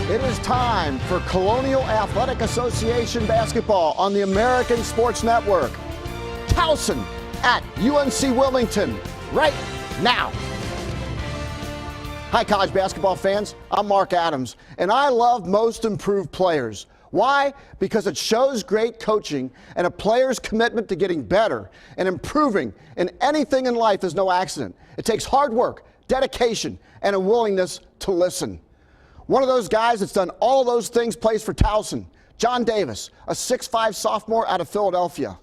It is time for Colonial Athletic Association basketball on the American Sports Network. Towson at UNC Wilmington right now. Hi, college basketball fans. I'm Mark Adams, and I love most improved players. Why? Because it shows great coaching and a player's commitment to getting better and improving in anything in life is no accident. It takes hard work, dedication, and a willingness to listen. One of those guys that's done all those things plays for Towson, John Davis, a 6'5" sophomore out of Philadelphia.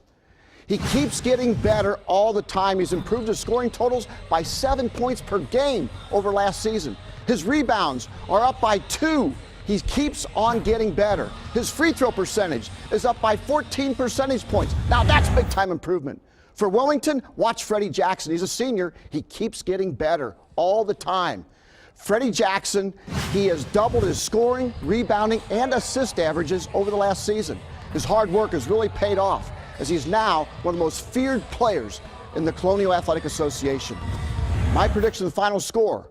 He keeps getting better all the time. He's improved his scoring totals by 7 points per game over last season. His rebounds are up by 2. He keeps on getting better. His free throw percentage is up by 14 percentage points. Now that's big time improvement. For Wilmington, watch Freddie Jackson. He's a senior. He keeps getting better all the time. Freddie Jackson, he has doubled his scoring, rebounding, and assist averages over the last season. His hard work has really paid off, as he's now one of the most feared players in the Colonial Athletic Association. My prediction of the final score,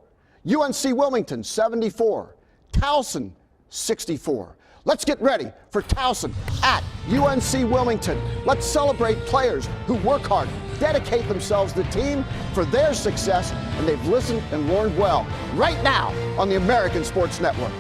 UNC Wilmington 74, Towson 64. Let's get ready for Towson at UNC Wilmington. Let's celebrate players who work hard, dedicate themselves to the team for their success, and they've listened and learned well right now on the American Sports Network.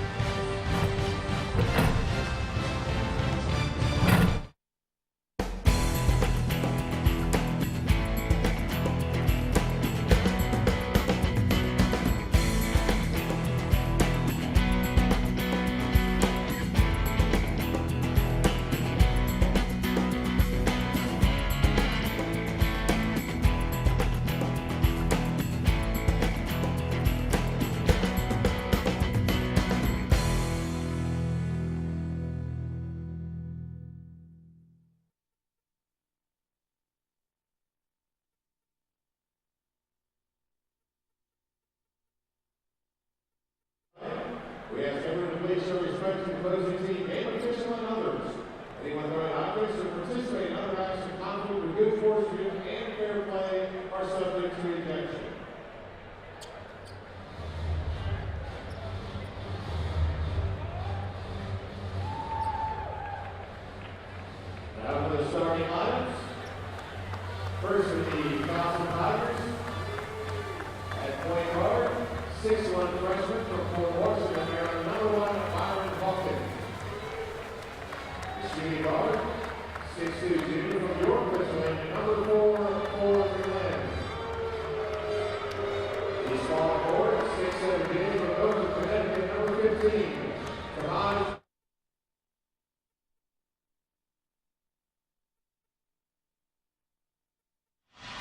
We ask everyone to please show respect to the opposing team, game official, and others. Anyone throwing objects or participating in other acts of conflict with good fortune and fair play are subject to ejection. Now for the starting lineups. First with the Towson Tigers. At point guard, 6'1" freshman from Fort Washington, Maryland, number 1, Byron Hawkins. The shooting guard, 6'2" junior from York, Pennsylvania, number 4, Glenn. The small forward, 6'7" junior from Oakland, Connecticut, number 15, Tomas.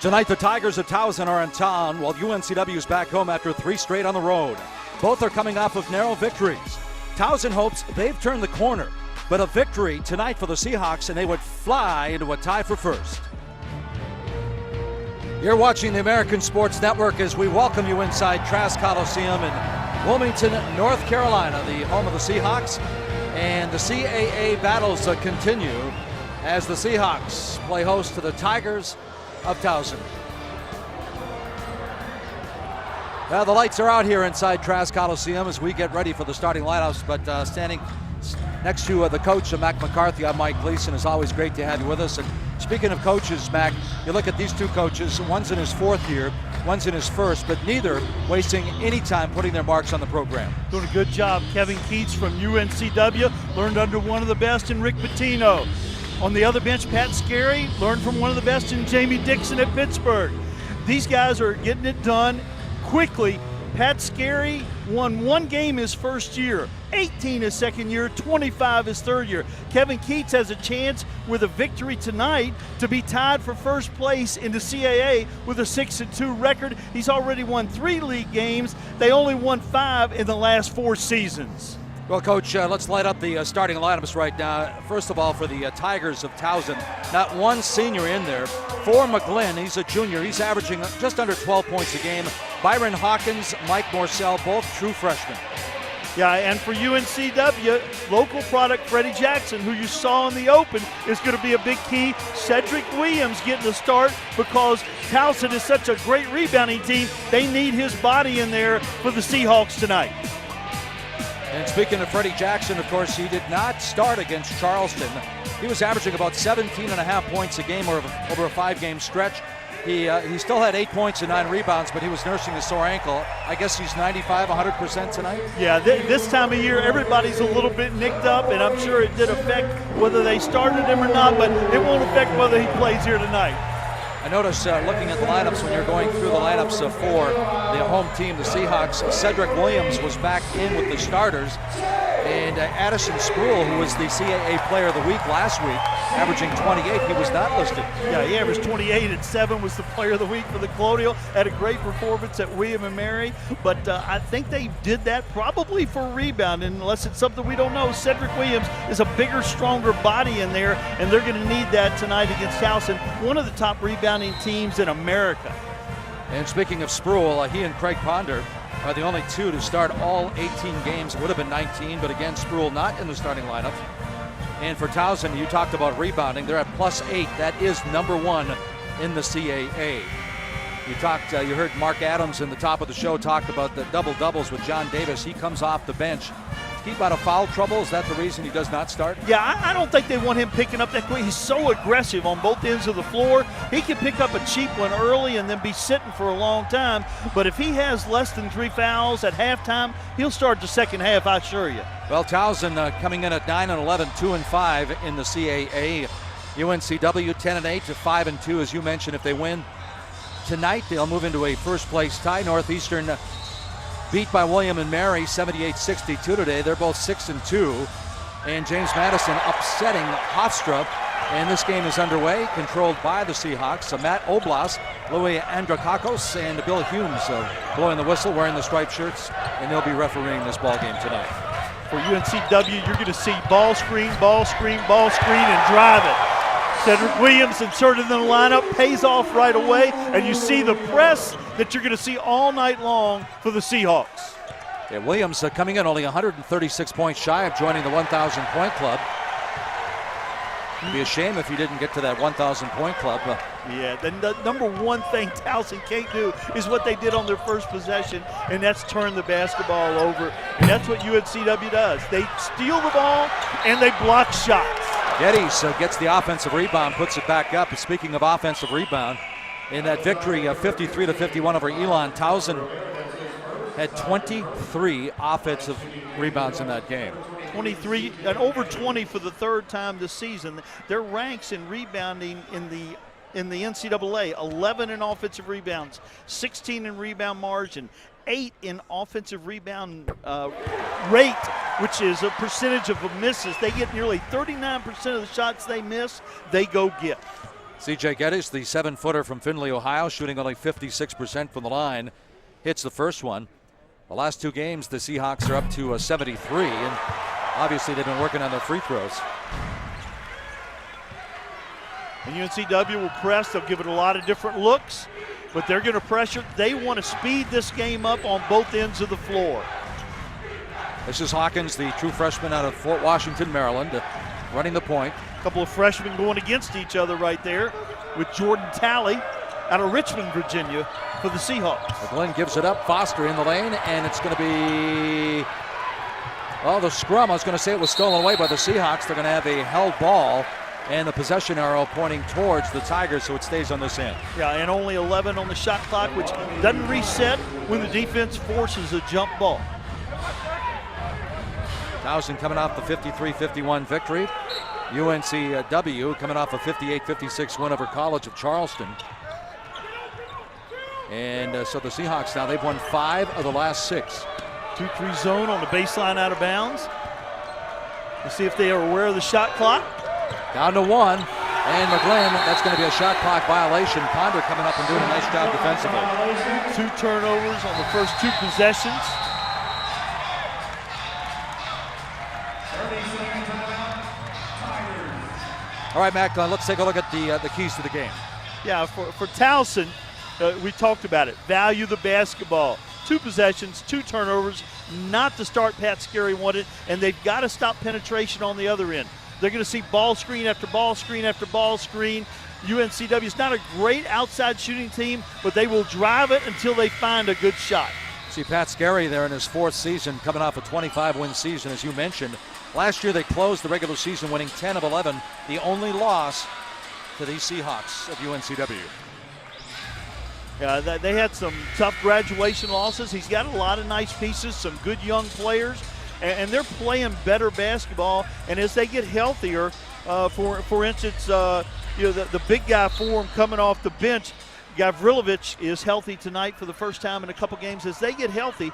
Tonight, the Tigers of Towson are in town, while UNCW is back home after 3 straight on the road. Both are coming off of narrow victories. Towson hopes they've turned the corner, but a victory tonight for the Seahawks, and they would fly into a tie for first. You're watching the American Sports Network as we welcome you inside Trask Coliseum in Wilmington, North Carolina, the home of the Seahawks. And the CAA battles continue as the Seahawks play host to the Tigers of Towson. Well, the lights are out here inside Trask Coliseum as we get ready for the starting lineups, but standing next to the coach, Mack McCarthy, I'm Mike Gleason. It's always great to have you with us. And speaking of coaches, Mac, you look at these two coaches, one's in his 4th year, one's in his 1st, but neither wasting any time putting their marks on the program. Doing a good job. Kevin Keats from UNCW learned under one of the best in Rick Pitino. On the other bench, Pat Scarry learned from one of the best in Jamie Dixon at Pittsburgh. These guys are getting it done quickly. Pat Scarry won 1 game his 1st year, 18 his 2nd year, 25 his 3rd year. Kevin Keats has a chance with a victory tonight to be tied for 1st place in the CAA with a 6-2 record. He's already won 3 league games. They only won 5 in the last 4 seasons. Well, Coach, let's light up the starting lineups right now. First of all, for the Tigers of Towson, not one senior in there. For McGlynn, he's a junior. He's averaging just under 12 points a game. Byron Hawkins, Mike Morcell, both true freshmen. Yeah, and for UNCW, local product Freddie Jackson, who you saw in the open, is going to be a big key. Cedric Williams getting the start because Towson is such a great rebounding team. They need his body in there for the Seahawks tonight. And speaking of Freddie Jackson, of course, he did not start against Charleston. He was averaging about 17.5 points a game over a 5-game stretch. He still had 8 points and 9 rebounds, but he was nursing a sore ankle. I guess he's 95, 100% tonight? Yeah, this time of year, everybody's a little bit nicked up, and I'm sure it did affect whether they started him or not, but it won't affect whether he plays here tonight. I noticed looking at the lineups when you're going through the lineups for the home team, the Seahawks, Cedric Williams was back in with the starters. And Addison Spruill, who was the CAA Player of the Week last week, averaging 28, he was not listed. Yeah, he averaged 28 and 7, was the Player of the Week for the Colonial. Had a great performance at William and Mary, but I think they did that probably for rebound, unless it's something we don't know. Cedric Williams is a bigger, stronger body in there, and they're going to need that tonight against Towson, one of the top rebounding teams in America. And speaking of Spruill, he and Craig Ponder are the only two to start all 18 games. It would have been 19, but again, Spruill not in the starting lineup. And for Towson, you talked about rebounding. They're at +8. That is #1 in the CAA. You heard Mark Adams in the top of the show talk about the double-doubles with John Davis. He comes off the bench. Keep out of foul trouble. Is that the reason he does not start? Yeah, I don't think they want him picking up that quick. He's so aggressive on both ends of the floor. He can pick up a cheap one early and then be sitting for a long time. But if he has less than 3 fouls at halftime, he'll start the second half, I assure you. Well, Towson coming in at 9-11, 2-5 in the CAA. UNCW 10-8 to 5-2, as you mentioned. If they win tonight, they'll move into a first-place tie. Northeastern beat by William and Mary 78-62 today. They're both 6-2. And James Madison upsetting Hofstra. And this game is underway, controlled by the Seahawks. Matt Oblas, Louis Andrakakos, and Bill Humes blowing the whistle, wearing the striped shirts, and they'll be refereeing this ball game tonight. For UNCW, you're going to see ball screen, ball screen, ball screen, and drive it. Cedric Williams inserted in the lineup, pays off right away, and you see the press that you're going to see all night long for the Seahawks. Yeah, Williams coming in only 136 points shy of joining the 1,000-point club. It'd be a shame if he didn't get to that 1,000-point club. Yeah, the number one thing Towson can't do is what they did on their first possession, and that's turn the basketball over. And that's what UNCW does. They steal the ball, and they block shots. Geddes gets the offensive rebound, puts it back up. Speaking of offensive rebound, in that victory of 53-51 over Elon, Towson had 23 offensive rebounds in that game. 23 and over 20 for the third time this season. Their ranks in rebounding in the NCAA: 11 in offensive rebounds, 16 in rebound margin, 8 in offensive rebound rate, which is a percentage of misses. They get nearly 39% of the shots they miss, they go get. C.J. Geddes, the 7-footer from Findlay, Ohio, shooting only 56% from the line, hits the first one. The last 2 games, the Seahawks are up to 73, and obviously they've been working on their free throws. And UNCW will press. They'll give it a lot of different looks, but they're going to pressure. They want to speed this game up on both ends of the floor. This is Hawkins, the true freshman out of Fort Washington, Maryland, running the point. A couple of freshmen going against each other right there with Jordan Talley out of Richmond, Virginia for the Seahawks. Glenn gives it up. Foster in the lane, and it's going to be, well, the scrum. I was going to say it was stolen away by the Seahawks. They're going to have a held ball, and the possession arrow pointing towards the Tigers, so it stays on this end. Yeah, and only 11 on the shot clock, which doesn't reset when the defense forces a jump ball. Towson coming off the 53-51 victory. UNCW coming off a 58-56 win over College of Charleston. And so the Seahawks now, they've won 5 of the last 6. 2-3 zone on the baseline out of bounds. Let's see if they are aware of the shot clock. Down to 1. And McGlynn, that's going to be a shot clock violation. Ponder coming up and doing a nice job defensively. 2 turnovers on the first 2 possessions. All right, Mac, let's take a look at the keys to the game. Yeah, for Towson, we talked about it. Value the basketball. 2 possessions, 2 turnovers, not the start Pat Scarry wanted, and they've got to stop penetration on the other end. They're going to see ball screen after ball screen after ball screen. UNCW is not a great outside shooting team, but they will drive it until they find a good shot. See Pat Scarry there in his 4th season, coming off a 25-win season, as you mentioned. Last year they closed the regular season winning 10 of 11, the only loss to the Seahawks of UNCW. Yeah, they had some tough graduation losses. He's got a lot of nice pieces, some good young players, and they're playing better basketball. And as they get healthier, for instance, the big guy for them coming off the bench, Gavrilovic is healthy tonight for the first time in a couple games. As they get healthy,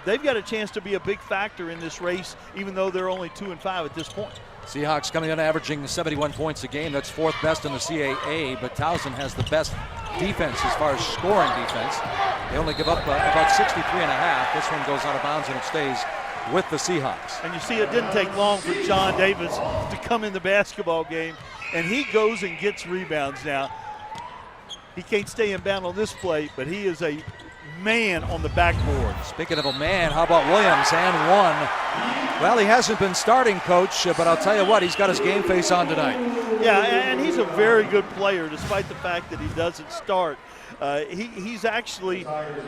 they've got a chance to be a big factor in this race, even though they're only 2-5 at this point. Seahawks coming in averaging 71 points a game. That's 4th best in the CAA, but Towson has the best defense as far as scoring defense. They only give up about 63.5. This one goes out of bounds and it stays with the Seahawks. And you see it didn't take long for John Davis to come in the basketball game, and he goes and gets rebounds now. He can't stay in bound on this play, but he is a man on the backboard. Speaking of a man, how about Williams, and one? Well, he hasn't been starting, Coach, but I'll tell you what, he's got his game face on tonight. Yeah, and he's a very good player, despite the fact that he doesn't start. He's actually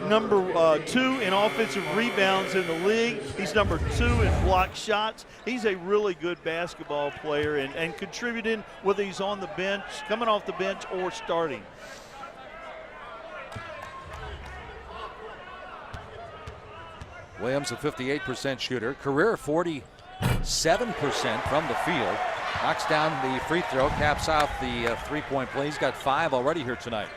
number 2 in offensive rebounds in the league. He's number 2 in block shots. He's a really good basketball player and contributing, whether he's on the bench, coming off the bench, or starting. Williams, a 58% shooter, career 47% from the field. Knocks down the free throw, caps off the three-point play. He's got 5 already here tonight.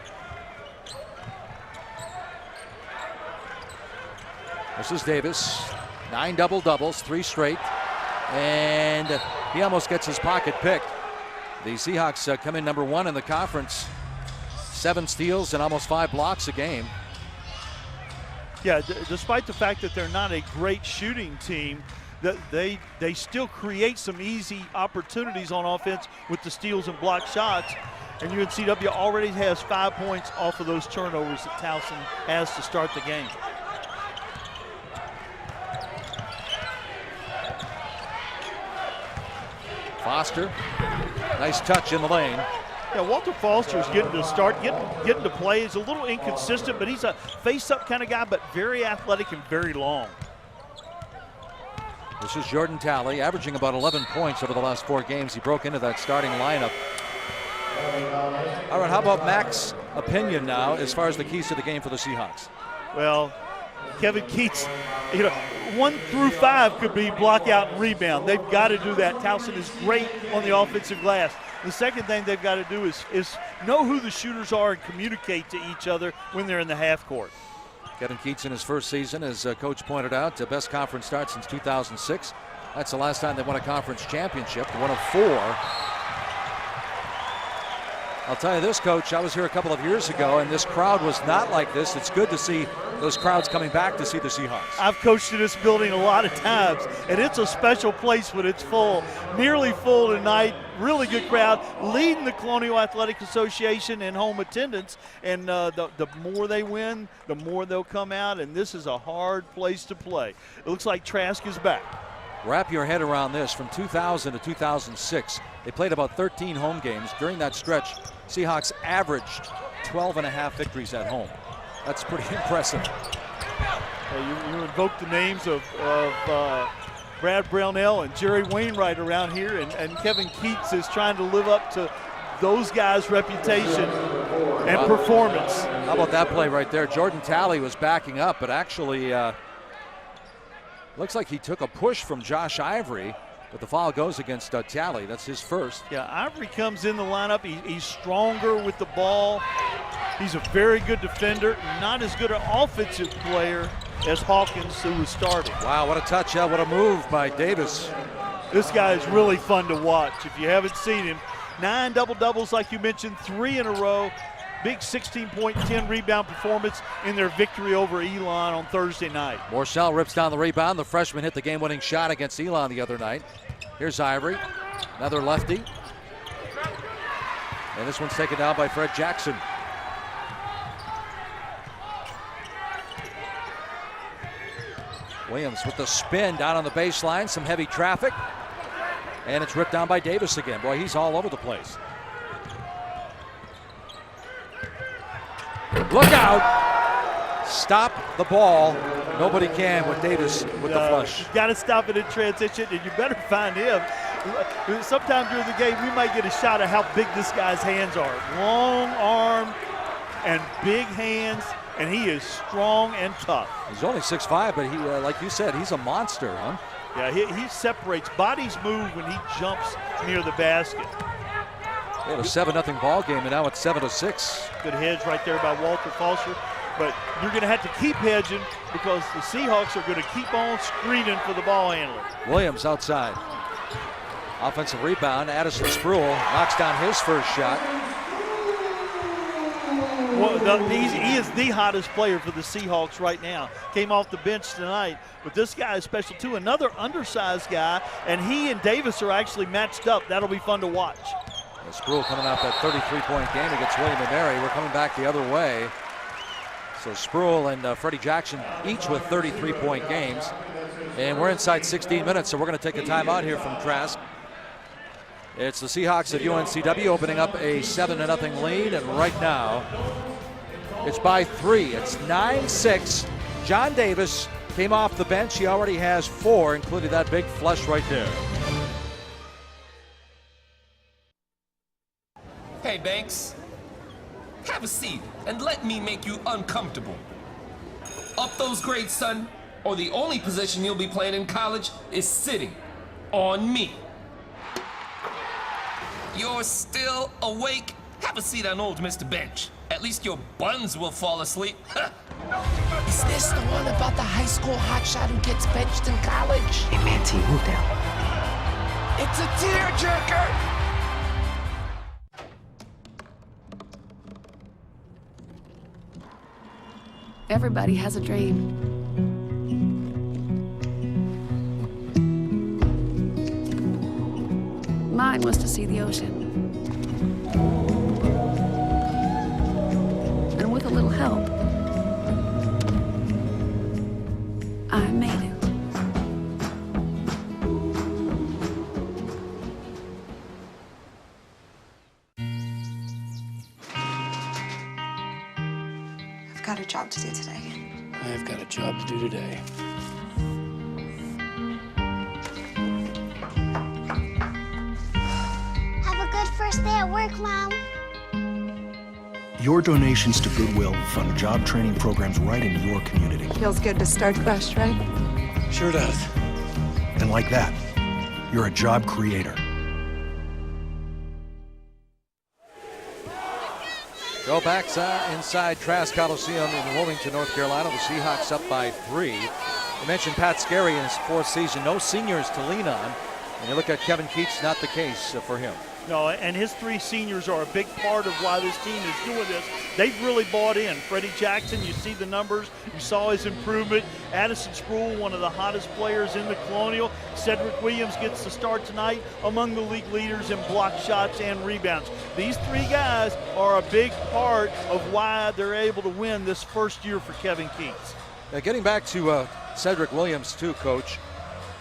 This is Davis, 9 double-doubles, 3 straight, and he almost gets his pocket picked. The Seahawks come in number 1 in the conference, 7 steals and almost 5 blocks a game. Yeah, despite the fact that they're not a great shooting team, that they still create some easy opportunities on offense with the steals and block shots. And UNCW already has 5 points off of those turnovers that Towson has to start the game. Foster, nice touch in the lane. Yeah, Walter Foster is getting to start, getting to play. He's a little inconsistent, but he's a face-up kind of guy, but very athletic and very long. This is Jordan Talley, averaging about 11 points over the last 4 games. He broke into that starting lineup. All right, how about Mac's opinion now as far as the keys to the game for the Seahawks? Well, Kevin Keats, 1 through 5 could be block out and rebound. They've got to do that. Towson is great on the offensive glass. The second thing they've got to do is know who the shooters are and communicate to each other when they're in the half court. Kevin Keats in his first season, as Coach pointed out, the best conference start since 2006. That's the last time they won a conference championship, 1 of 4. I'll tell you this, Coach, I was here a couple of years ago, and this crowd was not like this. It's good to see those crowds coming back to see the Seahawks. I've coached in this building a lot of times, and it's a special place when it's full. Nearly full tonight, really good crowd, leading the Colonial Athletic Association in home attendance, and the more they win, the more they'll come out, and this is a hard place to play. It looks like Trask is back. Wrap your head around this. From 2000 to 2006, they played about 13 home games. During that stretch, Seahawks averaged 12.5 victories at home. That's pretty impressive. You invoked the names of Brad Brownell and Jerry Wainwright around here, and Kevin Keats is trying to live up to those guys' reputation and performance. How about that play right there? Jordan Talley was backing up, but actually looks like he took a push from Josh Ivory, but the foul goes against Talley. That's his first. Yeah, Ivory comes in the lineup. He's stronger with the ball. He's a very good defender, not as good an offensive player as Hawkins, who was starting. Wow, what a touch, what a move by Davis. This guy is really fun to watch. If you haven't seen him, 9 double-doubles like you mentioned, 3 in a row. Big 16-point, 10-rebound performance in their victory over Elon on Thursday night. Morcell rips down the rebound. The freshman hit the game-winning shot against Elon the other night. Here's Ivory, another lefty. And this one's taken down by Fred Jackson. Williams with the spin down on the baseline, some heavy traffic. And it's ripped down by Davis again. Boy, he's all over the place. Look out! stop the ball. Nobody can with Davis with the flush. You got to stop it in transition, and you better find him. Sometime during the game, we might get a shot at how big this guy's hands are. Long arm and big hands, and he is strong and tough. He's only 6'5", but he, like you said, he's a monster, huh? Yeah, he separates. Bodies move when he jumps near the basket. They had a 7-0 ball game, and now it's 7-6. Good hedge right there by Walter Falser. But you're going to have to keep hedging because the Seahawks are going to keep on screening for the ball handler. Williams outside. Offensive rebound. Addison Spruill knocks down his first shot. Well, he is the hottest player for the Seahawks right now. Came off the bench tonight, but this guy is special too. Another undersized guy, and he and Davis are actually matched up. That'll be fun to watch. Spruill coming off that 33-point game against William & Mary. We're coming back the other way. So Spruill and Freddie Jackson each with 33-point games. And we're inside 16 minutes, so we're going to take a timeout here from Trask. It's the Seahawks at UNCW opening up a 7-0 lead, and right now it's by 3. It's 9-6. John Davis came off the bench. He already has 4, including that big flush right there. Hey, Banks. Have a seat and let me make you uncomfortable. Up those grades, son, or the only position you'll be playing in college is sitting on me. You're still awake? Have a seat on old Mr. Bench. At least your buns will fall asleep. Is this the one about the high school hotshot who gets benched in college? Hey, man, T, move down. It's a tearjerker! Everybody has a dream. Mine was to see the ocean. And with a little help, I made it. I've got a job to do today. I've got a job to do today. Have a good first day at work, Mom. Your donations to Goodwill fund job training programs right in your community. Feels good to start fresh, right? Sure does. And like that, you're a job creator. Go back inside Trask Coliseum in Wilmington, North Carolina. The Seahawks up by 3. You mentioned Pat Scarry in his 4th season. No seniors to lean on. And you look at Kevin Keats, not the case for him. No, and his 3 seniors are a big part of why this team is doing this. They've really bought in. Freddie Jackson, you see the numbers. You saw his improvement. Addison Spruill, one of the hottest players in the Colonial. Cedric Williams gets the start tonight, among the league leaders in block shots and rebounds. These 3 guys are a big part of why they're able to win this first year for Kevin Keats. Now getting back to Cedric Williams too, Coach.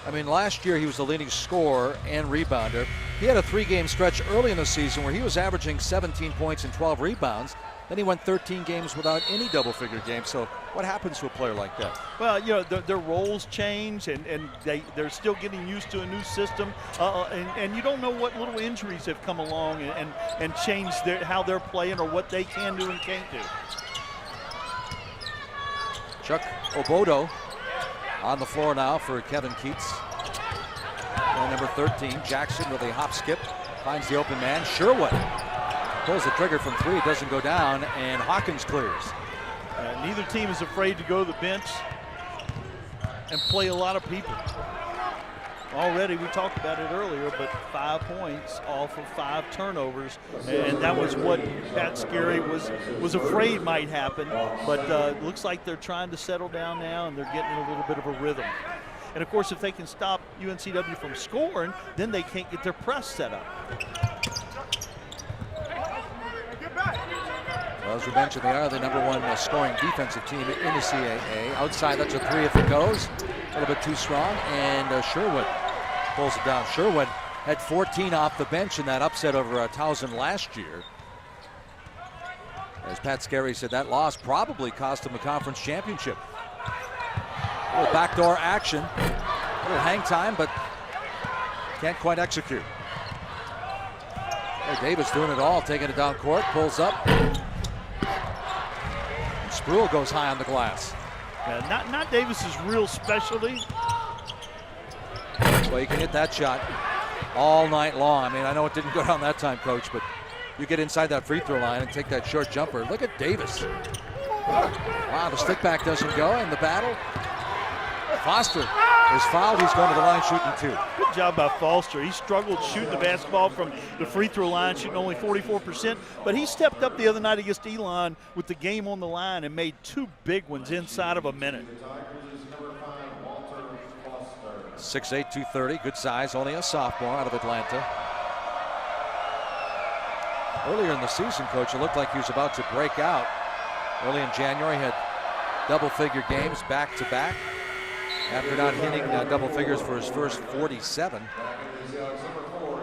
I mean, last year he was the leading scorer and rebounder. He had a 3-game stretch early in the season where he was averaging 17 points and 12 rebounds. Then he went 13 games without any double-figure games. So what happens to a player like that? Well, you know, their roles change, and they're still getting used to a new system. And you don't know what little injuries have come along and changed how they're playing or what they can do and can't do. Chuck Obodo on the floor now for Kevin Keats. And number 13, Jackson with a hop skip, finds the open man. Sherwood pulls the trigger from 3, it doesn't go down, and Hawkins clears. Neither team is afraid to go to the bench and play a lot of people. Already, we talked about it earlier, but 5 points off of 5 turnovers, and that was what Pat Scarry was afraid might happen. But looks like they're trying to settle down now, and they're getting a little bit of a rhythm. And of course, if they can stop UNCW from scoring, then they can't get their press set up. Well, as we mentioned, they are the #1 scoring defensive team in the CAA. Outside, that's a 3 if it goes. A little bit too strong, and Sherwood pulls it down. Sherwood had 14 off the bench in that upset over Towson last year. As Pat Scarry said, that loss probably cost him the conference championship. A little backdoor action, a little hang time, but can't quite execute. Hey, Davis doing it all, taking it down court, pulls up. And Spruill goes high on the glass. Yeah, not Davis's real specialty. Well, you can hit that shot all night long. I mean, I know it didn't go down that time, Coach, but you get inside that free throw line and take that short jumper. Look at Davis. Wow, the stick back doesn't go in the battle. Foster is fouled. He's going to the line shooting 2. Good job by Foster. He struggled shooting the basketball from the free throw line, shooting only 44%. But he stepped up the other night against Elon with the game on the line and made 2 big ones inside of a minute. 6'8", 230, good size, only a sophomore out of Atlanta. Earlier in the season, Coach, it looked like he was about to break out. Early in January, had double-figure games back-to-back. After not hitting double figures for his first 47.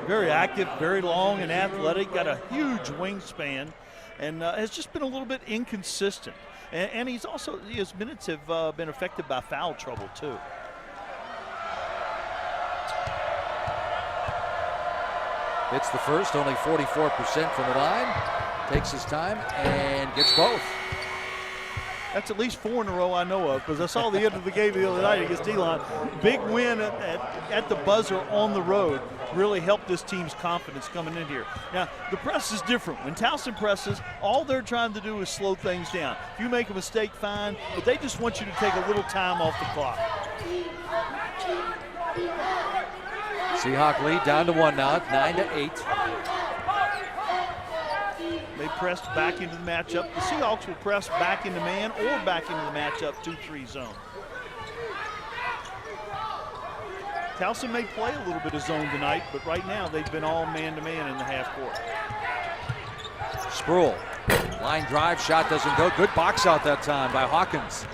Very active, very long and athletic, got a huge wingspan, and has just been a little bit inconsistent. And he's also, his minutes have been affected by foul trouble too. Hits the first, only 44% from the line. Takes his time and gets both. That's at least 4 in a row I know of, because I saw the end of the game the other night against Elon. Big win at the buzzer on the road really helped this team's confidence coming in here. Now, the press is different. When Towson presses, all they're trying to do is slow things down. If you make a mistake, fine, but they just want you to take a little time off the clock. Seahawk lead down to 1 now, 9-8. They pressed back into the matchup. The Seahawks will press back into man or back into the matchup 2-3 zone. Towson may play a little bit of zone tonight, but right now they've been all man-to-man in the half court. Spruill, line drive, shot doesn't go. Good box out that time by Hawkins.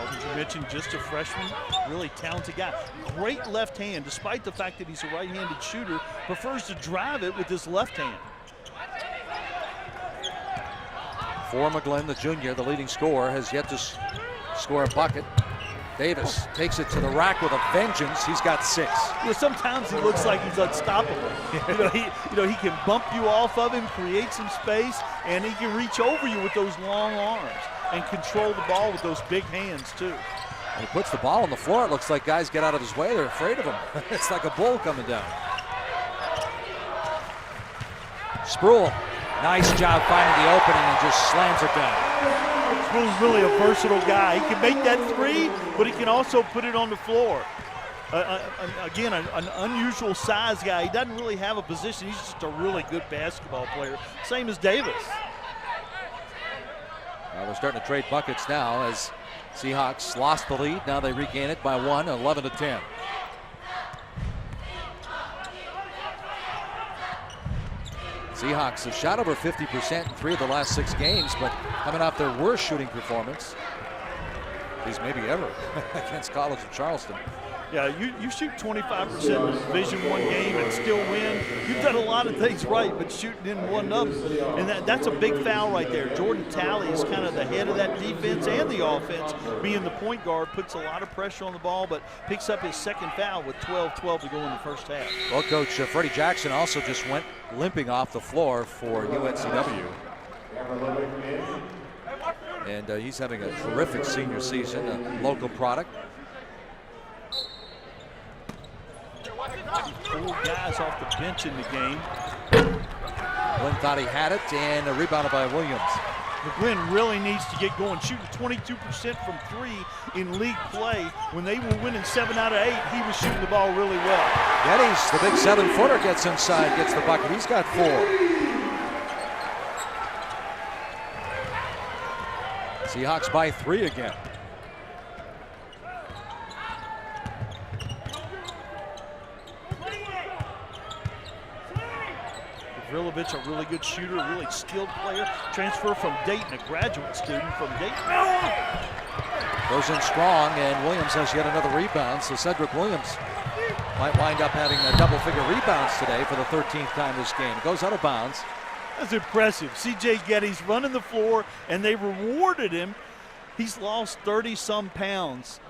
As you mentioned, just a freshman, really talented guy. Great left hand, despite the fact that he's a right-handed shooter, prefers to drive it with his left hand. For McGlynn, the junior, the leading scorer, has yet to score a bucket. Davis takes it to the rack with a vengeance. He's got 6. You know, sometimes he looks like he's unstoppable. He can bump you off of him, create some space, and he can reach over you with those long arms and control the ball with those big hands too. When he puts the ball on the floor, it looks like guys get out of his way. They're afraid of him. It's like a bull coming down. Spruill, nice job finding the opening and just slams it down. Spruill's really a versatile guy. He can make that 3, but he can also put it on the floor. Again, an unusual size guy. He doesn't really have a position. He's just a really good basketball player. Same as Davis. Well, they're starting to trade buckets now as Seahawks lost the lead. Now they regain it by 1, 11-10. Seahawks have shot over 50% in 3 of the last 6 games, but coming off their worst shooting performance, at least maybe ever, against College of Charleston. Yeah, you shoot 25% in a Division I game and still win. You've done a lot of things right, but shooting in one of them, and that's a big foul right there. Jordan Talley is kind of the head of that defense and the offense. Being the point guard, puts a lot of pressure on the ball, but picks up his 2nd foul with 12-12 to go in the first half. Well, Coach, Freddie Jackson also just went limping off the floor for UNCW. And he's having a terrific senior season, a local product. 4 guys off the bench in the game. Glenn thought he had it, and rebounded by Williams. McGlynn really needs to get going, shooting 22% from 3 in league play. When they were winning 7 out of 8, he was shooting the ball really well. Geddes, the big 7-footer, gets inside, gets the bucket. He's got 4. Seahawks by 3 again. Grilovich, a really good shooter, a really skilled player. Transfer from Dayton, a graduate student from Dayton. Goes in strong, and Williams has yet another rebound. So Cedric Williams might wind up having a double-figure rebounds today for the 13th time this game. Goes out of bounds. That's impressive. C.J. Getty's running the floor, and they rewarded him. He's lost 30-some pounds.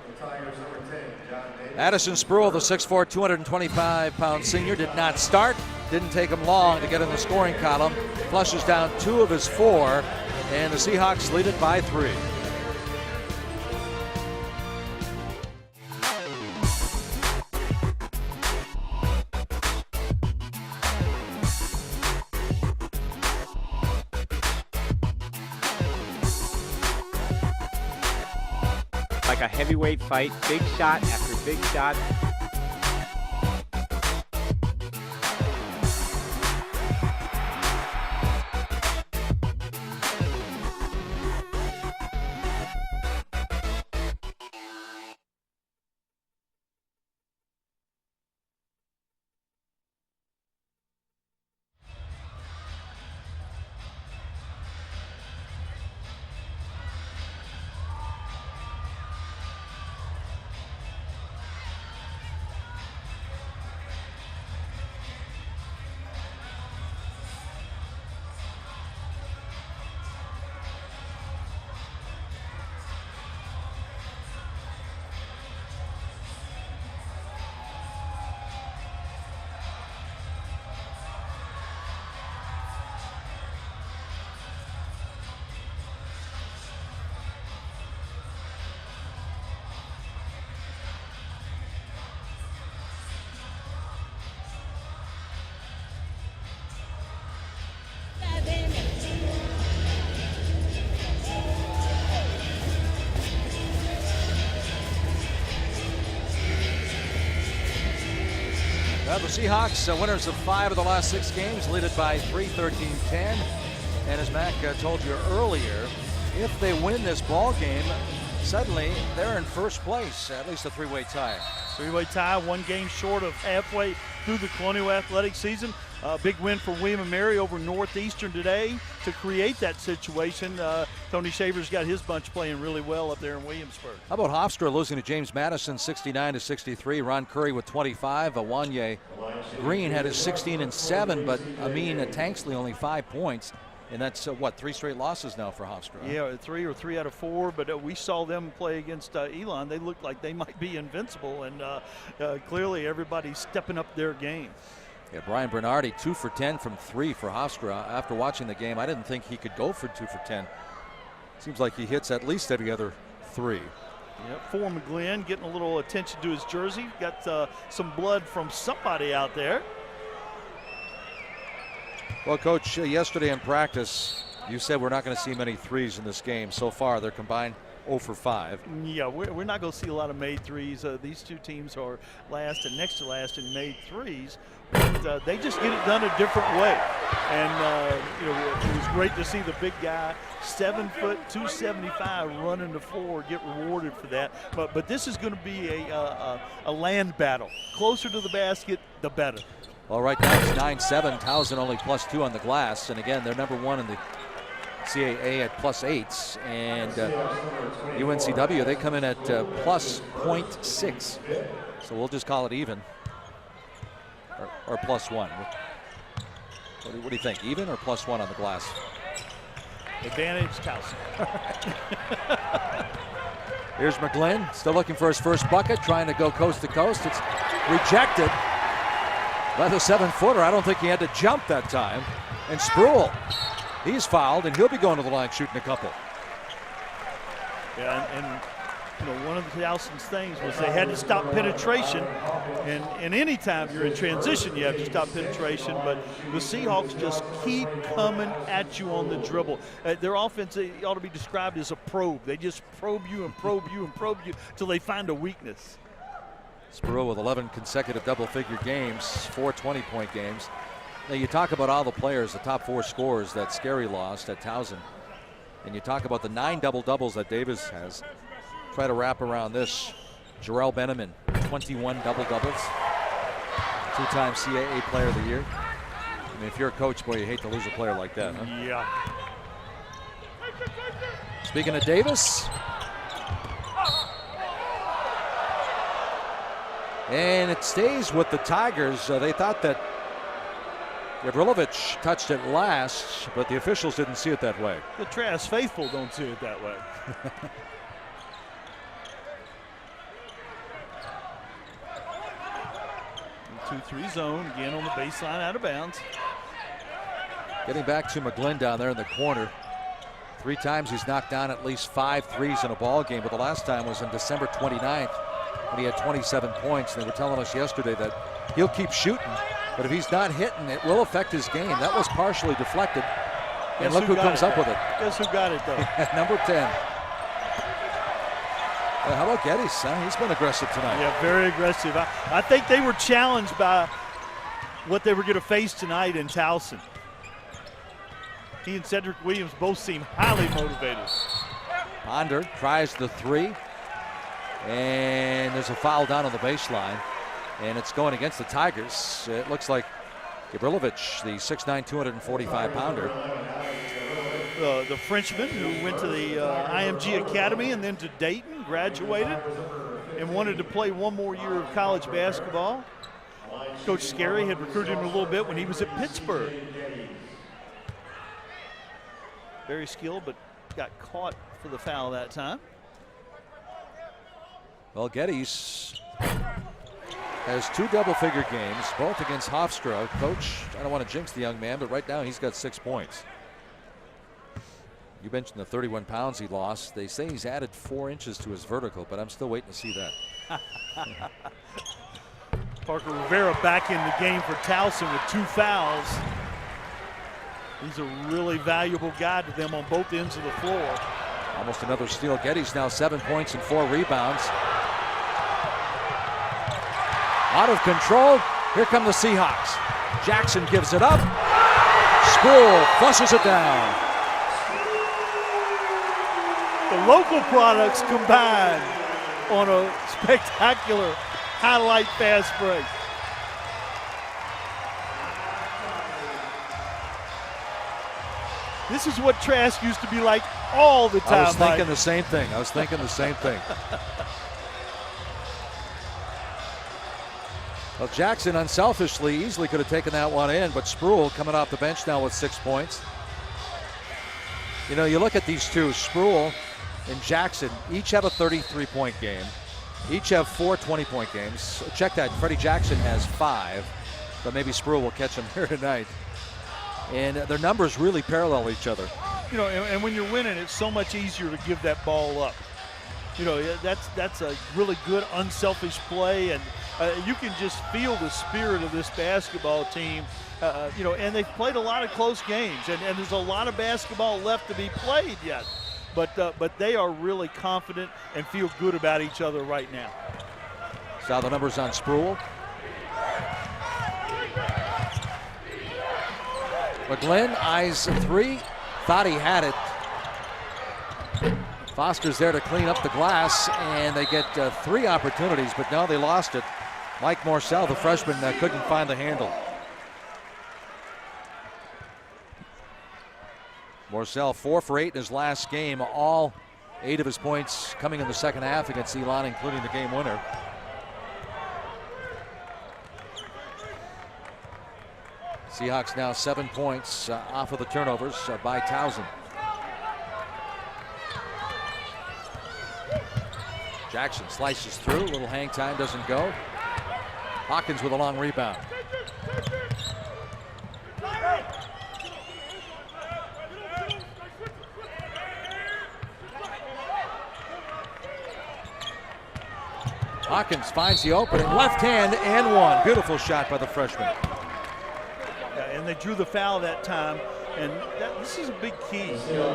Addison Spruill, the 6'4", 225-pound senior, did not start. Didn't take him long to get in the scoring column. Flushes down 2 of his 4, and the Seahawks lead it by 3. Like a heavyweight fight, big shot after big shot. Well, the Seahawks, winners of 5 of the last 6 games, lead it by 3, 13-10. And as Mac told you earlier, if they win this ball game, suddenly they're in first place, at least a 3-way tie. 3-way tie, 1 game short of halfway through the Colonial Athletic season. Big win for William & Mary over Northeastern today to create that situation. Tony Shaver's got his bunch playing really well up there in Williamsburg. How about Hofstra losing to James Madison 69-63? Ron Curry with 25. Awanye Green had his 16 and 7, but Amin Tanksley only 5 points. And that's, 3 straight losses now for Hofstra. Yeah, 3 out of 4, but we saw them play against Elon. They looked like they might be invincible, and clearly everybody's stepping up their game. Yeah, Brian Bernardi 2 for 10 from 3 for Hofstra. After watching the game, I didn't think he could go for 2 for 10. Seems like he hits at least every other 3. Yep, for McGlynn, getting a little attention to his jersey. Got some blood from somebody out there. Well, Coach, yesterday in practice, you said we're not going to see many 3s in this game. So far, they're combined 0 for 5. Yeah, we're not going to see a lot of made 3s. These two teams are last and next to last in made 3s. But they just get it done a different way. And, it was great to see the big guy, 7 foot, 275, running the floor, get rewarded for that. But this is going to be a land battle. Closer to the basket, the better. Well, right now it's 9-7. Towson only +2 on the glass. And again, they're number 1 in the CAA at +8s. And UNCW, they come in at +0.6. So we'll just call it even. Or +1. What do you think? Even or +1 on the glass? Advantage Towson. Here's McGlynn, still looking for his first bucket, trying to go coast to coast. It's rejected by the 7-footer. I don't think he had to jump that time. And Spruill, he's fouled, and he'll be going to the line shooting a couple. Yeah, and one of the Towson's things was they had to stop penetration. And any time you're in transition, you have to stop penetration. But the Seahawks just keep coming at you on the dribble. Their offense ought to be described as a probe. They just probe you and probe you and probe you until they find a weakness. Spruill with 11 consecutive double-figure games, 4 20-point games. Now you talk about all the players, the top 4 scorers that Scary lost at Towson. And you talk about the 9 double-doubles that Davis has. Try to wrap around this. Jarrell Benjamin, 21 double-doubles. 2-time CAA Player of the Year. I mean, if you're a coach, boy, you hate to lose a player like that, huh? Yeah. Speaking of Davis. And it stays with the Tigers. They thought that Gavrilovich touched it last, but the officials didn't see it that way. The Trask faithful don't see it that way. 2-3 zone, again on the baseline, out of bounds. Getting back to McGlynn down there in the corner. 3 times he's knocked down at least 5 threes in a ball game, but the last time was on December 29th when he had 27 points. They were telling us yesterday that he'll keep shooting, but if he's not hitting, it will affect his game. That was partially deflected, and look who comes up with it. Guess who got it, though? Number 10. Well, how about Geddes? He's been aggressive tonight. Yeah, very aggressive. I think they were challenged by what they were going to face tonight in Towson. He and Cedric Williams both seem highly motivated. Ponder tries the 3, and there's a foul down on the baseline, and it's going against the Tigers. It looks like Gavrilovich, the 6'9", 245-pounder. The Frenchman who went to the IMG Academy and then to Dayton, graduated, and wanted to play one more year of college basketball. Coach Scarry had recruited him a little bit when he was at Pittsburgh. Very skilled, but got caught for the foul that time. Well, Geddes has 2 double-figure games, both against Hofstra. Coach, I don't want to jinx the young man, but right now he's got 6 points. You mentioned the 31 pounds he lost. They say he's added 4 inches to his vertical, but I'm still waiting to see that. Parker Rivera back in the game for Towson with 2 fouls. He's a really valuable guy to them on both ends of the floor. Almost another steal. Geddes now 7 points and 4 rebounds. Out of control. Here come the Seahawks. Jackson gives it up. Sproul flushes it down. The local products combined on a spectacular highlight fast break. This is what Trask used to be like all the time. I was thinking the same thing. Well, Jackson unselfishly easily could have taken that one in, but Sproul coming off the bench now with 6 points. You know, you look at these two, Sproul and Jackson, each have a 33-point game. Each have 4 20-point games. Check that, Freddie Jackson has 5, but maybe Sproul will catch him here tonight. And their numbers really parallel each other. You know, and when you're winning, it's so much easier to give that ball up. You know, that's a really good unselfish play, and you can just feel the spirit of this basketball team. You know, and they've played a lot of close games, and there's a lot of basketball left to be played yet. But they are really confident and feel good about each other right now. Saw the numbers on Sproul. McGlynn eyes a 3, thought he had it. Foster's there to clean up the glass, and they get 3 opportunities, but now they lost it. Mike Morcell, the freshman, couldn't find the handle. Morcell 4 for 8 in his last game, all 8 of his points coming in the second half against Elon, including the game winner. Seahawks now 7 points off of the turnovers by Towson. Jackson slices through, a little hang time, doesn't go. Hawkins with a long rebound. Hawkins finds the opening, left hand and one. Beautiful shot by the freshman. And they drew the foul that time, and this is a big key. You know,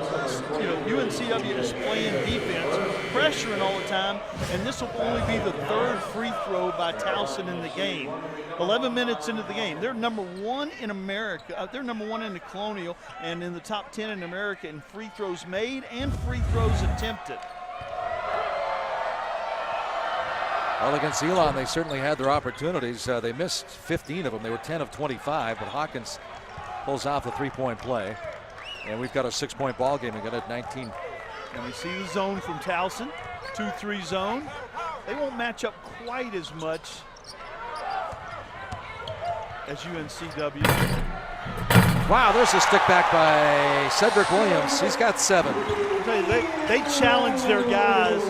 UNCW is playing defense, pressuring all the time, and this will only be the 3rd free throw by Towson in the game. 11 minutes into the game. They're number 1 in America. They're number 1 in the Colonial and in the top 10 in America in free throws made and free throws attempted. Well, against Elon, they certainly had their opportunities. They missed 15 of them. They were 10 of 25, but Hawkins pulls off the 3-point play. And we've got a 6-point ball game. We got it 19. And we see the zone from Towson, 2-3 zone. They won't match up quite as much as UNCW. Wow, there's a stick back by Cedric Williams. He's got 7. I'll tell you, they challenged their guys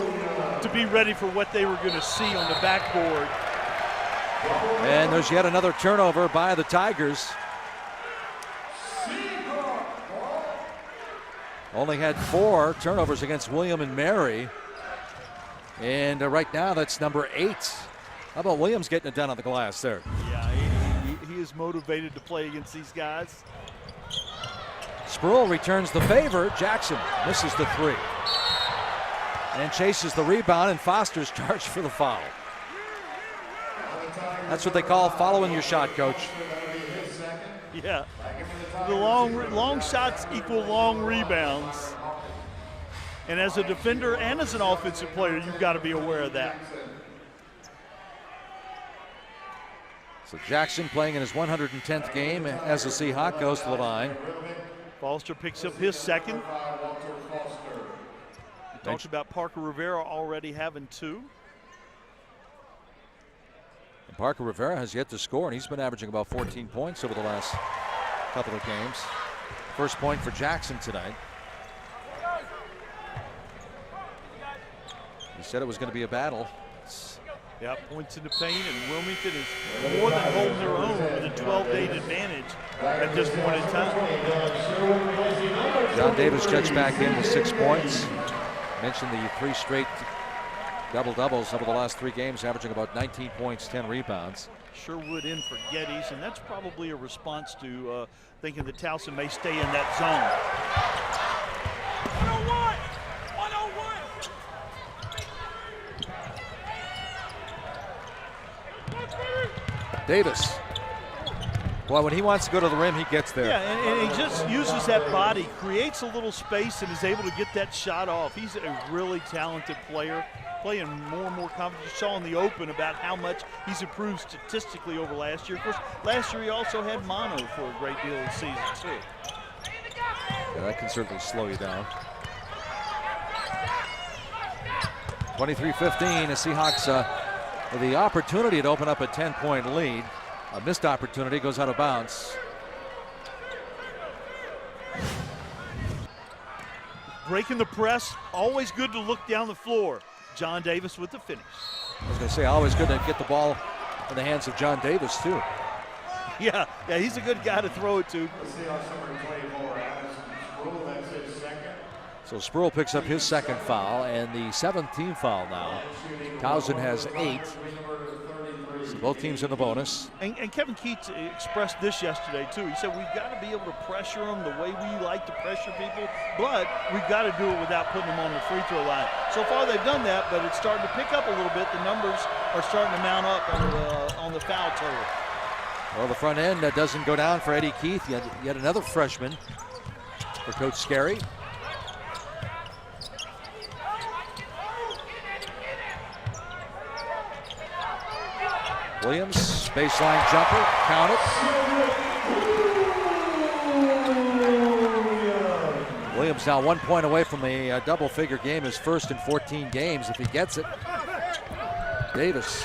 to be ready for what they were going to see on the backboard. And there's yet another turnover by the Tigers. Only had 4 turnovers against William and Mary. And right now that's number 8. How about Williams getting it done on the glass there? Yeah, he is motivated to play against these guys. Sproul returns the favor. Jackson misses the 3. And chases the rebound, and Foster's charged for the foul. That's what they call following your shot, Coach. Yeah, the long shots equal long rebounds. And as a defender and as an offensive player, you've got to be aware of that. So Jackson playing in his 110th game as a Seahawk goes to the line. Foster picks up his second. We talked about Parker Rivera already having 2. And Parker Rivera has yet to score, and he's been averaging about 14 points over the last couple of games. First point for Jackson tonight. He said it was going to be a battle. Yeah, points in the paint, and Wilmington is more than holding their own with a 12-8 advantage at this point in time. John Davis checks back in with 6 points. Mentioned the 3 straight double-doubles over the last 3 games, averaging about 19 points, 10 rebounds. Sherwood in for Geddes, and that's probably a response to thinking that Towson may stay in that zone. Davis. Well, when he wants to go to the rim, he gets there. Yeah, and he just uses that body, creates a little space, and is able to get that shot off. He's a really talented player, playing more and more confident. You saw in the open about how much he's improved statistically over last year. Of course, last year he also had mono for a great deal of the season, too. Yeah, that can certainly slow you down. 23-15, the Seahawks with the opportunity to open up a 10-point lead. A missed opportunity, goes out of bounds. Breaking the press, always good to look down the floor. John Davis with the finish. I was going to say, always good to get the ball in the hands of John Davis, too. Yeah, he's a good guy to throw it to. So Sproul picks up his second foul, and the 7th team foul now. Towson has 8. So both teams in the bonus. And Kevin Keats expressed this yesterday, too. He said, we've got to be able to pressure them the way we like to pressure people, but we've got to do it without putting them on the free throw line. So far, they've done that, but it's starting to pick up a little bit. The numbers are starting to mount up on the foul total. Well, the front end doesn't go down for Eddie Keith. Yet another freshman for Coach Scarry. Williams, baseline jumper, count it. Williams now 1 point away from a double-figure game, his first in 14 games if he gets it. Davis,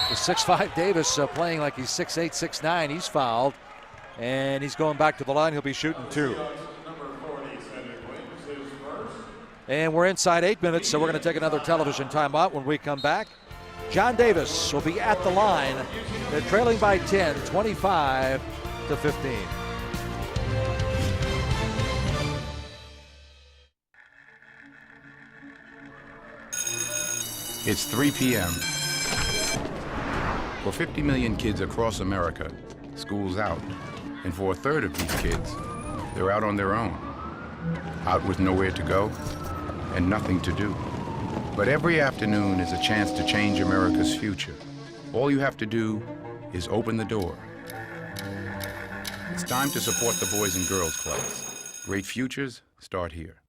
the 6'5" Davis playing like he's 6'8", 6'9". He's fouled, and he's going back to the line. He'll be shooting 2. And we're inside 8 minutes, so we're going to take another television timeout. When we come back, John Davis will be at the line. They're trailing by 10, 25-15. It's 3 p.m. For 50 million kids across America, school's out. And for a third of these kids, they're out on their own. Out with nowhere to go and nothing to do. But every afternoon is a chance to change America's future. All you have to do is open the door. It's time to support the Boys and Girls Clubs. Great futures start here.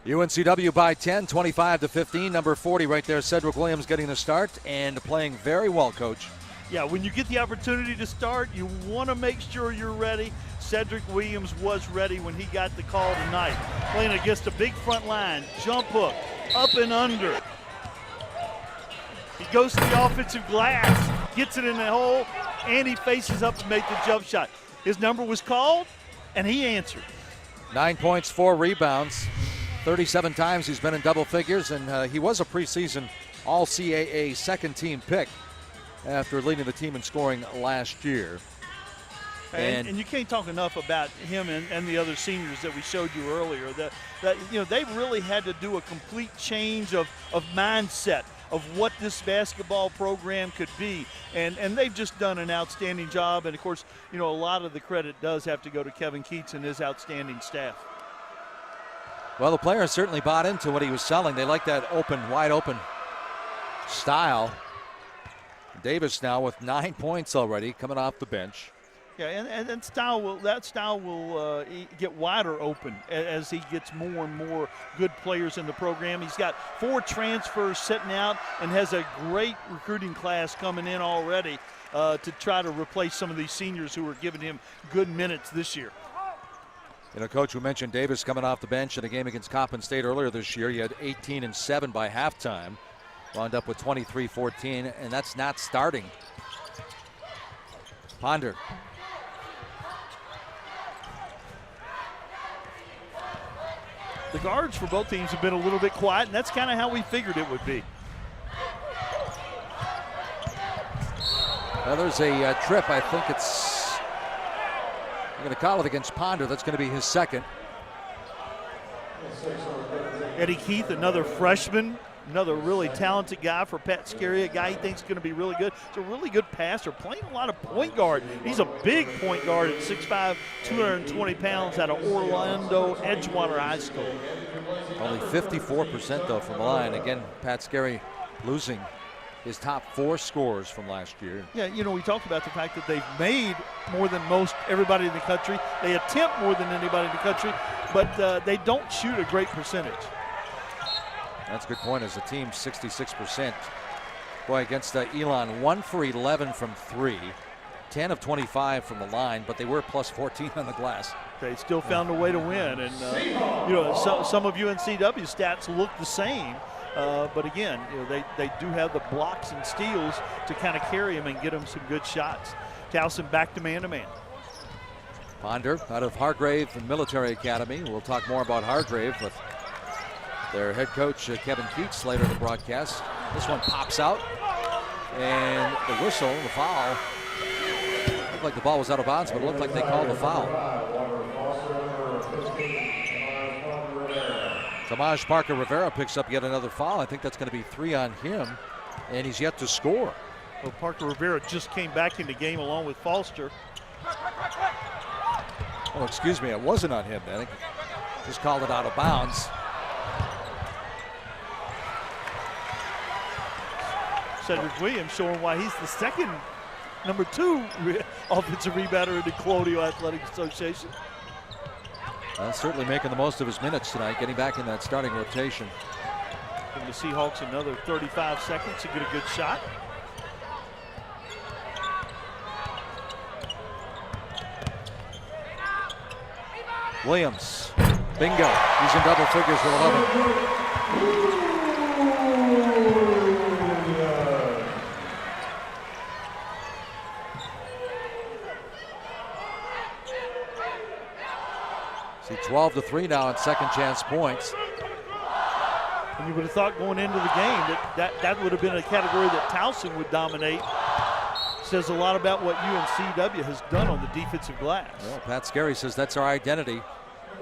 UNCW by 10, 25-15. Number 40 right there, Cedric Williams getting the start and playing very well, Coach. Yeah, when you get the opportunity to start, you want to make sure you're ready. Cedric Williams was ready when he got the call tonight. Playing against a big front line, jump hook, up and under. He goes to the offensive glass, gets it in the hole, and he faces up to make the jump shot. His number was called, and he answered. 9 points, 4 rebounds. 37 times he's been in double figures, and he was a preseason All-CAA second-team pick after leading the team in scoring last year. And you can't talk enough about him and the other seniors that we showed you earlier. That they've really had to do a complete change of mindset of what this basketball program could be, and they've just done an outstanding job. And of course, a lot of the credit does have to go to Kevin Keats and his outstanding staff. Well, the players certainly bought into what he was selling. They like that wide open style. Davis now with 9 points already coming off the bench. Yeah, and that style will get wider open as he gets more and more good players in the program. He's got 4 transfers sitting out and has a great recruiting class coming in already to try to replace some of these seniors who are giving him good minutes this year. Coach, we mentioned Davis coming off the bench in a game against Coppin State earlier this year. He had 18 and 7 by halftime. Wound up with 23-14, and that's not starting. Ponder. The guards for both teams have been a little bit quiet, and that's kind of how we figured it would be. Well, there's a trip. I think I'm going to call it against Ponder. That's going to be his second. Eddie Keith, another freshman, another really talented guy for Pat Scarry, a guy he thinks is going to be really good. He's a really good passer, playing a lot of point guard. He's a big point guard at 6'5", 220 pounds out of Orlando Edgewater High School. Only 54% though from the line. Again, Pat Scarry losing his top 4 scorers from last year. Yeah, we talked about the fact that they've made more than everybody in the country. They attempt more than anybody in the country, but they don't shoot a great percentage. That's a good point. As a team, 66%. Boy, against Elon, 1 for 11 from 3, 10 of 25 from the line, but they were plus 14 on the glass. They still found a way to win, and some of UNCW's stats look the same. But again, they do have the blocks and steals to kind of carry them and get them some good shots. Towson back to man-to-man. Ponder out of Hargrave Military Academy. We'll talk more about Hargrave with their head coach, Kevin Keats, later in the broadcast. This one pops out, and the whistle, the foul. Looked like the ball was out of bounds, but it looked like they called the foul. Samaj Parker Rivera picks up yet another foul. I think that's going to be 3 on him, and he's yet to score. Well, Parker Rivera just came back in the game along with Foster. Oh, excuse me, it wasn't on him. I think just called it out of bounds. Cedric Williams showing why he's the second number 2 offensive rebounder in the Colonial Athletic Association. Certainly making the most of his minutes tonight, getting back in that starting rotation. Giving the Seahawks another 35 seconds to get a good shot. Williams, bingo. He's in double figures with 11. See, 12-3 now in second chance points. And you would have thought going into the game that would have been a category that Towson would dominate. Says a lot about what UNCW has done on the defensive glass. Well, Pat Scarry says that's our identity.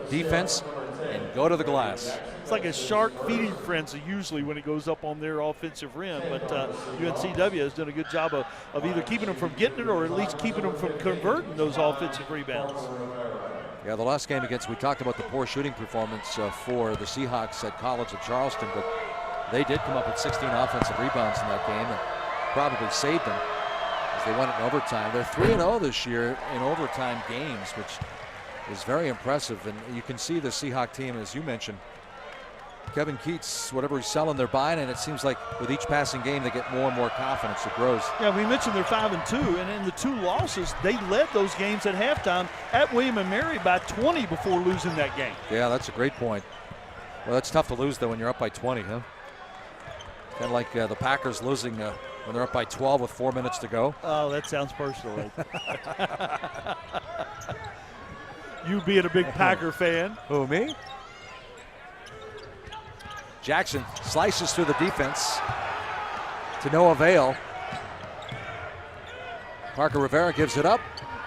Defense and go to the glass. It's like a shark feeding frenzy usually when it goes up on their offensive rim, but UNCW has done a good job of either keeping them from getting it or at least keeping them from converting those offensive rebounds. Yeah, the last game we talked about the poor shooting performance for the Seahawks at College of Charleston, but they did come up with 16 offensive rebounds in that game and probably saved them as they went in overtime. They're 3-0 this year in overtime games, which is very impressive. And you can see the Seahawk team, as you mentioned, Kevin Keats, whatever he's selling, they're buying, and it seems like with each passing game they get more and more confidence. It grows. Yeah, we mentioned they're 5-2, and in the 2 losses, they led those games at halftime at William & Mary by 20 before losing that game. Yeah, that's a great point. Well, that's tough to lose, though, when you're up by 20, huh? Kind of like the Packers losing when they're up by 12 with 4 minutes to go. Oh, that sounds personal. You being a big Packer fan. Who, me? Jackson slices through the defense to no avail. Parker Rivera gives it up.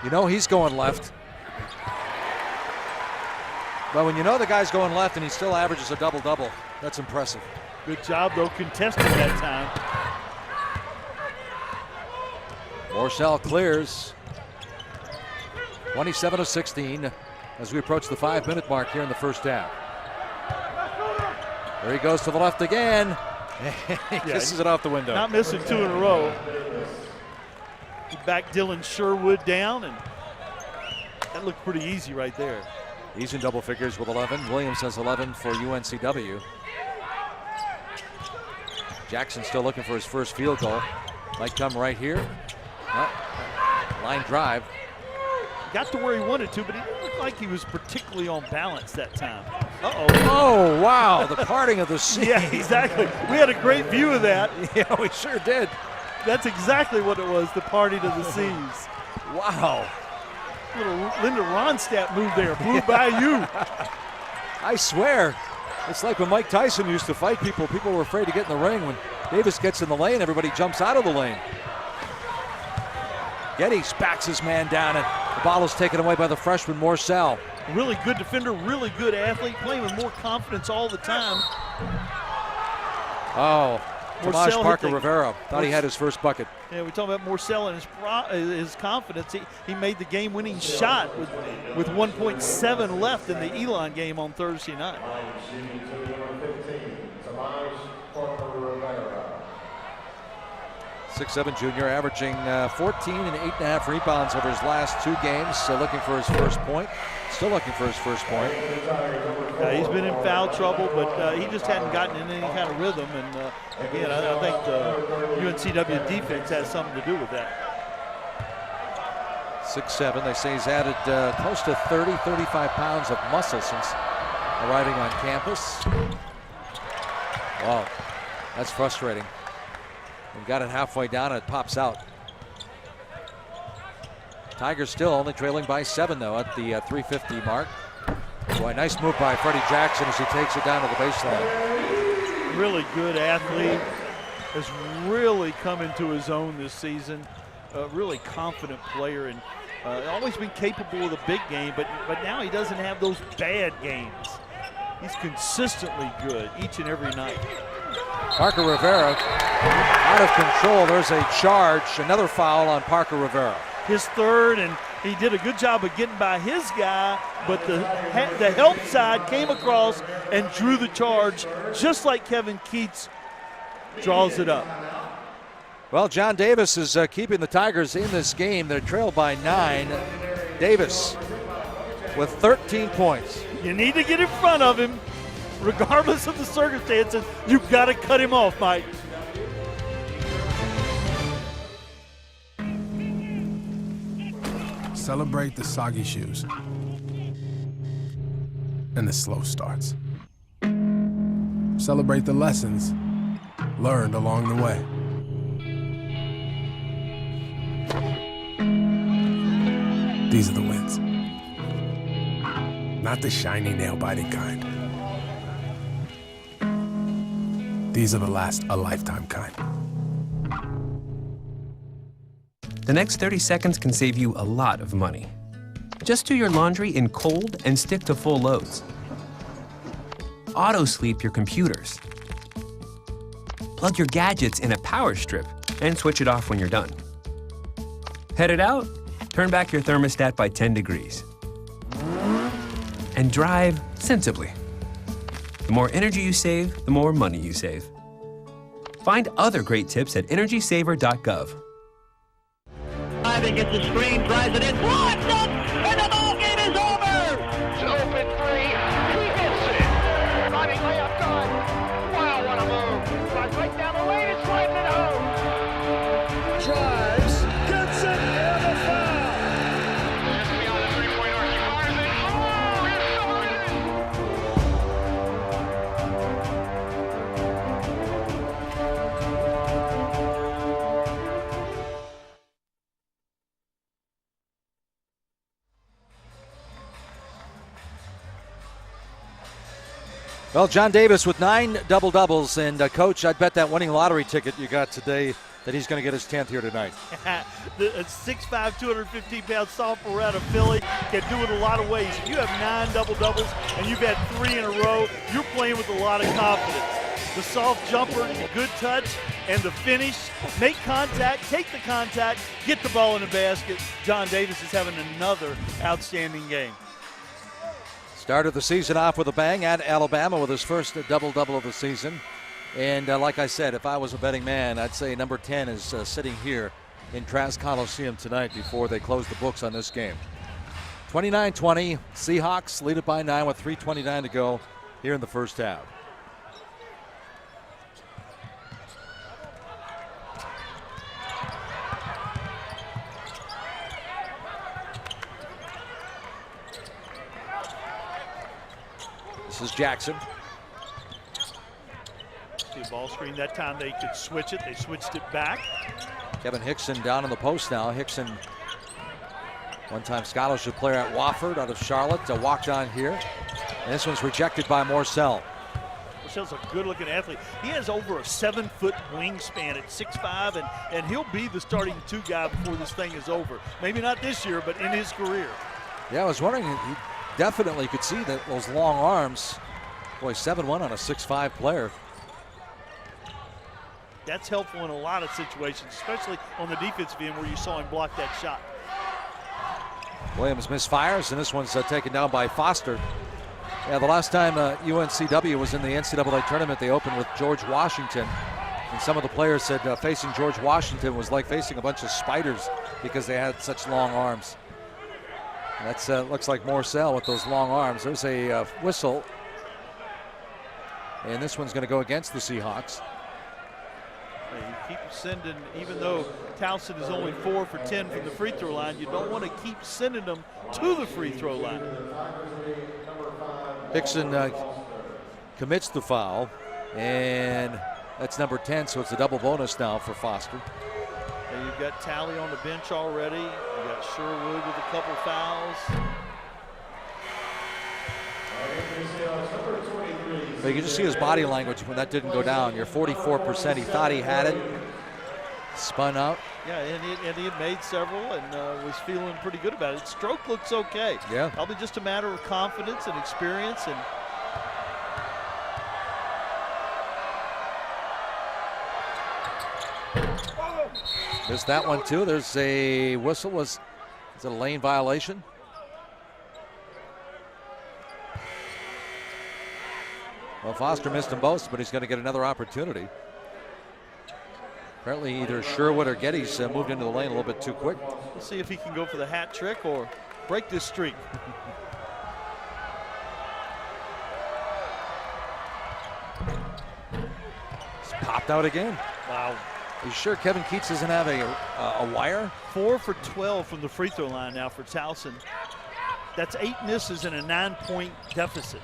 You know he's going left. But when you know the guy's going left and he still averages a double-double, that's impressive. Good job, though, contesting that time. Morcell clears. 27-16 as we approach the 5-minute mark here in the first half. There he goes to the left again. He kisses it off the window. Not missing 2 in a row. He backed Dylan Sherwood down, and that looked pretty easy right there. He's in double figures with 11. Williams has 11 for UNCW. Jackson still looking for his first field goal. Might come right here. Line drive. Got to where he wanted to, but he didn't look like he was particularly on balance that time. Uh-oh. Oh, wow, the parting of the seas. Yeah, exactly. We had a great view of that. Yeah, we sure did. That's exactly what it was, the parting of the seas. Wow. Little Linda Ronstadt move there, blew by you. I swear, it's like when Mike Tyson used to fight people. People were afraid to get in the ring. When Davis gets in the lane, everybody jumps out of the lane. Geddes backs his man down, and the ball is taken away by the freshman Morcell. Really good defender, really good athlete, playing with more confidence all the time. Oh, Tomas Parker Rivera thought he had his first bucket. Yeah, we're talking about Morcell and his confidence. He made the game-winning shot with 1.7 left in the Elon game on Thursday night. 6'7" junior, averaging 14 and 8.5 rebounds over his last 2 games. So looking for his first point. Still looking for his first point. He's been in foul trouble, but he just hadn't gotten in any kind of rhythm. And again, I think the UNCW defense has something to do with that. 6'7". They say he's added close to 30, 35 pounds of muscle since arriving on campus. Wow, that's frustrating. We got it halfway down and it pops out. Tigers still only trailing by 7 though at the 3:50 mark. Boy, nice move by Freddie Jackson as he takes it down to the baseline. Really good athlete. Has really come into his own this season. A really confident player and always been capable of the big game, but now he doesn't have those bad games. He's consistently good each and every night. Parker Rivera out of control. There's a charge, another foul on Parker Rivera. His third, and he did a good job of getting by his guy, but the help side came across and drew the charge, just like Kevin Keats draws it up. Well, John Davis is keeping the Tigers in this game. They're trailed by 9. Davis with 13 points. You need to get in front of him. Regardless of the circumstances, you've got to cut him off, Mike. Celebrate the soggy shoes and the slow starts. Celebrate the lessons learned along the way. These are the wins. Not the shiny, nail-biting kind. These are the last a lifetime kind. The next 30 seconds can save you a lot of money. Just do your laundry in cold and stick to full loads. Auto-sleep your computers. Plug your gadgets in a power strip and switch it off when you're done. Headed out? Turn back your thermostat by 10 degrees. And drive sensibly. The more energy you save, the more money you save. Find other great tips at energysaver.gov. Driving at the screen, drives it in, blocked up, and the ball game is over! It's open 3, he hits it! Driving layup, good! Well, John Davis with 9 double-doubles, and Coach, I'd bet that winning lottery ticket you got today that he's going to get his 10th here tonight. The 6'5", 215-pound sophomore out of Philly can do it a lot of ways. If you have 9 double-doubles and you've had 3 in a row, you're playing with a lot of confidence. The soft jumper, the good touch, and the finish. Make contact, take the contact, get the ball in the basket. John Davis is having another outstanding game. Started the season off with a bang at Alabama with his first double-double of the season. And like I said, if I was a betting man, I'd say number 10 is sitting here in Trask Coliseum tonight before they close the books on this game. 29-20, Seahawks lead it by 9 with 3:29 to go here in the first half. This is Jackson. See a ball screen. That time they could switch it. They switched it back. Kevin Hickson down in the post now. Hickson, one-time scholarship player at Wofford out of Charlotte, walked on here. And this one's rejected by Morcell. Morcell's a good-looking athlete. He has over a 7-foot wingspan at 6'5", and he'll be the starting 2 guy before this thing is over. Maybe not this year, but in his career. Yeah, I was wondering, he definitely could see that those long arms. Boy, 7'1" on a 6'5" player. That's helpful in a lot of situations, especially on the defensive end where you saw him block that shot. Williams misfires, and this one's taken down by Foster. Yeah, the last time UNCW was in the NCAA tournament, they opened with George Washington. And some of the players said facing George Washington was like facing a bunch of spiders because they had such long arms. That looks like Morcell with those long arms. There's a whistle. And this one's going to go against the Seahawks. You keep sending, even though Towson is only 4 for 10 from the free throw line, you don't want to keep sending them to the free throw line. Hickson commits the foul, and that's number 10, so it's a double bonus now for Foster. And you've got Talley on the bench already. You got Sherwood with a couple fouls. But you can just see his body language when that didn't go down. You're 44%. He thought he had it. Spun out. Yeah, and he had made several and was feeling pretty good about it. Stroke looks okay. Yeah. Probably just a matter of confidence and experience. And missed that one too. There's a whistle. Is it a lane violation? Well, Foster missed them both, but he's going to get another opportunity. Apparently either Sherwood or Geddes moved into the lane a little bit too quick. We'll see if he can go for the hat trick or break this streak. It's popped out again. Wow. Are you sure Kevin Keats doesn't have a wire? 4 for 12 from the free throw line now for Towson. That's 8 misses and a 9-point deficit.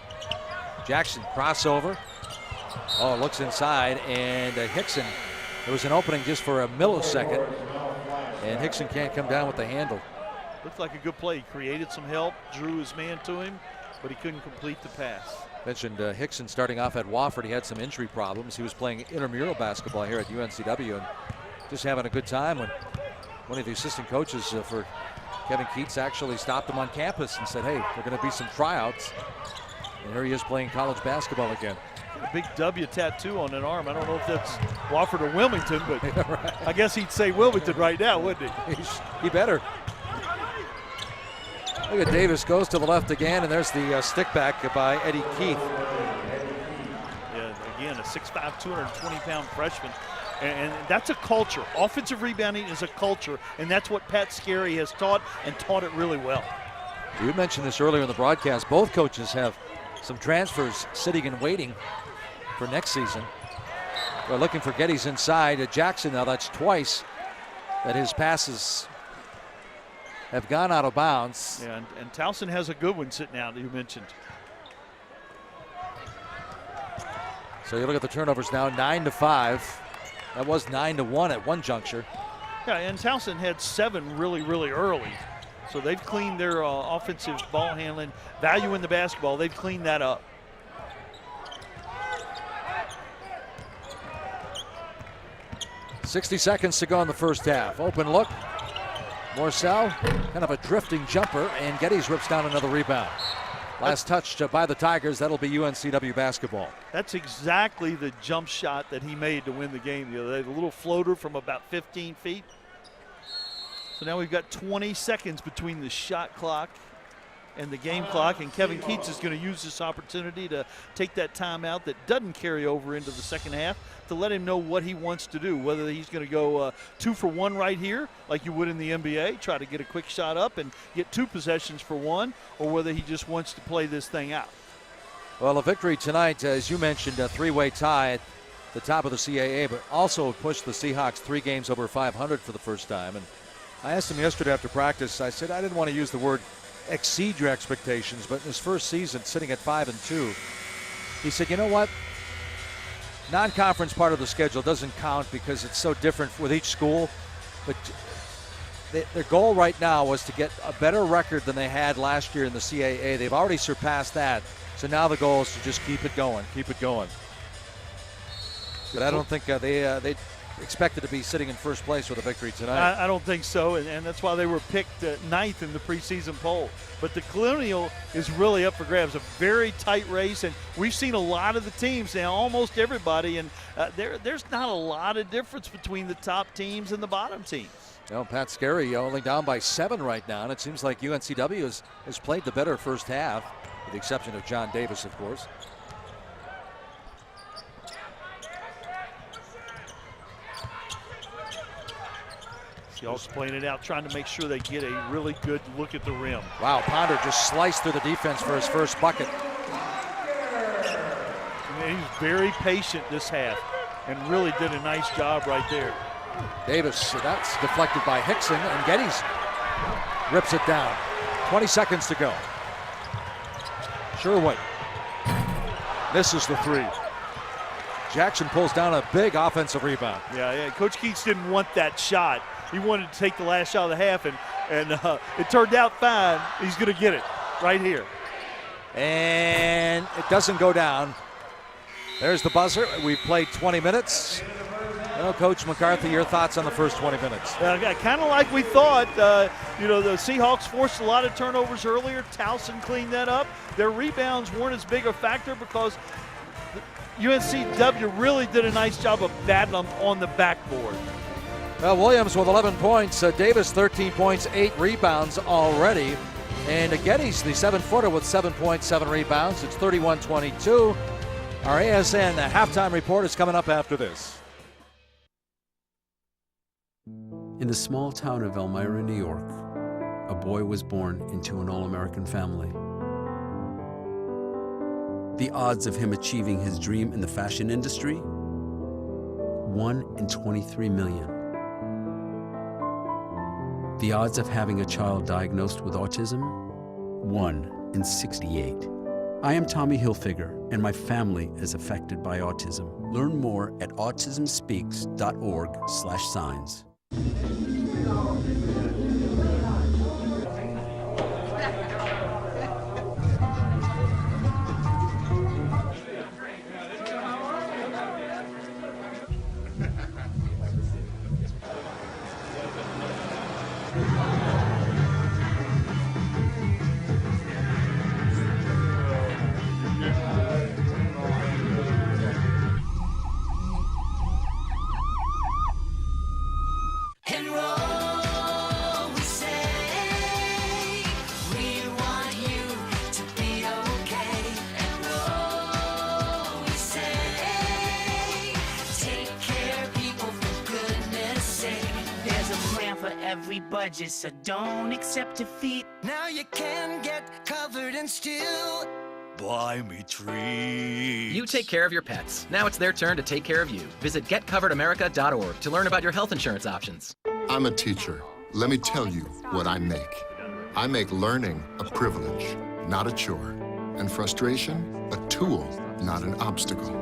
Jackson crossover. Oh, looks inside, and Hickson. There was an opening just for a millisecond, and Hickson can't come down with the handle. Looked like a good play. He created some help, drew his man to him, but he couldn't complete the pass. Mentioned Hickson starting off at Wofford. He had some injury problems. He was playing intramural basketball here at UNCW and just having a good time when one of the assistant coaches for Kevin Keats actually stopped him on campus and said, hey, there are going to be some tryouts. And here he is playing college basketball again. A big W tattoo on an arm. I don't know if that's Wofford or Wilmington, but right. I guess he'd say Wilmington right now, wouldn't he? He better. Look at Davis, goes to the left again, and there's the stick back by Eddie Keith. Yeah, again, a 6'5", 220-pound freshman. And that's a culture. Offensive rebounding is a culture, and that's what Pat Scarry has taught and taught it really well. You mentioned this earlier in the broadcast. Both coaches have some transfers sitting and waiting for next season. We're looking for Geddes inside. Jackson, now that's twice that his passes have gone out of bounds. Yeah, and Towson has a good one sitting out that you mentioned. So you look at the turnovers now, 9-5. That was 9-1 at one juncture. Yeah, and Towson had 7 really, really early. So they've cleaned their offensive ball handling, value in the basketball. They've cleaned that up. 60 seconds to go in the first half. Open look. Morcell, kind of a drifting jumper, and Geddes rips down another rebound. Last touch by the Tigers. That'll be UNCW basketball. That's exactly the jump shot that he made to win the game the other day. The little floater from about 15 feet. So now we've got 20 seconds between the shot clock and the game clock, and Kevin Keats is going to use this opportunity to take that timeout that doesn't carry over into the second half to let him know what he wants to do, whether he's going to go 2 for 1 right here like you would in the NBA, try to get a quick shot up and get 2 possessions for 1, or whether he just wants to play this thing out. Well, a victory tonight, as you mentioned, a 3-way tie at the top of the CAA, but also pushed the Seahawks 3 games over 500 for the first time. And I asked him yesterday after practice, I said I didn't want to use the word exceed your expectations, but in his first season sitting at 5-2, he said, you know what, non-conference part of the schedule doesn't count because it's so different with each school, but their goal right now was to get a better record than they had last year in the CAA. They've already surpassed that, so now the goal is to just keep it going. But I don't think they expected to be sitting in first place with a victory tonight. I don't think so, and that's why they were picked 9th in the preseason poll. But the Colonial is really up for grabs, a very tight race, and we've seen a lot of the teams now, almost everybody, and there's not a lot of difference between the top teams and the bottom teams. Well, Pat Scarry only down by 7 right now, and it seems like UNCW has played the better first half, with the exception of John Davis, of course. Seahawks playing it out, trying to make sure they get a really good look at the rim. Wow, Ponder just sliced through the defense for his first bucket. And he's very patient this half and really did a nice job right there. Davis, that's deflected by Hickson, and Geddes rips it down. 20 seconds to go. Sherwood misses the 3. Jackson pulls down a big offensive rebound. Yeah, Coach Keats didn't want that shot. He wanted to take the last shot of the half, and it turned out fine. He's going to get it right here. And it doesn't go down. There's the buzzer. We've played 20 minutes. Well, Coach McCarthy, your thoughts on the first 20 minutes? Kind of like we thought. The Seahawks forced a lot of turnovers earlier. Towson cleaned that up. Their rebounds weren't as big a factor because UNCW really did a nice job of battling them on the backboard. Well, Williams with 11 points. Davis 13 points, 8 rebounds already. And Geddes, the 7-footer, with 7 points, 7 rebounds. It's 31-22. Our ASN halftime report is coming up after this. In the small town of Elmira, New York, a boy was born into an all-American family. The odds of him achieving his dream in the fashion industry? 1 in 23 million. The odds of having a child diagnosed with autism? 1 in 68. I am Tommy Hilfiger, and my family is affected by autism. Learn more at autismspeaks.org/signs. Budget, so don't accept defeat. Now you can get covered and still buy me treats. You take care of your pets. Now it's their turn to take care of you. Visit getcoveredamerica.org to learn about your health insurance options. I'm a teacher. Let me tell you what I make. I make learning a privilege, not a chore, and frustration a tool, not an obstacle.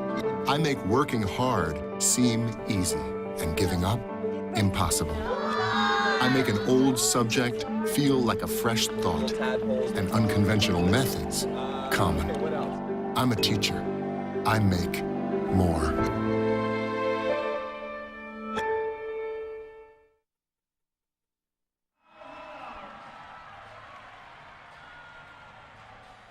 I make working hard seem easy and giving up impossible. I make an old subject feel like a fresh thought and unconventional methods common. I'm a teacher. I make more.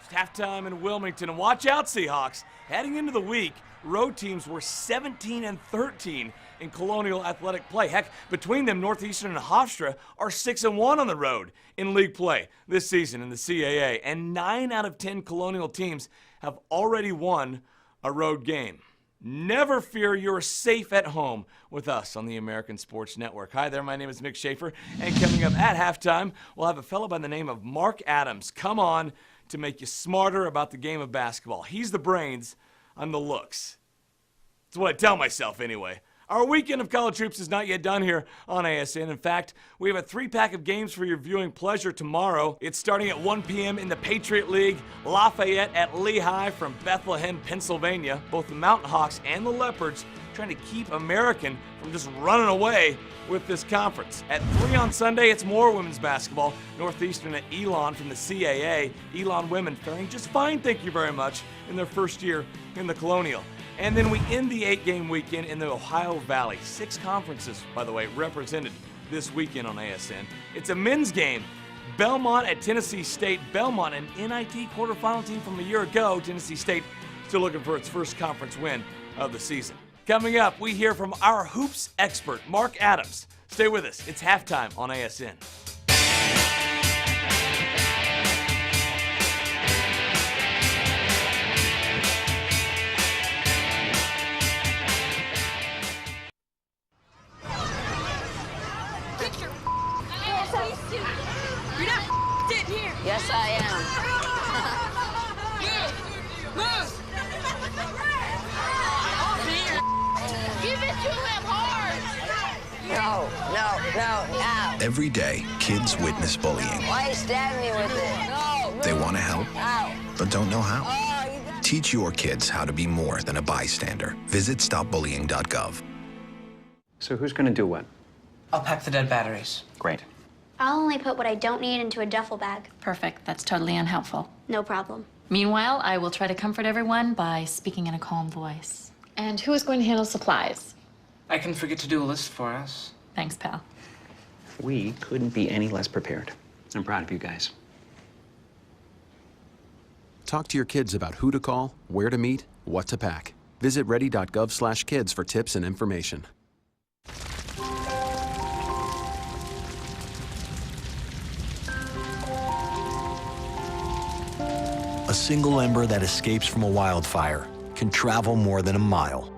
It's halftime in Wilmington, and watch out, Seahawks. Heading into the week, road teams were 17-13 in Colonial athletic play. Heck, between them, Northeastern and Hofstra are 6-1 on the road in league play this season in the CAA, and 9 out of 10 Colonial teams have already won a road game. Never fear, you're safe at home with us on the American Sports Network. Hi there, my name is Mick Schaefer, and coming up at halftime, we'll have a fellow by the name of Mark Adams come on to make you smarter about the game of basketball. He's the brains, I'm the looks. That's what I tell myself anyway. Our weekend of college hoops is not yet done here on ASN. In fact, we have a 3-pack of games for your viewing pleasure tomorrow. It's starting at 1 p.m. in the Patriot League. Lafayette at Lehigh from Bethlehem, Pennsylvania. Both the Mountain Hawks and the Leopards trying to keep American from just running away with this conference. At 3 on Sunday, it's more women's basketball. Northeastern at Elon from the CAA. Elon women faring just fine, thank you very much, in their first year in the Colonial. And then we end the 8-game weekend in the Ohio Valley. 6 conferences, by the way, represented this weekend on ASN. It's a men's game. Belmont at Tennessee State. Belmont, an NIT quarterfinal team from a year ago. Tennessee State still looking for its first conference win of the season. Coming up, we hear from our hoops expert, Mark Adams. Stay with us. It's halftime on ASN. Yes, I am. Move! Give it to him hard! No. Every day, kids witness bullying. Why you stab me with it? No. They want to help, Ow. but don't know how. Oh, you got... Teach your kids how to be more than a bystander. Visit stopbullying.gov. So who's going to do what? I'll pack the dead batteries. Great. I'll only put what I don't need into a duffel bag. Perfect. That's totally unhelpful. No problem. Meanwhile, I will try to comfort everyone by speaking in a calm voice. And who is going to handle supplies? I can forget to do a list for us. Thanks, pal. We couldn't be any less prepared. I'm proud of you guys. Talk to your kids about who to call, where to meet, what to pack. Visit ready.gov/kids for tips and information. A single ember that escapes from a wildfire can travel more than a mile.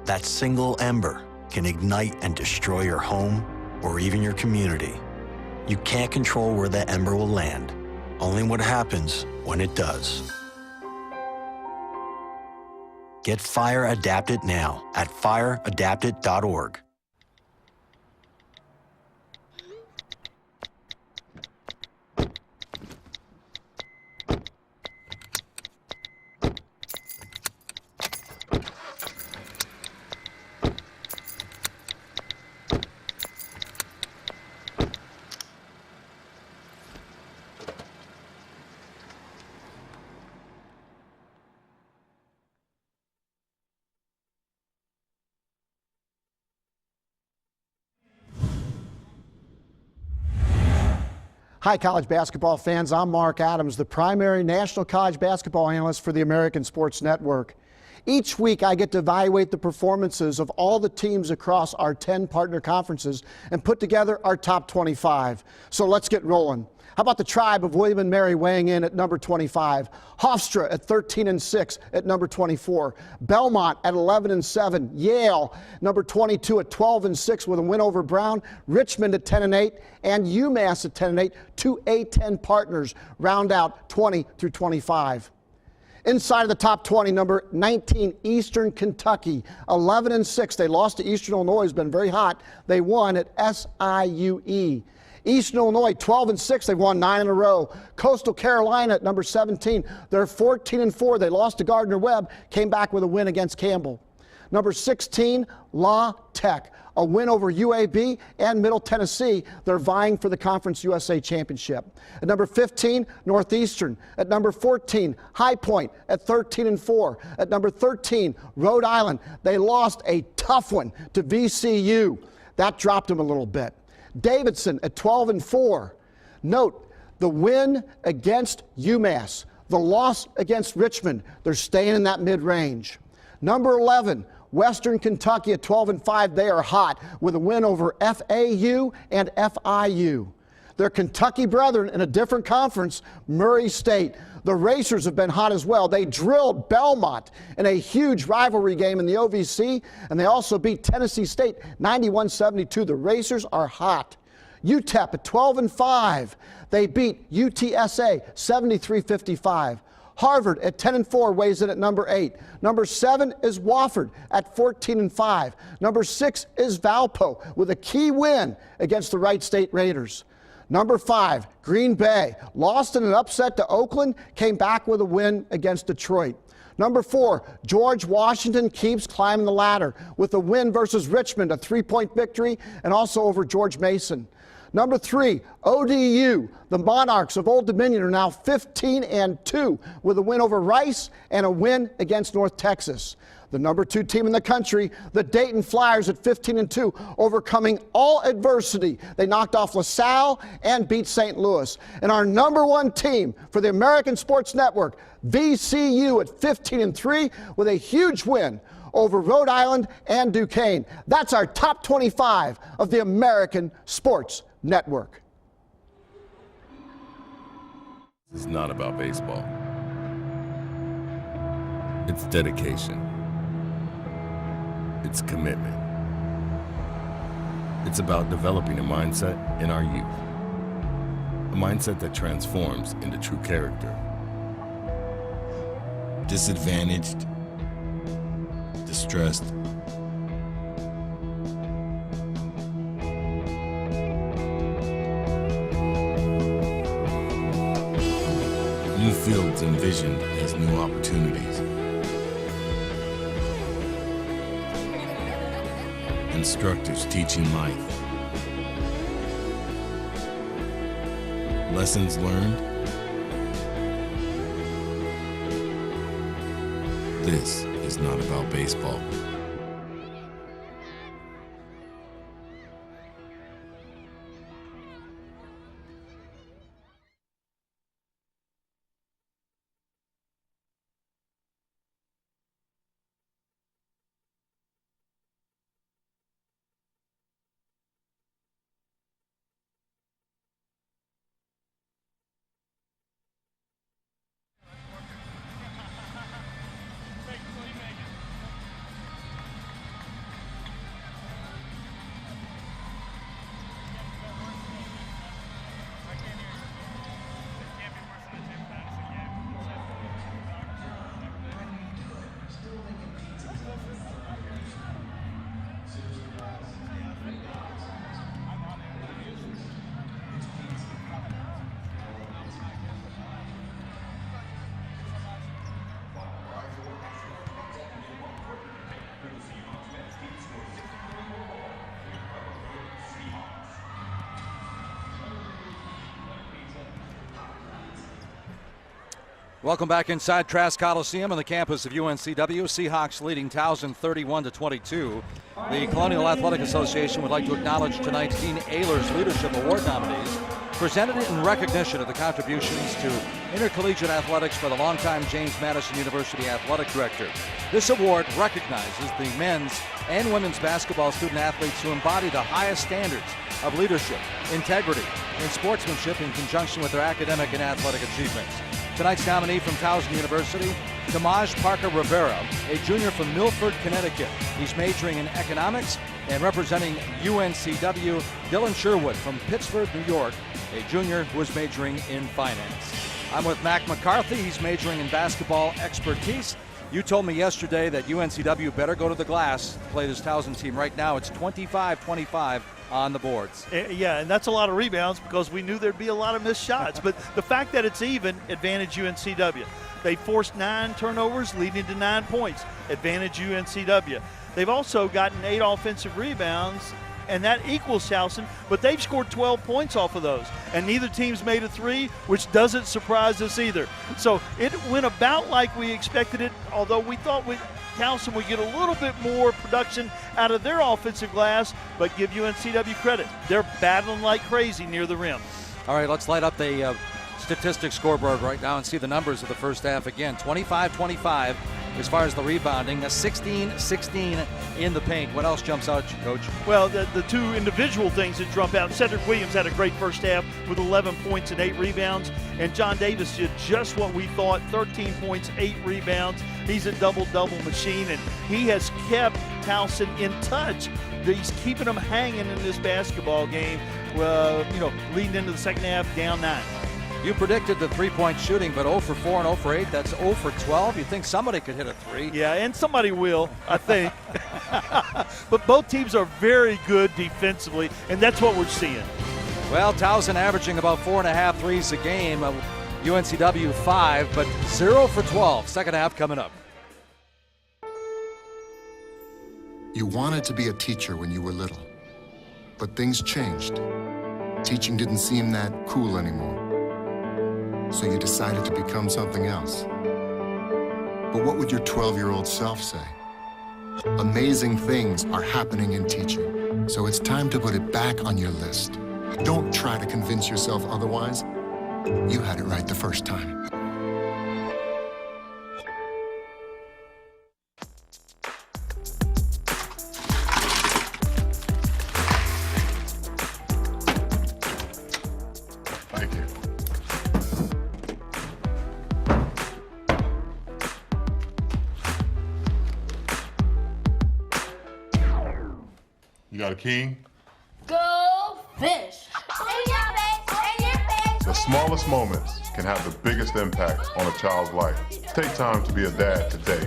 That single ember can ignite and destroy your home or even your community. You can't control where that ember will land, only what happens when it does. Get Fire Adapted now at fireadapted.org. Hi, college basketball fans. I'm Mark Adams, the primary national college basketball analyst for the American Sports Network. Each week, I get to evaluate the performances of all the teams across our 10 partner conferences and put together our top 25. So let's get rolling. How about the Tribe of William and Mary weighing in at number 25? Hofstra at 13-6 at number 24. Belmont at 11-7. Yale, number 22 at 12-6 with a win over Brown. Richmond at 10-8 and UMass at 10-8. Two A10 partners round out 20 through 25. Inside of the top 20, number 19, Eastern Kentucky, 11-6. They lost to Eastern Illinois, who's been very hot. They won at SIUE. Eastern Illinois, 12-6. They've won 9 in a row. Coastal Carolina at number 17. They're 14-4. They lost to Gardner-Webb, came back with a win against Campbell. Number 16, La Tech, a win over UAB and Middle Tennessee. They're vying for the Conference USA Championship. At number 15, Northeastern. At number 14, High Point at 13-4. At number 13, Rhode Island. They lost a tough one to VCU. That dropped them a little bit. Davidson at 12-4. Note the win against UMass. The loss against Richmond, they're staying in that mid-range. Number 11, Western Kentucky at 12-5. They are hot with a win over FAU and FIU. Their Kentucky brethren in a different conference, Murray State. The Racers have been hot as well. They drilled Belmont in a huge rivalry game in the OVC, and they also beat Tennessee State 91-72. The Racers are hot. UTEP at 12-5. They beat UTSA 73-55. Harvard at 10-4 weighs in at number 8. Number 7 is Wofford at 14-5. Number 6 is Valpo with a key win against the Wright State Raiders. Number 5, Green Bay, lost in an upset to Oakland, came back with a win against Detroit. Number 4, George Washington keeps climbing the ladder with a win versus Richmond, a 3-point victory, and also over George Mason. Number 3, ODU, the Monarchs of Old Dominion are now 15-2 with a win over Rice and a win against North Texas. The number 2 team in the country, the Dayton Flyers at 15-2, overcoming all adversity. They knocked off LaSalle and beat St. Louis. And our number 1 team for the American Sports Network, VCU at 15-3 with a huge win over Rhode Island and Duquesne. That's our top 25 of the American Sports Network. It's not about baseball. It's dedication. It's commitment. It's about developing a mindset in our youth. A mindset that transforms into true character. Disadvantaged, distressed, new fields envisioned as new opportunities. Instructors teaching life. Lessons learned. This is not about baseball. Welcome back inside Trask Coliseum on the campus of UNCW. Seahawks leading Towson 31-22. The Colonial Athletic Association would like to acknowledge tonight's Dean Ehlers Leadership Award nominees, presented in recognition of the contributions to intercollegiate athletics by the longtime James Madison University Athletic Director. This award recognizes the men's and women's basketball student athletes who embody the highest standards of leadership, integrity, and sportsmanship in conjunction with their academic and athletic achievements. Tonight's nominee from Towson University, Tamaj Parker Rivera, a junior from Milford, Connecticut. He's majoring in economics, and representing UNCW, Dylan Sherwood from Pittsburgh, New York, a junior who is majoring in finance. I'm with Mack McCarthy. He's majoring in basketball expertise. You told me yesterday that UNCW better go to the glass to play this Towson team. Right now it's 25-25 on the boards. Yeah, and that's a lot of rebounds because we knew there'd be a lot of missed shots. But the fact that it's even, advantage UNCW. They forced 9 turnovers, leading to 9 points. Advantage UNCW. They've also gotten 8 offensive rebounds, and that equals Towson, but they've scored 12 points off of those. And neither team's made a 3, which doesn't surprise us either. So it went about like we expected it, although we thought Towson would get a little bit more production out of their offensive glass, but give UNCW credit. They're battling like crazy near the rim. All right, let's light up the statistics scoreboard right now and see the numbers of the first half again. 25-25 as far as the rebounding, a 16-16 in the paint. What else jumps out at you, Coach? Well, the two individual things that jump out. Cedric Williams had a great first half with 11 points and 8 rebounds. And John Davis did just what we thought, 13 points, 8 rebounds. He's a double-double machine, and he has kept Towson in touch. He's keeping them hanging in this basketball game, leading into the second half, down 9. You predicted the three-point shooting, but 0 for 4 and 0 for 8. That's 0 for 12. You think somebody could hit a 3. Yeah, and somebody will, I think. But both teams are very good defensively, and that's what we're seeing. Well, Towson averaging about 4.5 threes a game. UNCW 5, but 0 for 12. Second half coming up. You wanted to be a teacher when you were little, but things changed. Teaching didn't seem that cool anymore. So you decided to become something else. But what would your 12-year-old self say? Amazing things are happening in teaching, so it's time to put it back on your list. Don't try to convince yourself otherwise. You had it right the first time. Thank you. You got a king? Go fish! The smallest moments can have the biggest impact on a child's life. Take time to be a dad today.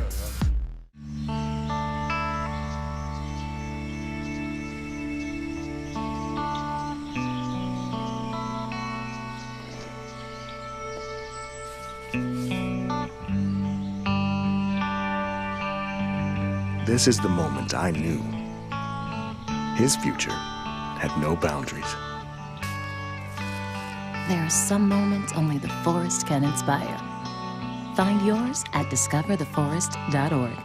This is the moment I knew. His future had no boundaries. There are some moments only the forest can inspire. Find yours at discovertheforest.org.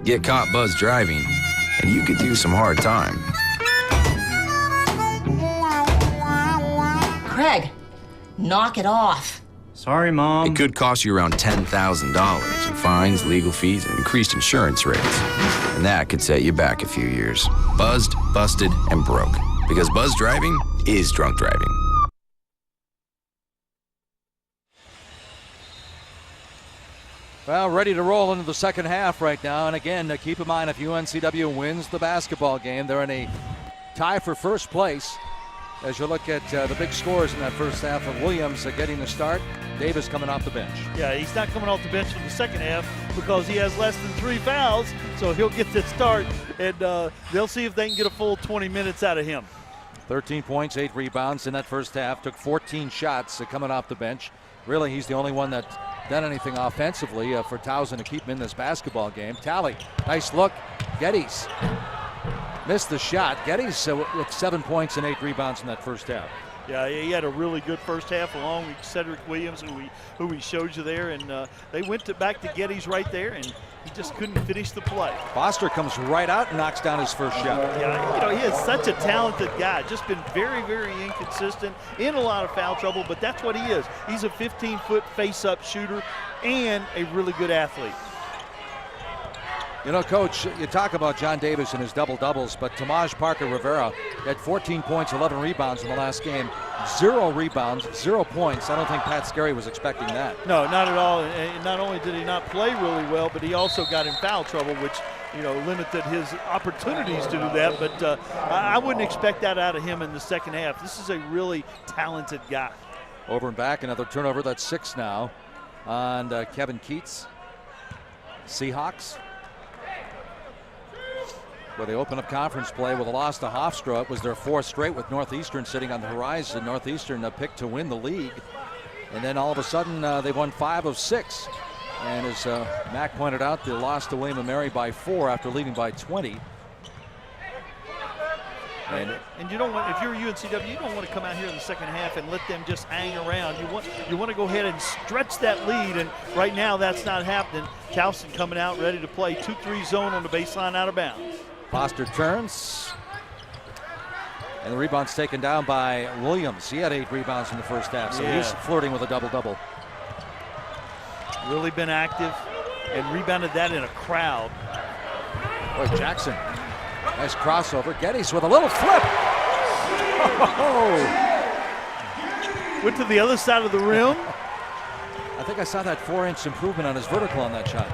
Get caught buzzed driving, and you could do some hard time. Craig, knock it off. Sorry, Mom. It could cost you around $10,000 in fines, legal fees, and increased insurance rates. And that could set you back a few years. Buzzed, busted, and broke. Because buzz driving is drunk driving. Well, ready to roll into the second half right now. And again, keep in mind, if UNCW wins the basketball game, they're in a tie for first place. As you look at the big scores in that first half of Williams getting the start, Davis coming off the bench. Yeah, he's not coming off the bench for the second half because he has less than 3 fouls, so he'll get the start, and they'll see if they can get a full 20 minutes out of him. 13 points, 8 rebounds in that first half, took 14 shots coming off the bench. Really, he's the only one that's done anything offensively for Towson to keep him in this basketball game. Tally, nice look. Geddes missed the shot. Geddes with 7 points and 8 rebounds in that first half. Yeah, he had a really good first half along with Cedric Williams, who we showed you there, and they went back to Geddes right there, and he just couldn't finish the play. Foster comes right out and knocks down his first shot. Yeah, he is such a talented guy. Just been very, very inconsistent, in a lot of foul trouble, but that's what he is. He's a 15-foot face-up shooter and a really good athlete. You know, Coach, you talk about John Davis and his double-doubles, but Tamaj Parker-Rivera had 14 points, 11 rebounds in the last game. 0 rebounds, 0 points. I don't think Pat Scarry was expecting that. No, not at all. And not only did he not play really well, but he also got in foul trouble, which, limited his opportunities to do that. But I wouldn't expect that out of him in the second half. This is a really talented guy. Over and back, another turnover. That's 6 now on Kevin Keats. Seahawks, where they open up conference play with a loss to Hofstra. It was their 4th straight with Northeastern sitting on the horizon. Northeastern picked to win the league. And then all of a sudden, they won 5 of 6. And as Mac pointed out, they lost to William & Mary by 4 after leading by 20. And you don't want, if you're UNCW, you don't want to come out here in the second half and let them just hang around. You want to go ahead and stretch that lead, and right now that's not happening. Towson coming out ready to play 2-3 zone on the baseline out of bounds. Foster turns. And the rebound's taken down by Williams. He had 8 rebounds in the first half, so he's flirting with a double-double. Really been active and rebounded that in a crowd. Boy, Jackson, nice crossover. Geddes with a little flip. Went to the other side of the rim. I think I saw that 4-inch improvement on his vertical on that shot.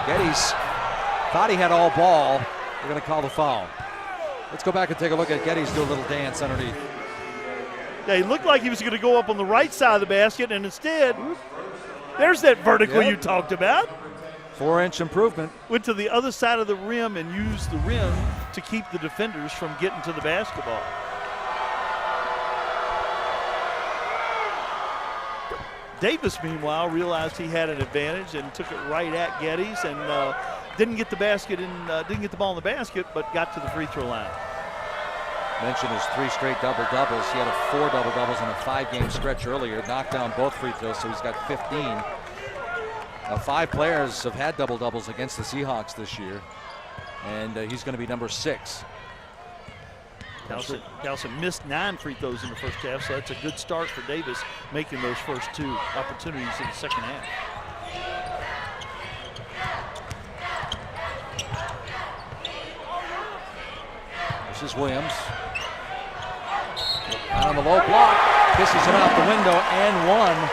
Geddes thought he had all ball. They're going to call the foul. Let's go back and take a look at Geddes do a little dance underneath. Yeah, he looked like he was going to go up on the right side of the basket, and instead, there's that vertical you talked about. 4-inch improvement. Went to the other side of the rim and used the rim to keep the defenders from getting to the basketball. Davis, meanwhile, realized he had an advantage and took it right at Geddes and didn't get the ball in the basket, but got to the free throw line. Mentioned his 3 straight double-doubles. He had 4 double-doubles in a 5-game stretch earlier. Knocked down both free throws, so he's got 15. Now 5 players have had double-doubles against the Seahawks this year, and he's going to be number 6. Towson missed 9 free throws in the first half, so that's a good start for Davis, making those first 2 opportunities in the second half. This is Williams. On the low block, kisses him out the window and one.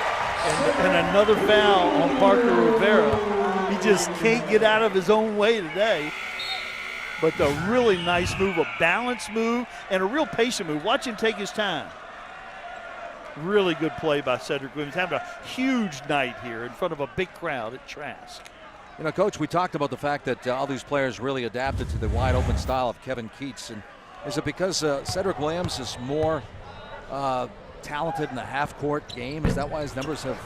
And another foul on Parker Rivera. He just can't get out of his own way today. But a really nice move, a balanced move, and a real patient move. Watch him take his time. Really good play by Cedric Williams. Having a huge night here in front of a big crowd at Trask. You know, Coach, we talked about the fact that all these players really adapted to the wide open style of Kevin Keats. And is it because Cedric Williams is more talented in the half-court game? Is that why his numbers have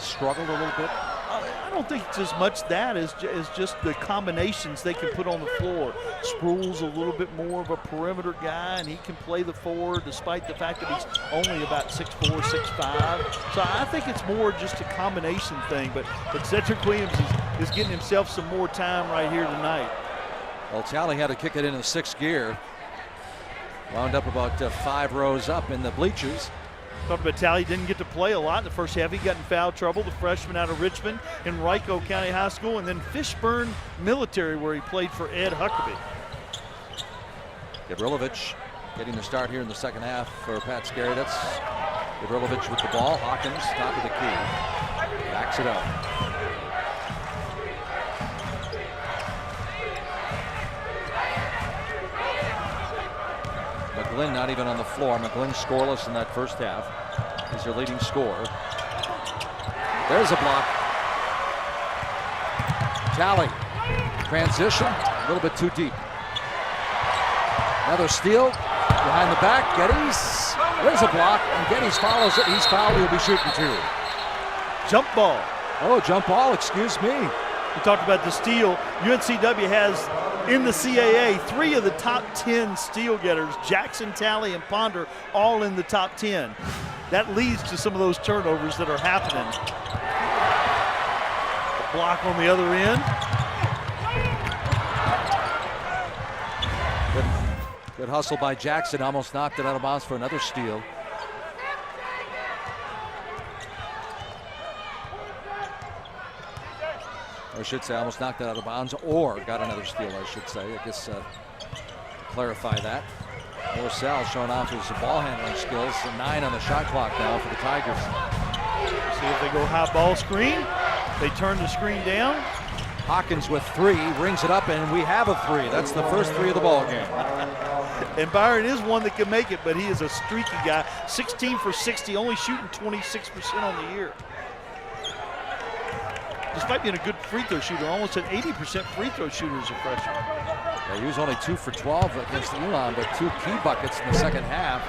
struggled a little bit? I don't think it's as much that as just the combinations they can put on the floor. Sproul's a little bit more of a perimeter guy, and he can play the forward despite the fact that he's only about 6'4", 6'5". So I think it's more just a combination thing. But Cedric Williams is getting himself some more time right here tonight. Well, Talley had to kick it into 6th gear. Wound up about 5 rows up in the bleachers. Talked about Talley didn't get to play a lot in the first half. He got in foul trouble, the freshman out of Richmond, Henrico County High School, and then Fishburne Military, where he played for Ed Huckabee. Gavrilovic getting the start here in the second half for Pat Scarry. That's Gavrilovic with the ball. Hawkins, top of the key. Backs it up. McGlynn not even on the floor. McGlynn scoreless in that first half. He's their leading scorer. There's a block. Talley. Transition. A little bit too deep. Another steal. Behind the back. Geddes. There's a block. And Geddes follows it. He's fouled. He'll be shooting 2. Jump ball. Oh, jump ball. Excuse me. We talked about the steal. UNCW has in the CAA 3 of the top 10 steal getters. Jackson, Talley, and Ponder all in the top 10. That leads to some of those turnovers that are happening. The block on the other end. Good hustle by Jackson. Almost knocked it out of bounds for another steal. Or I should say, almost knocked it out of bounds, or got another steal, I should say. I guess clarify that. Morsell showing off his ball handling skills. 9 on the shot clock now for the Tigers. See if they go high ball screen. They turn the screen down. Hawkins with 3, rings it up, and we have a 3. That's the first 3 of the ball game. And Byron is one that can make it, but he is a streaky guy. 16 for 60, only shooting 26% on the year. Despite being a good free throw shooter, almost an 80% free throw shooter as a freshman. Yeah, he was only 2 for 12 against Elon, but 2 key buckets in the second half.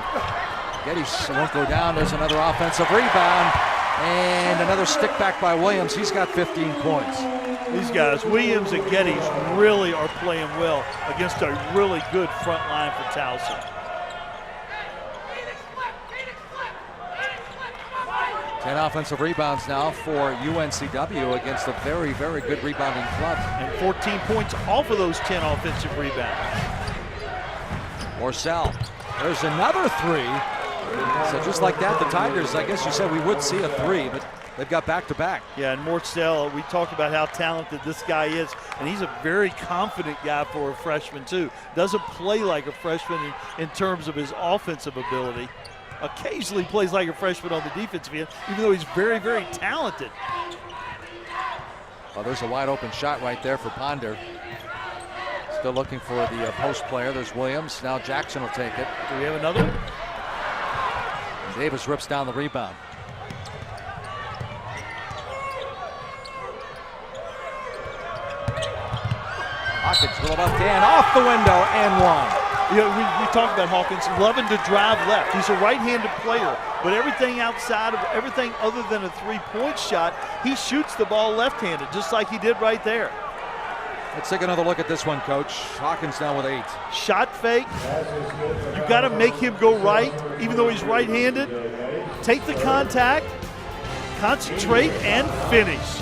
Geddes won't go down. There's another offensive rebound. And another stick back by Williams. He's got 15 points. These guys, Williams and Geddes, really are playing well against a really good front line for Towson. 10 offensive rebounds now for UNCW against a very, very good rebounding club. And 14 points off of those 10 offensive rebounds. Morcell, there's another three. So just like that, the Tigers, I guess you said we would see a three, but they've got back-to-back. Yeah, and Morcell, we talked about how talented this guy is, and he's a very confident guy for a freshman too. Doesn't play like a freshman in terms of his offensive ability. Occasionally plays like a freshman on the defensive end, even though he's very, very talented. Well, there's a wide open shot right there for Ponder. Still looking for the post player. There's Williams. Now Jackson will take it. Do we have another one? And Davis rips down the rebound. Hawkins to the left hand, off the window, and one. You know, we talked about Hawkins loving to drive left. He's a right-handed player, but everything outside of everything other than a three-point shot, he shoots the ball left-handed, just like he did right there. Let's take another look at this one, Coach. Hawkins now with 8. Shot fake. You got to make him go right, even though he's right-handed. Take the contact, concentrate, and finish.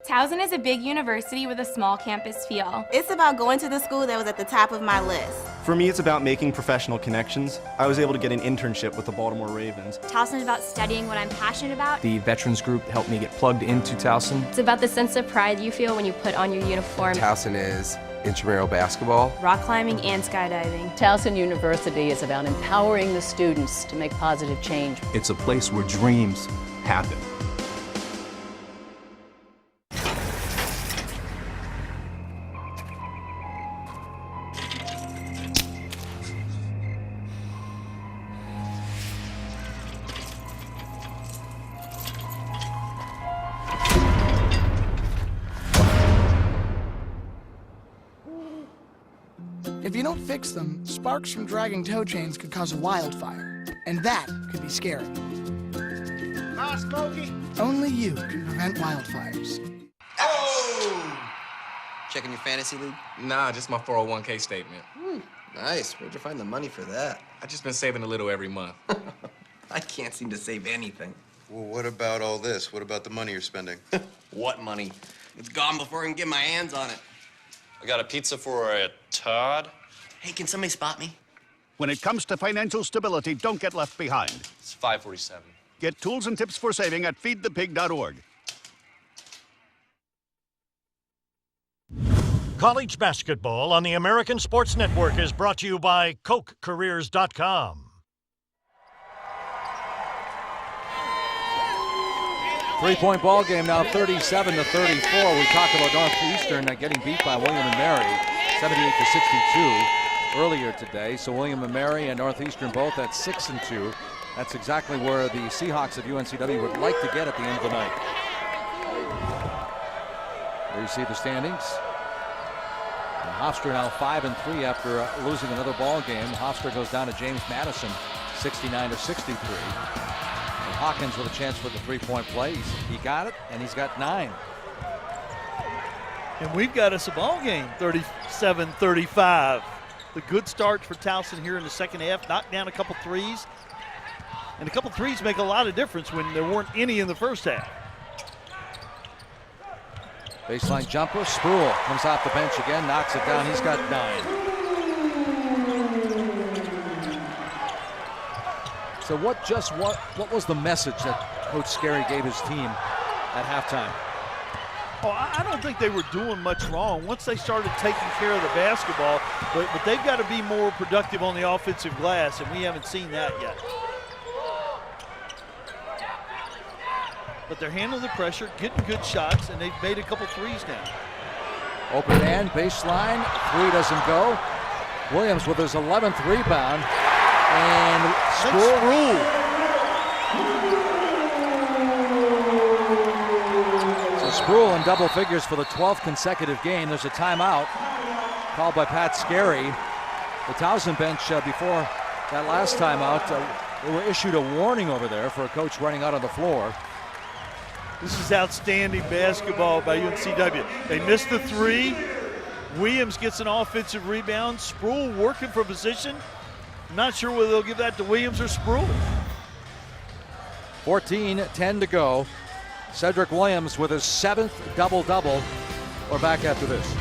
Towson is a big university with a small campus feel. It's about going to the school that was at the top of my list. For me, it's about making professional connections. I was able to get an internship with the Baltimore Ravens. Towson is about studying what I'm passionate about. The Veterans Group helped me get plugged into Towson. It's about the sense of pride you feel when you put on your uniform. Towson is intramural basketball, rock climbing, and skydiving. Towson University is about empowering the students to make positive change. It's a place where dreams happen. If you don't fix them, sparks from dragging tow chains could cause a wildfire, and that could be scary. Hi, Smokey. Only you can prevent wildfires. Oh! Checking your fantasy league? Nah, just my 401k statement. Nice. Where'd you find the money for that? I've just been saving a little every month. I can't seem to save anything. Well, what about all this? What about the money you're spending? What money? It's gone before I can get my hands on it. I got a pizza for a Todd. Hey, can somebody spot me? When it comes to financial stability, don't get left behind. It's 547. Get tools and tips for saving at feedthepig.org. College basketball on the American Sports Network is brought to you by CokeCareers.com. Three-point ball game now, 37-34. We talked about Northeastern getting beat by William and Mary, 78-62 earlier today. So William and Mary and Northeastern both at 6-2. That's exactly where the Seahawks of UNCW would like to get at the end of the night. There you see the standings. And Hofstra now 5-3 after losing another ball game. Hofstra goes down to James Madison, 69-63. Hawkins with a chance for the three-point play. He got it, and he's got 9. And we've got us a ball game, 37-35. The good start for Towson here in the second half. Knocked down a couple threes. And a couple threes make a lot of difference when there weren't any in the first half. Baseline jumper. Spruill comes off the bench again, knocks it down. He's got 9. So what was the message that Coach Scarry gave his team at halftime? Oh, I don't think they were doing much wrong once they started taking care of the basketball, but they've got to be more productive on the offensive glass, and we haven't seen that yet. But they're handling the pressure, getting good shots, and they've made a couple threes now. Open man, baseline, 3 doesn't go. Williams with his 11th rebound. And Spruill. So Spruill in double figures for the 12th consecutive game. There's a timeout called by Pat Scarry. The Towson bench before that last timeout, they were issued a warning over there for a coach running out on the floor. This is outstanding basketball by UNCW. They missed the 3. Williams gets an offensive rebound. Sproul working for position. Not sure whether they'll give that to Williams or Sproul. 14-10 to go. Cedric Williams with his 7th double-double. We're back after this.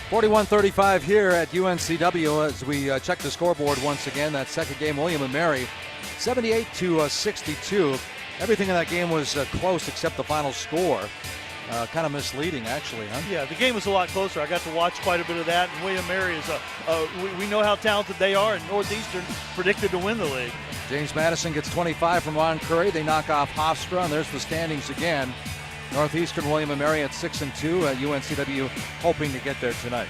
.41-35 here at UNCW as we check the scoreboard once again. That second game, William and Mary, 78-62. Everything in that game was close except the final score. Kind of misleading, actually, huh? Yeah, the game was a lot closer. I got to watch quite a bit of that. And William Mary is we know how talented they are, and Northeastern predicted to win the league. James Madison gets 25 from Ron Curry. They knock off Hofstra, and there's the standings again. Northeastern, William and Mary at 6-2. UNCW hoping to get there tonight.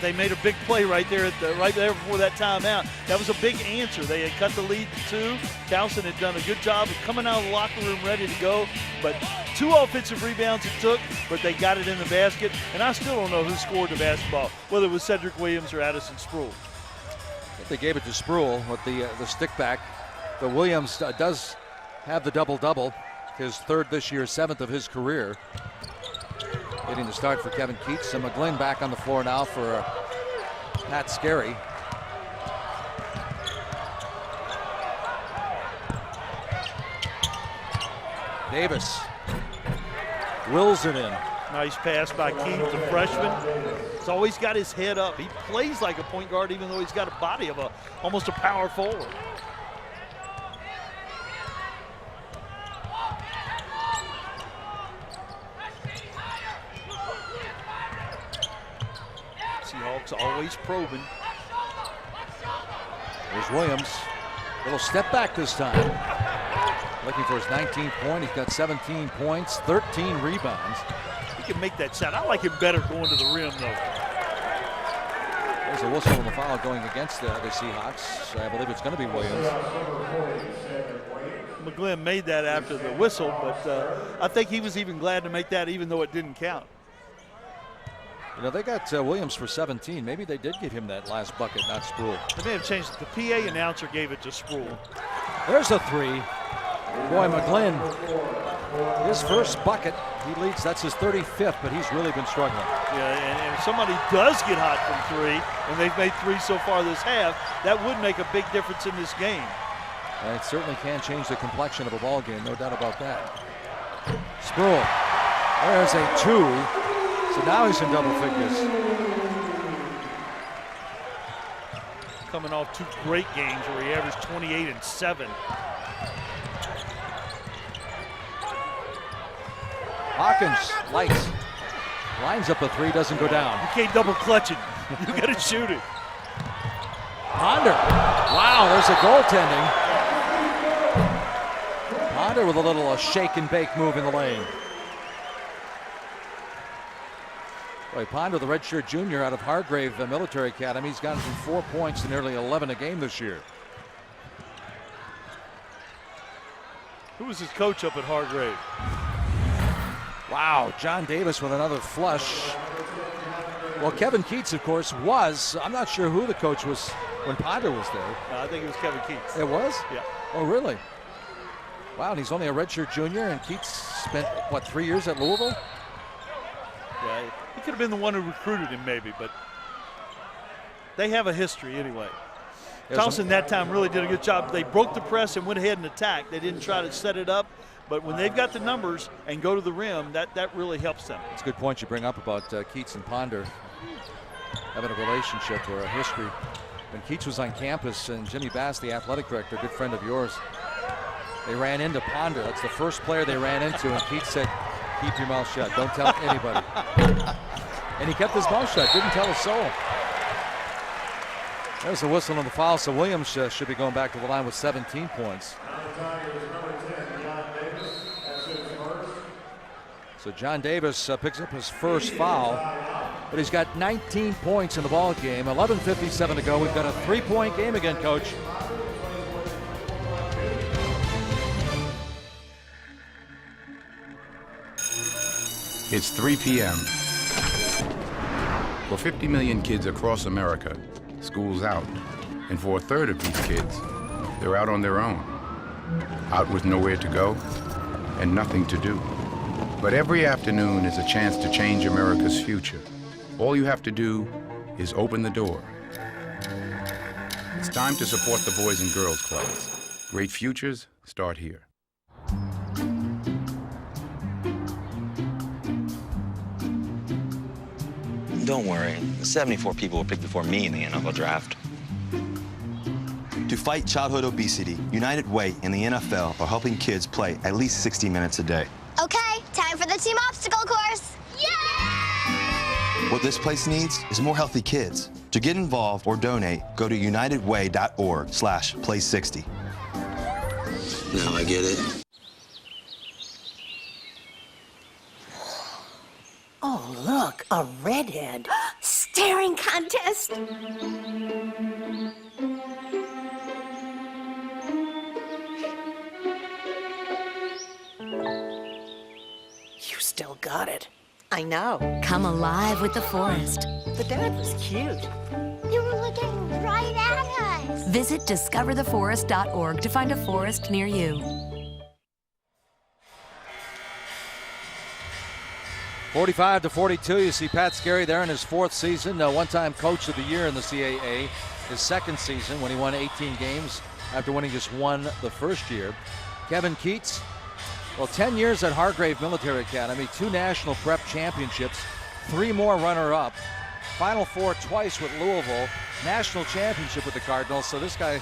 They made a big play right there before that timeout. That was a big answer. They had cut the lead to 2. Towson had done a good job of coming out of the locker room ready to go. But 2 offensive rebounds it took, but they got it in the basket. And I still don't know who scored the basketball, whether it was Cedric Williams or Addison Sproul. I think they gave it to Sproul with the stick back. But Williams does have the double-double. His 3rd this year, 7th of his career. Getting the start for Kevin Keats. And McGlynn back on the floor now for Pat Scarry. Davis wills it in. Nice pass by Keats, the freshman. He's always got his head up. He plays like a point guard even though he's got a body of almost a power forward. Seahawks always probing. There's Williams. Little step back this time. Looking for his 19th point. He's got 17 points, 13 rebounds. He can make that shot. I like him better going to the rim, though. There's a whistle on the foul going against the Seahawks. I believe it's going to be Williams. McGlynn made that after the whistle, but I think he was even glad to make that even though it didn't count. You know, they got Williams for 17. Maybe they did give him that last bucket, not Sproul. They may have changed it. The PA announcer gave it to Sproul. There's a 3. Boy, McGlynn, his first bucket, he leads. That's his 35th, but he's really been struggling. Yeah, and if somebody does get hot from 3, and they've made 3 so far this half, that would make a big difference in this game. And it certainly can change the complexion of a ball game, no doubt about that. Sproul, there's a 2. So now he's in double figures. Coming off 2 great games where he averaged 28 and 7. Hawkins lights, lines up a 3, doesn't go down. You can't double clutch it. You got to shoot it. Ponder. Wow, there's a goaltending. Ponder with a little shake and bake move in the lane. Boy, Ponder, the redshirt junior out of Hargrave Military Academy, he's gotten from 4 points to nearly 11 a game this year. Who was his coach up at Hargrave? Wow, John Davis with another flush. Well, Kevin Keats, of course, was. I'm not sure who the coach was when Ponder was there. I think it was Kevin Keats. It was? Yeah. Oh, really? Wow, and he's only a redshirt junior, and Keats spent, what, 3 years at Louisville? Yeah, he could have been the one who recruited him maybe, but they have a history anyway. Towson that time really did a good job. They broke the press and went ahead and attacked. They didn't try to set it up, but when they've got the numbers and go to the rim, that really helps them. It's a good point you bring up about Keats and Ponder having a relationship or a history. When Keats was on campus and Jimmy Bass, the athletic director, a good friend of yours, they ran into Ponder. That's the first player they ran into, and Keats said, "Keep your mouth shut. Don't tell anybody." And he kept his mouth shut, didn't tell a soul. There's a whistle on the foul, so Williams should be going back to the line with 17 points. So John Davis picks up his first foul, but he's got 19 points in the ball game. 11:57 to go. We've got a 3-point game again, Coach. It's 3 p.m. For 50 million kids across America, school's out. And for a third of these kids, they're out on their own. Out with nowhere to go and nothing to do. But every afternoon is a chance to change America's future. All you have to do is open the door. It's time to support the Boys and Girls Clubs. Great futures start here. Don't worry, 74 people were picked before me in the NFL draft. To fight childhood obesity, United Way and the NFL are helping kids play at least 60 minutes a day. Okay, time for the team obstacle course. Yay! What this place needs is more healthy kids. To get involved or donate, go to unitedway.org/play60. Now I get it. Oh, look, a redhead. Staring contest. You still got it. I know. Come alive with the forest. The dad was cute. You were looking right at us. Visit discovertheforest.org to find a forest near you. 45-42, you see Pat Scarry there in his 4th season, one-time coach of the year in the CAA, his 2nd season when he won 18 games after winning just 1 the first year. Kevin Keats, well, 10 years at Hargrave Military Academy, 2 national prep championships, 3 more runner-up, Final Four twice with Louisville, national championship with the Cardinals, so this guy,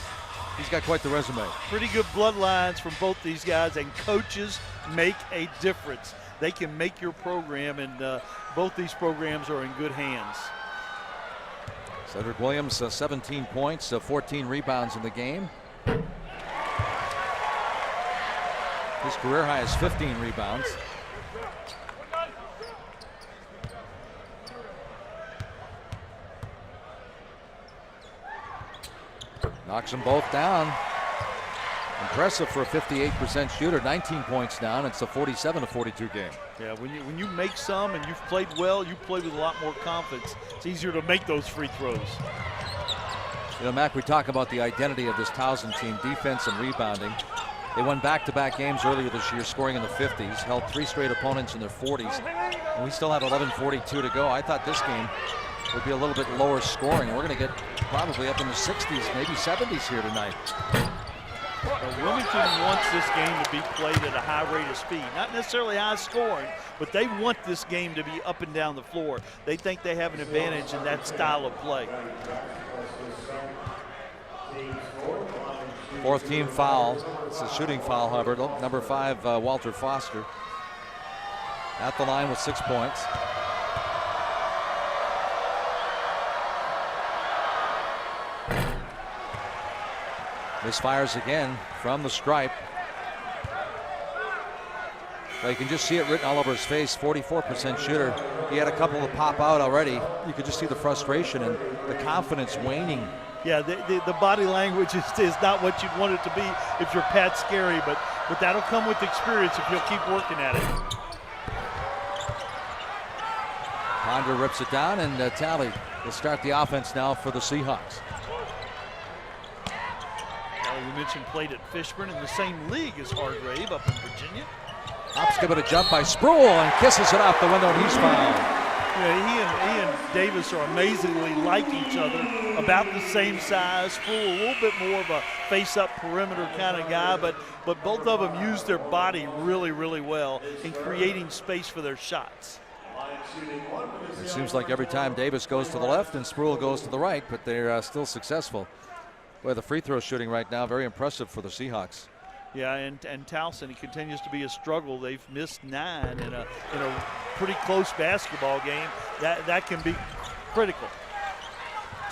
he's got quite the resume. Pretty good bloodlines from both these guys, and coaches make a difference. They can make your program, and both these programs are in good hands. Cedric Williams, 17 points, 14 rebounds in the game. His career high is 15 rebounds. Knocks them both down. Impressive for a 58% shooter, 19 points down. It's a 47-42 game. Yeah, when you make some and you've played well, you play with a lot more confidence. It's easier to make those free throws. You know, Mac, we talk about the identity of this Towson team, defense and rebounding. They won back-to-back games earlier this year, scoring in the 50s, held 3 straight opponents in their 40s, and we still have 11:42 to go. I thought this game would be a little bit lower scoring. We're going to get probably up in the 60s, maybe 70s here tonight. Wilmington wants this game to be played at a high rate of speed. Not necessarily high scoring, but they want this game to be up and down the floor. They think they have an advantage in that style of play. 4th team foul. It's a shooting foul, however. Number 5, Walter Foster, at the line with 6 points. Misfires again from the stripe. Well, you can just see it written all over his face. 44% shooter. He had a couple that pop out already. You could just see the frustration and the confidence waning. Yeah, the body language is not what you'd want it to be if you're Pat Scarry, but but that'll come with experience if he'll keep working at it. Ponder rips it down, and Talley will start the offense now for the Seahawks. We mentioned played at Fishburne in the same league as Hargrave up in Virginia. Hops given a jump by Sproul and kisses it off the window, and he's fouled. Yeah, he and Davis are amazingly like each other, about the same size. Sproul a little bit more of a face-up perimeter kind of guy, but both of them use their body really, really well in creating space for their shots. It seems like every time Davis goes to the left and Sproul goes to the right, but they're still successful. Boy, the free throw shooting right now, very impressive for the Seahawks. Yeah, and Towson, he continues to be a struggle. They've missed 9 in a pretty close basketball game. That can be critical.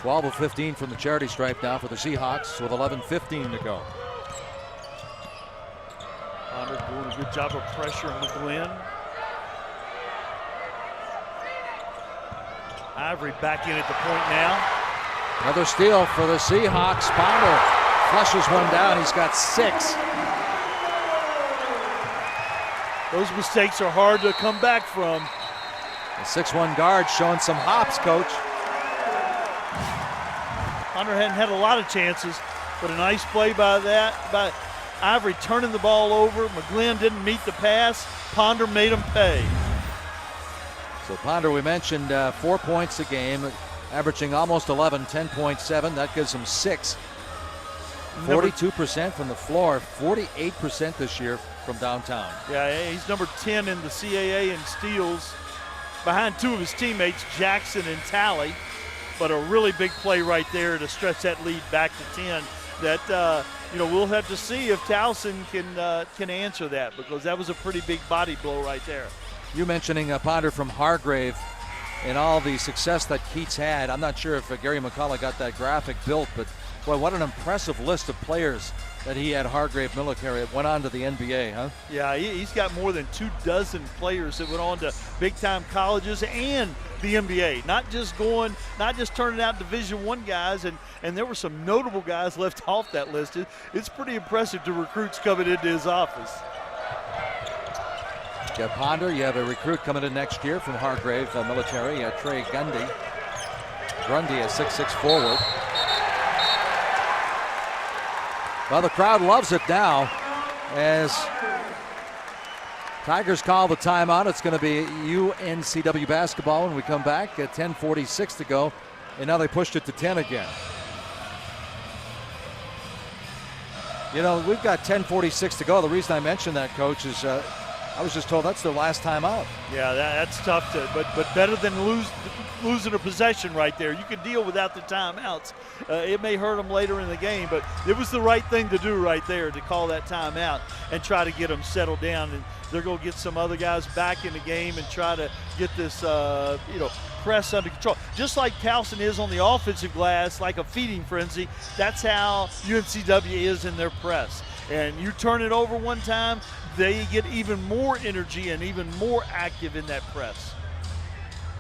12 of 15 from the charity stripe now for the Seahawks with 11:15 to go. Ponder doing a good job of pressuring McGlynn. Ivory back in at the point now. Another steal for the Seahawks. Ponder flushes one down. He's got 6. Those mistakes are hard to come back from. The 6'1" guard showing some hops, coach. Ponder hadn't had a lot of chances, but a nice play by Ivory turning the ball over. McGlynn didn't meet the pass. Ponder made him pay. So Ponder, we mentioned 4 points a game, averaging almost 11, 10.7. That gives him 6. 42% from the floor, 48% this year from downtown. Yeah, he's number 10 in the CAA in steals, behind 2 of his teammates, Jackson and Talley. But a really big play right there to stretch that lead back to 10. That we'll have to see if Towson can answer that, because that was a pretty big body blow right there. You mentioning Ponder from Hargrave and all the success that Keats had. I'm not sure if Gary McCullough got that graphic built, but boy, what an impressive list of players that he had. Hargrave military went on to the NBA, huh? Yeah, he's got more than 24 players that went on to big-time colleges and the NBA. Not just turning out Division I guys, and there were some notable guys left off that list. It's pretty impressive to recruits coming into his office. You have Ponder, you have a recruit coming in next year from Hargrave military, Trey Grundy. Grundy, a 6'6" forward. Well, the crowd loves it now as Tigers call the timeout. It's going to be UNCW basketball when we come back at 10:46 to go, and now they pushed it to 10 again. You know, we've got 10:46 to go. The reason I mentioned that, Coach, is I was just told that's their last time out. Yeah, that's tough but better than losing a possession right there. You can deal without the timeouts. It may hurt them later in the game, but it was the right thing to do right there, to call that timeout and try to get them settled down. And they're going to get some other guys back in the game and try to get this, press under control. Just like Towson is on the offensive glass, like a feeding frenzy, that's how UNCW is in their press. And you turn it over one time, they get even more energy and even more active in that press.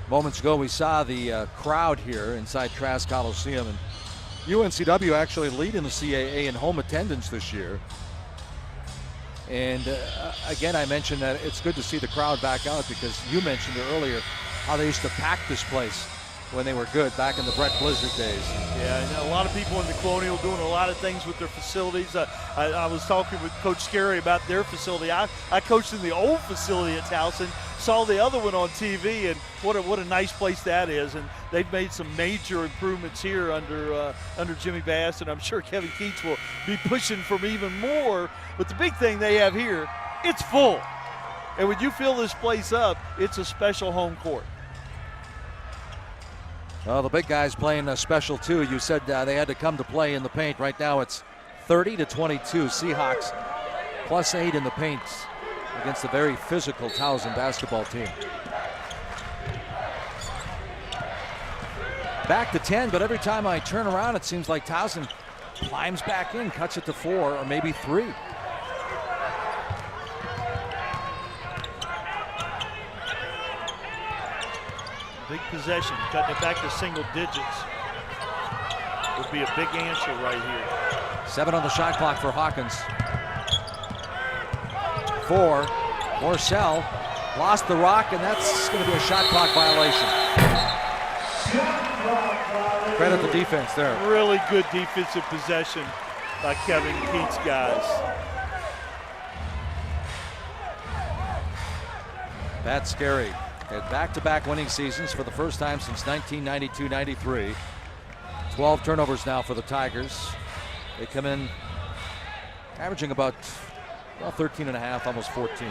Moments ago, we saw the crowd here inside Trask Coliseum, and UNCW actually leading the CAA in home attendance this year. And again, I mentioned that it's good to see the crowd back out, because you mentioned it earlier how they used to pack this place when they were good back in the Brett Blizzard days. Yeah, and a lot of people in the Colonial doing a lot of things with their facilities. I was talking with Coach Scary about their facility. I coached in the old facility at Towson, saw the other one on TV, and what a nice place that is. And they've made some major improvements here under Jimmy Bass, and I'm sure Kevin Keats will be pushing for even more. But the big thing they have here, it's full. And when you fill this place up, it's a special home court. Well, the big guys playing special too. You said they had to come to play in the paint. Right now it's 30-22. Seahawks +8 in the paint against a very physical Towson basketball team. Back to 10, but every time I turn around, it seems like Towson climbs back in, cuts it to 4 or maybe 3. Big possession, cutting it back to single digits would be a big answer right here. 7 on the shot clock for Hawkins. 4. Morcell lost the rock, and that's going to be a shot clock violation. Credit the defense there. Really good defensive possession by Kevin Keats, guys. Pat Scarry had back-to-back winning seasons for the first time since 1992-93. 12 turnovers now for the Tigers. They come in averaging about 13 and a half, almost 14.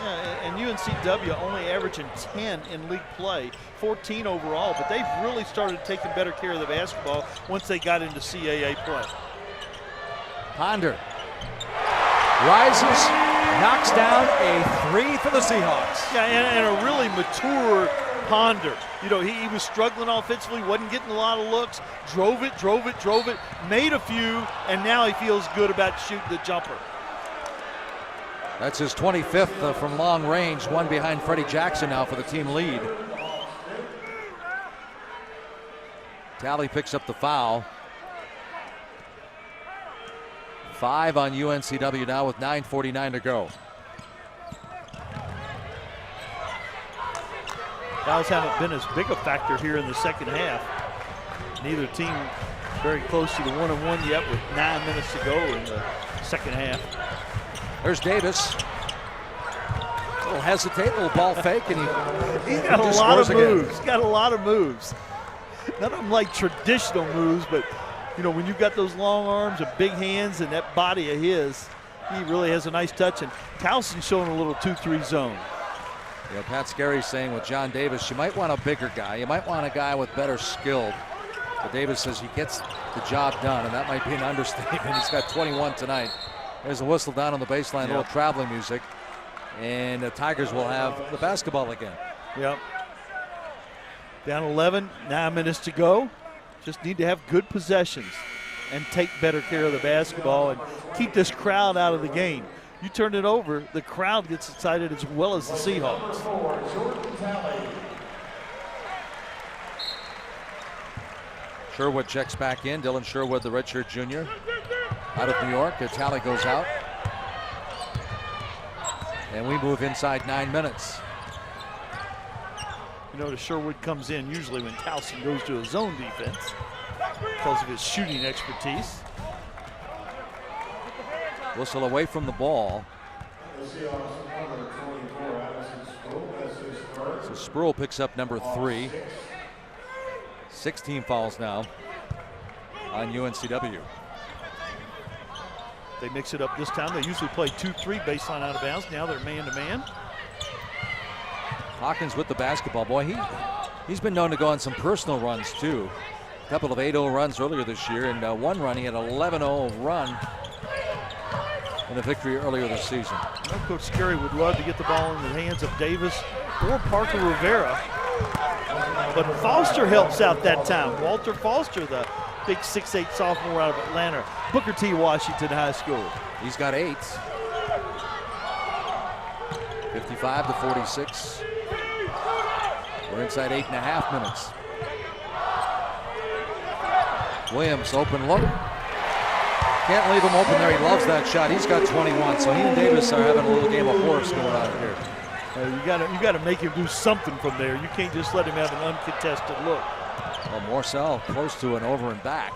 Yeah, and UNCW only averaging 10 in league play, 14 overall, but they've really started taking better care of the basketball once they got into CAA play. Ponder rises, knocks down a 3 for the Seahawks. Yeah, and a really mature Ponder. You know, he was struggling offensively, wasn't getting a lot of looks, drove it, made a few, and now he feels good about shooting the jumper. That's his 25th from long range, one behind Freddie Jackson now for the team lead. Talley picks up the foul. 5 on UNCW now with 9:49 to go. Fouls haven't been as big a factor here in the second half. Neither team very close to the 1-on-1 yet with 9 minutes to go in the second half. There's Davis. A little hesitate, a little ball fake, and he's got a lot of moves. He's got a lot of moves. None of them like traditional moves, but you know, when you've got those long arms and big hands and that body of his, he really has a nice touch. And Towson's showing a little 2-3 zone. Yeah, Pat Scarry's saying with John Davis, you might want a bigger guy. You might want a guy with better skill. But Davis says he gets the job done, and that might be an understatement. He's got 21 tonight. There's a whistle down on the baseline, a little traveling music. And the Tigers will have the basketball again. Yep. Down 11, 9 minutes to go. Just need to have good possessions and take better care of the basketball and keep this crowd out of the game. You turn it over, the crowd gets excited as well as the Seahawks. Sherwood checks back in. Dylan Sherwood, the redshirt junior, out of New York. Talley goes out. And we move inside 9 minutes. You notice Sherwood comes in usually when Towson goes to a zone defense because of his shooting expertise. Whistle away from the ball. So Spruill picks up number 3. 16 fouls now on UNCW. They mix it up this time. They usually play 2-3 baseline out of bounds. Now they're man-to-man. Hawkins with the basketball. Boy, he's been known to go on some personal runs too. A couple of 8-0 runs earlier this year, and one run, he had an 11-0 run in a victory earlier this season. Coach Scarry would love to get the ball in the hands of Davis or Parker Rivera, but Foster helps out that time. Walter Foster, the big 6'8" sophomore out of Atlanta, Booker T. Washington High School. He's got 8. 55-46. We're inside 8.5 minutes. Williams, open look. Can't leave him open there. He loves that shot. He's got 21, so he and Davis are having a little game of horse going on here. You got to make him do something from there. You can't just let him have an uncontested look. Well, Morcell close to an over and back.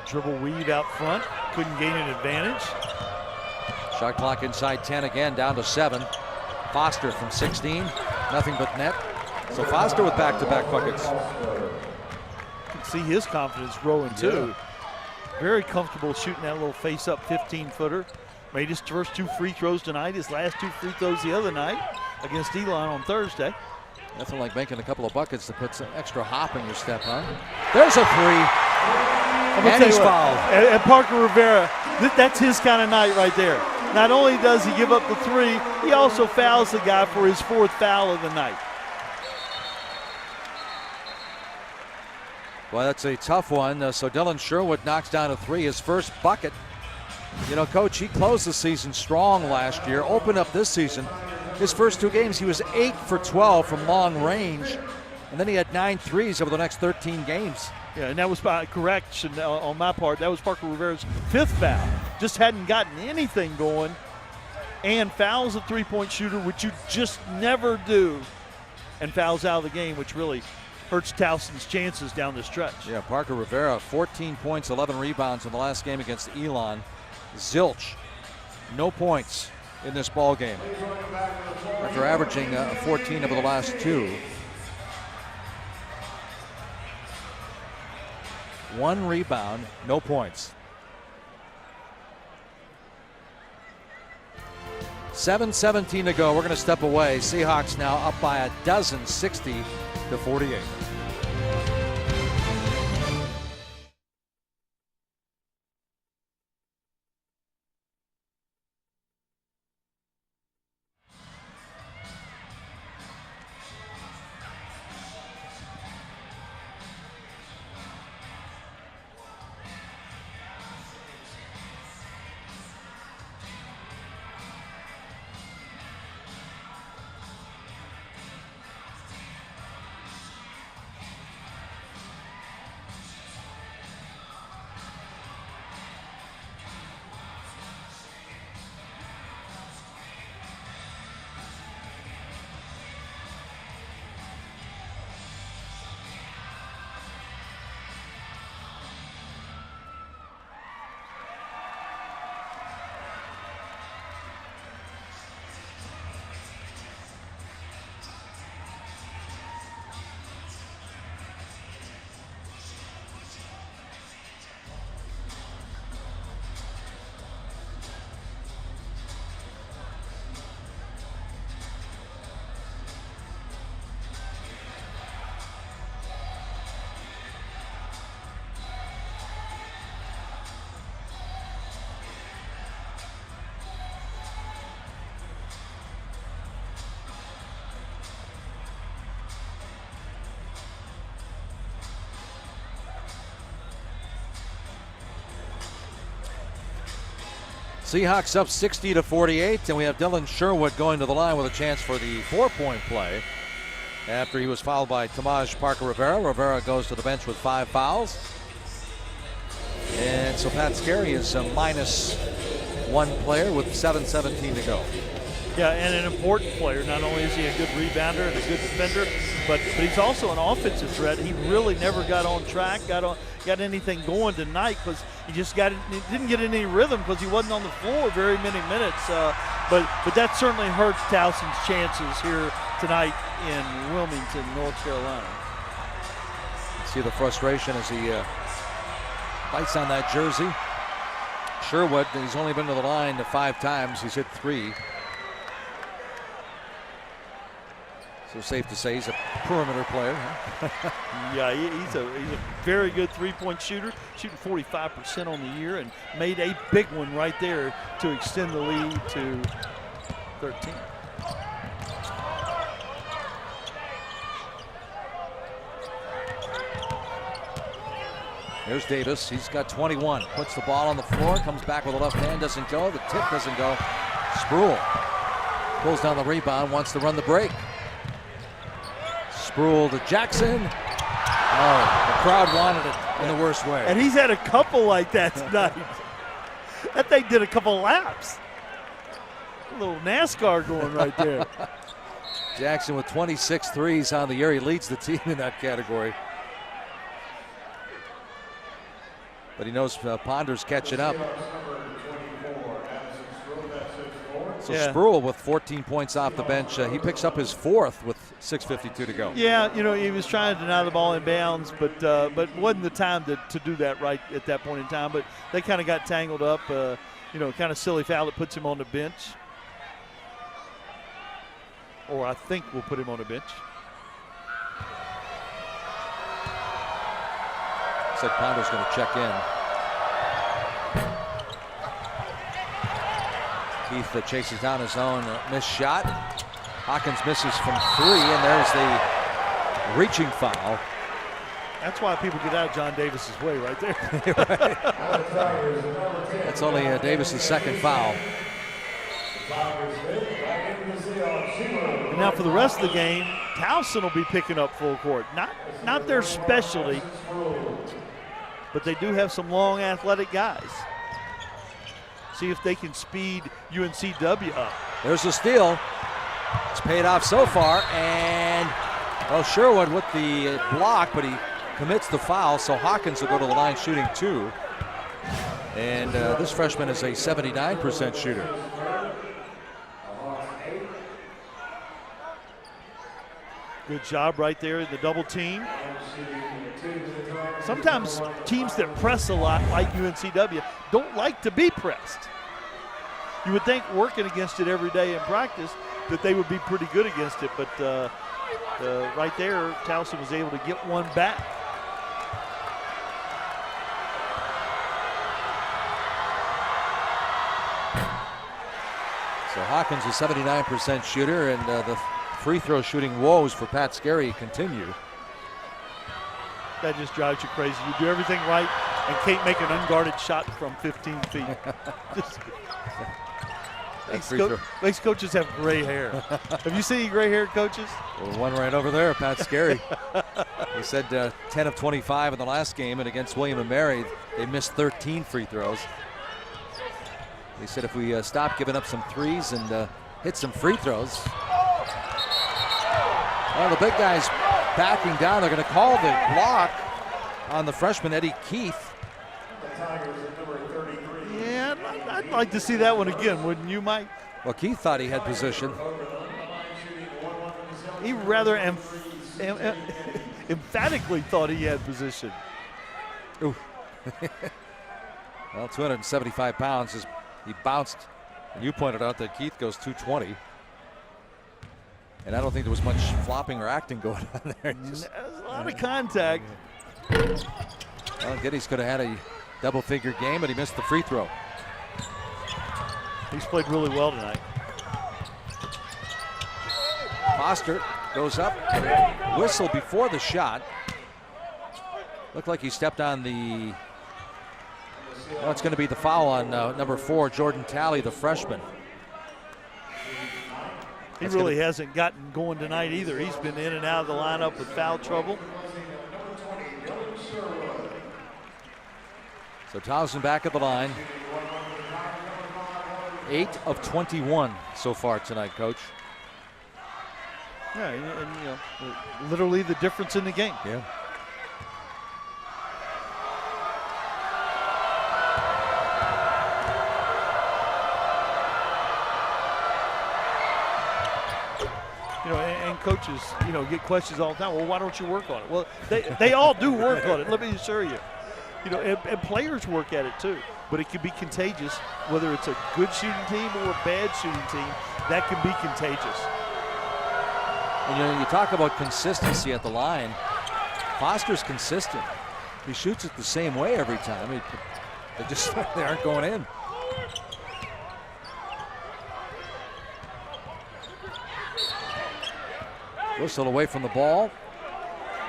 Dribble weave out front, couldn't gain an advantage. Shot clock inside 10 again, down to 7. Foster from 16, nothing but net. So Foster with back-to-back buckets. You can see his confidence growing too. Very comfortable shooting that little face-up 15-footer. Made his first 2 free throws tonight, his last 2 free throws the other night against Elon on Thursday. Nothing like making a couple of buckets to put some extra hop in your step, huh? There's a 3. And he's fouled. And Parker Rivera, that's his kind of night right there. Not only does he give up the 3, he also fouls the guy for his 4th foul of the night. Well, that's a tough one. So Dylan Sherwood knocks down a 3, his first bucket. You know, Coach, he closed the season strong last year, opened up this season His first 2 games, he was 8 for 12 from long range, and then he had 9 threes over the next 13 games. Yeah, and that was by correction on my part. That was Parker Rivera's 5th foul. Just hadn't gotten anything going, and fouls a three-point shooter, which you just never do, and fouls out of the game, which really hurts Towson's chances down the stretch. Yeah, Parker Rivera, 14 points, 11 rebounds in the last game against Elon. Zilch, no points in this ball game after averaging 14 over the last 2. 1 rebound, no points. 7:17 to go. We're going to step away. Seahawks now up by a dozen, 60-48. Seahawks up 60-48, and we have Dylan Sherwood going to the line with a chance for the 4-point play after he was fouled by Tamaj Parker Rivera. Rivera goes to the bench with 5 fouls. And so Pat Scarry is a -1 player with 7:17 to go. Yeah, and an important player. Not only is he a good rebounder and a good defender, but he's also an offensive threat. He really never got on track, got anything going tonight because he didn't get any rhythm because he wasn't on the floor very many minutes. But that certainly hurts Towson's chances here tonight in Wilmington, North Carolina. See the frustration as he bites on that jersey. Sherwood, he's only been to the line 5 times. He's hit 3. So safe to say he's a perimeter player. Huh? Yeah, he's a very good 3-point shooter, shooting 45% on the year, and made a big one right there to extend the lead to 13. There's Davis. He's got 21. Puts the ball on the floor, comes back with a left hand, doesn't go. The tip doesn't go. Spruill pulls down the rebound, wants to run the break. Spruill to Jackson. Oh, the crowd wanted it in the worst way. And he's had a couple like that tonight. That thing did a couple laps. A little NASCAR going right there. Jackson with 26 threes on the year. He leads the team in that category. But he knows Ponder's catching up. So yeah. Spruill with 14 points off the bench. He picks up his 4th with 6:52 to go. Yeah, he was trying to deny the ball in bounds, but wasn't the time to do that right at that point in time. But they kind of got tangled up. Kind of silly foul that puts him on the bench. Or I think we'll put him on the bench. Said Ponder's going to check in. Keith chases down his own missed shot. Hawkins misses from 3, and there's the reaching foul. That's why people get out of John Davis's way right there. Right. That's only Davis's 2nd foul. And now for the rest of the game, Towson will be picking up full court. Not their specialty, but they do have some long athletic guys. See if they can speed UNCW up. There's a steal. It's paid off so far, and well, Sherwood with the block, but he commits the foul, so Hawkins will go to the line shooting 2. And this freshman is a 79% shooter. Good job right there in the double team. Sometimes teams that press a lot, like UNCW, don't like to be pressed. You would think working against it every day in practice that they would be pretty good against it, but right there, Towson was able to get one back. So Hawkins is 79% shooter, and the free throw shooting woes for Pat Scarry continue. That just drives you crazy. You do everything right and can't make an unguarded shot from 15 feet. Makes coaches have gray hair. Have you seen gray hair coaches? Well, one right over there, Pat Scarry. He said 10 of 25 in the last game, and against William & Mary, they missed 13 free throws. He said if we stop giving up some threes and hit some free throws. Well, the big guys backing down. They're going to call the block on the freshman, Eddie Keith. Yeah, I'd like to see that one again, wouldn't you, Mike? Well, Keith thought he had position. He rather emphatically thought he had position. Ooh. Well, 275 pounds. He bounced. And you pointed out that Keith goes 220. And I don't think there was much flopping or acting going on there. There's a lot of contact. Well, Geddes could have had a double-figure game, but he missed the free throw. He's played really well tonight. Foster goes up, whistle before the shot. Looked like he stepped on the, well, it's going to be the foul on number 4, Jordan Talley, the freshman. He really hasn't gotten going tonight either. He's been in and out of the lineup with foul trouble. So Towson back at the line. 8 of 21 so far tonight, Coach. Yeah, and you know, literally the difference in the game. Yeah. You know, and coaches, you know, get questions all the time. Well, why don't you work on it? Well, they all do work on it. Let me assure you. You know, and players work at it too. But it can be contagious, whether it's a good shooting team or a bad shooting team. That can be contagious. And, you know, you talk about consistency at the line. Foster's consistent. He shoots it the same way every time. They aren't going in. Whistle away from the ball.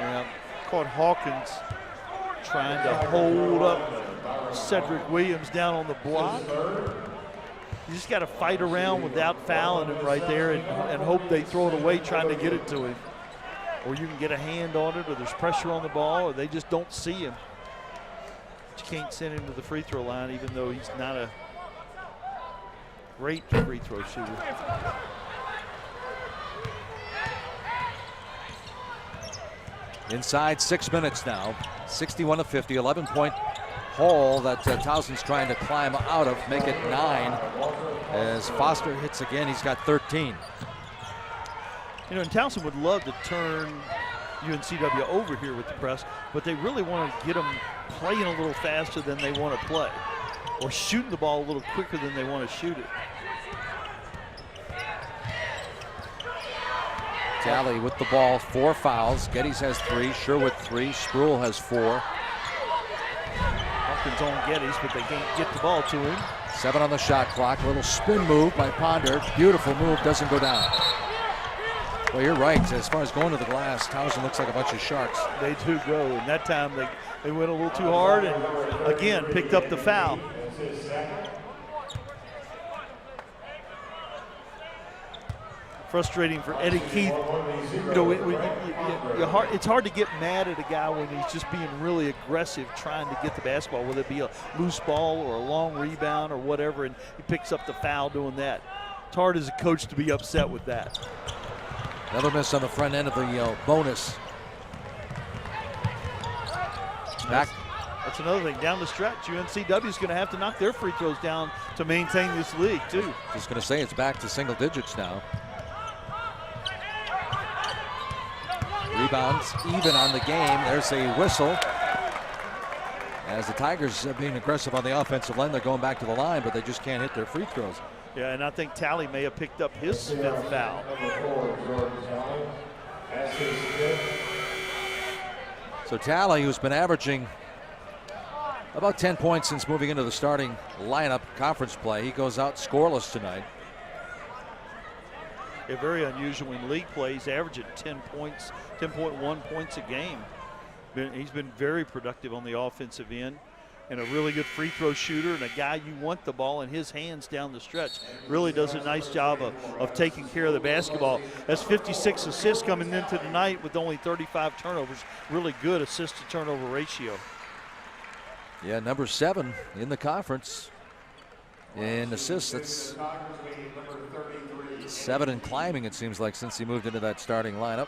Yeah, caught Hawkins trying to hold up Cedric Williams down on the block. You just got to fight around without fouling him right there and hope they throw it away trying to get it to him. Or you can get a hand on it, or there's pressure on the ball, or they just don't see him. But you can't send him to the free throw line even though he's not a great free throw shooter. Inside 6 minutes now, 61 to 50, 11-point hole that Towson's trying to climb out of, make it 9. As Foster hits again, he's got 13. You know, and Towson would love to turn UNCW over here with the press, but they really want to get them playing a little faster than they want to play, or shooting the ball a little quicker than they want to shoot it. Talley with the ball, 4 fouls. Geddes has 3, Sherwood 3, Spruill has 4. Hawkins on Geddes, but they can't get the ball to him. 7 on the shot clock. A little spin move by Ponder. Beautiful move, doesn't go down. Well, you're right. As far as going to the glass, Towson looks like a bunch of sharks. They do go, and that time they went a little too hard and, again, picked up the foul. frustrating for Eddie Keith. You know, it's hard to get mad at a guy when he's just being really aggressive trying to get the basketball, whether it be a loose ball or a long rebound or whatever, and he picks up the foul doing that. It's hard as a coach to be upset with that. Another miss on the front end of the bonus. Back. That's another thing. Down the stretch, UNCW is going to have to knock their free throws down to maintain this league, too. Just going to say it's back to single digits now. Rebounds even on the game. There's a whistle. As the Tigers are being aggressive on the offensive line, they're going back to the line, but they just can't hit their free throws. Yeah, and I think Talley may have picked up his 5th foul. So Talley, who's been averaging about 10 points since moving into the starting lineup conference play, he goes out scoreless tonight. Yeah, very unusual in league play. He's averaging 10 points, 10.1 points a game. He's been very productive on the offensive end, and a really good free throw shooter, and a guy you want the ball in his hands down the stretch. Really does a nice job of taking care of the basketball. That's 56 assists coming into tonight with only 35 turnovers. Really good assist to turnover ratio. Yeah, number 7 in the conference in assists. That's 7 and climbing, it seems like, since he moved into that starting lineup.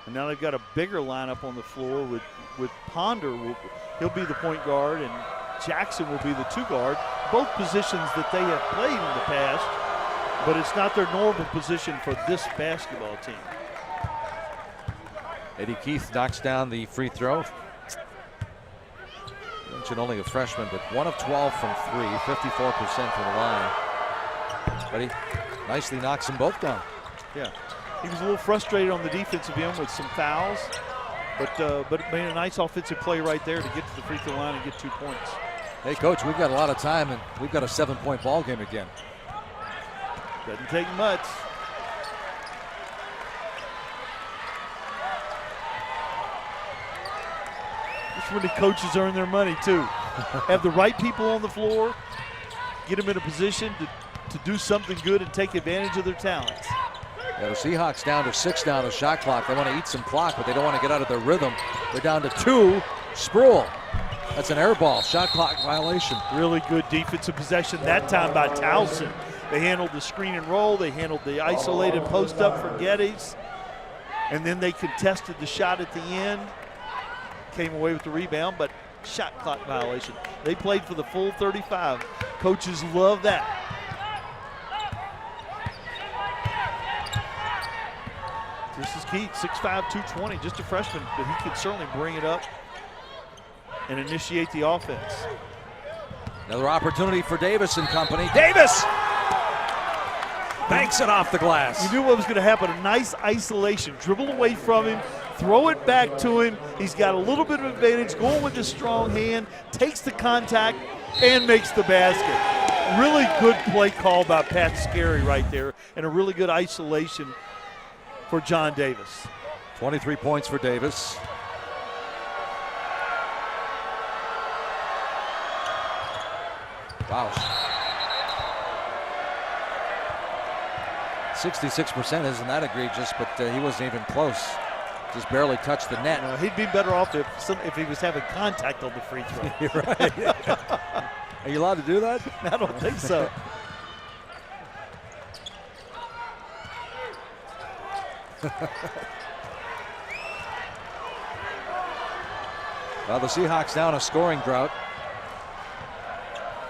And now they've got a bigger lineup on the floor with Ponder. He'll be the point guard, and Jackson will be the 2 guard. Both positions that they have played in the past, but it's not their normal position for this basketball team. Eddie Keith knocks down the free throw. Mentioned only a freshman, but 1 of 12 from 3, 54% from the line. But he nicely knocks them both down. Yeah, he was a little frustrated on the defensive end with some fouls, but it made a nice offensive play right there to get to the free throw line and get 2 points. Hey, Coach, we've got a lot of time, and we've got a 7-point ball game again. Doesn't take much. That's when the coaches earn their money, too. Have the right people on the floor, get them in a position to do something good and take advantage of their talents. Yeah, the Seahawks down to 6 now, the shot clock. They want to eat some clock, but they don't want to get out of their rhythm. They're down to 2. Sproul. That's an air ball, shot clock violation. Really good defensive possession that time by Towson. They handled the screen and roll. They handled the isolated post up for Geddes. And then they contested the shot at the end. Came away with the rebound, but shot clock violation. They played for the full 35. Coaches love that. This is Keith, 6'5", 220, just a freshman, but he can certainly bring it up and initiate the offense. Another opportunity for Davis and company. Davis banks it off the glass. You knew what was going to happen. A nice isolation. Dribble away from him, throw it back to him. He's got a little bit of advantage, going with his strong hand, takes the contact, and makes the basket. Really good play call by Pat Scarry right there, and a really good isolation for John Davis. 23 points for Davis. Wow. 66% isn't that egregious, but he wasn't even close. Just barely touched the net. He'd be better off if he was having contact on the free throw. You're right. Are you allowed to do that? I don't think so. Well, the Seahawks down a scoring drought.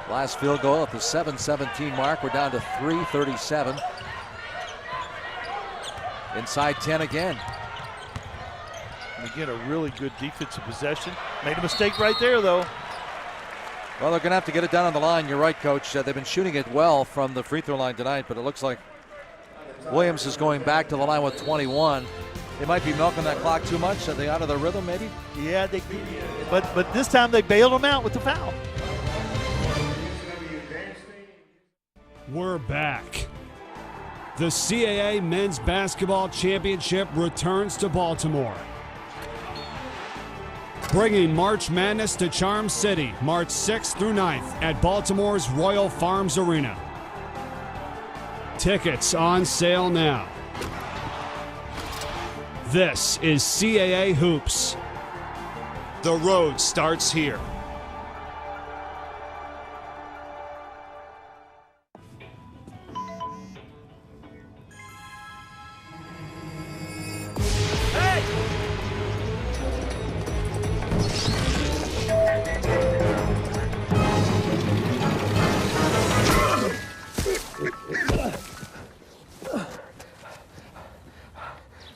Last field goal at the 7:17 mark. We're down to 3:37. Inside 10 again. And again, a really good defensive possession. Made a mistake right there, though. Well, they're going to have to get it down on the line. You're right, Coach. They've been shooting it well from the free throw line tonight, but it looks like Williams is going back to the line with 21. They might be milking that clock too much. Are they out of their rhythm, maybe? Yeah, but this time they bailed him out with the foul. We're back. The CAA Men's Basketball Championship returns to Baltimore, bringing March Madness to Charm City, March 6th through 9th at Baltimore's Royal Farms Arena. Tickets on sale now. This is CAA Hoops. The road starts here.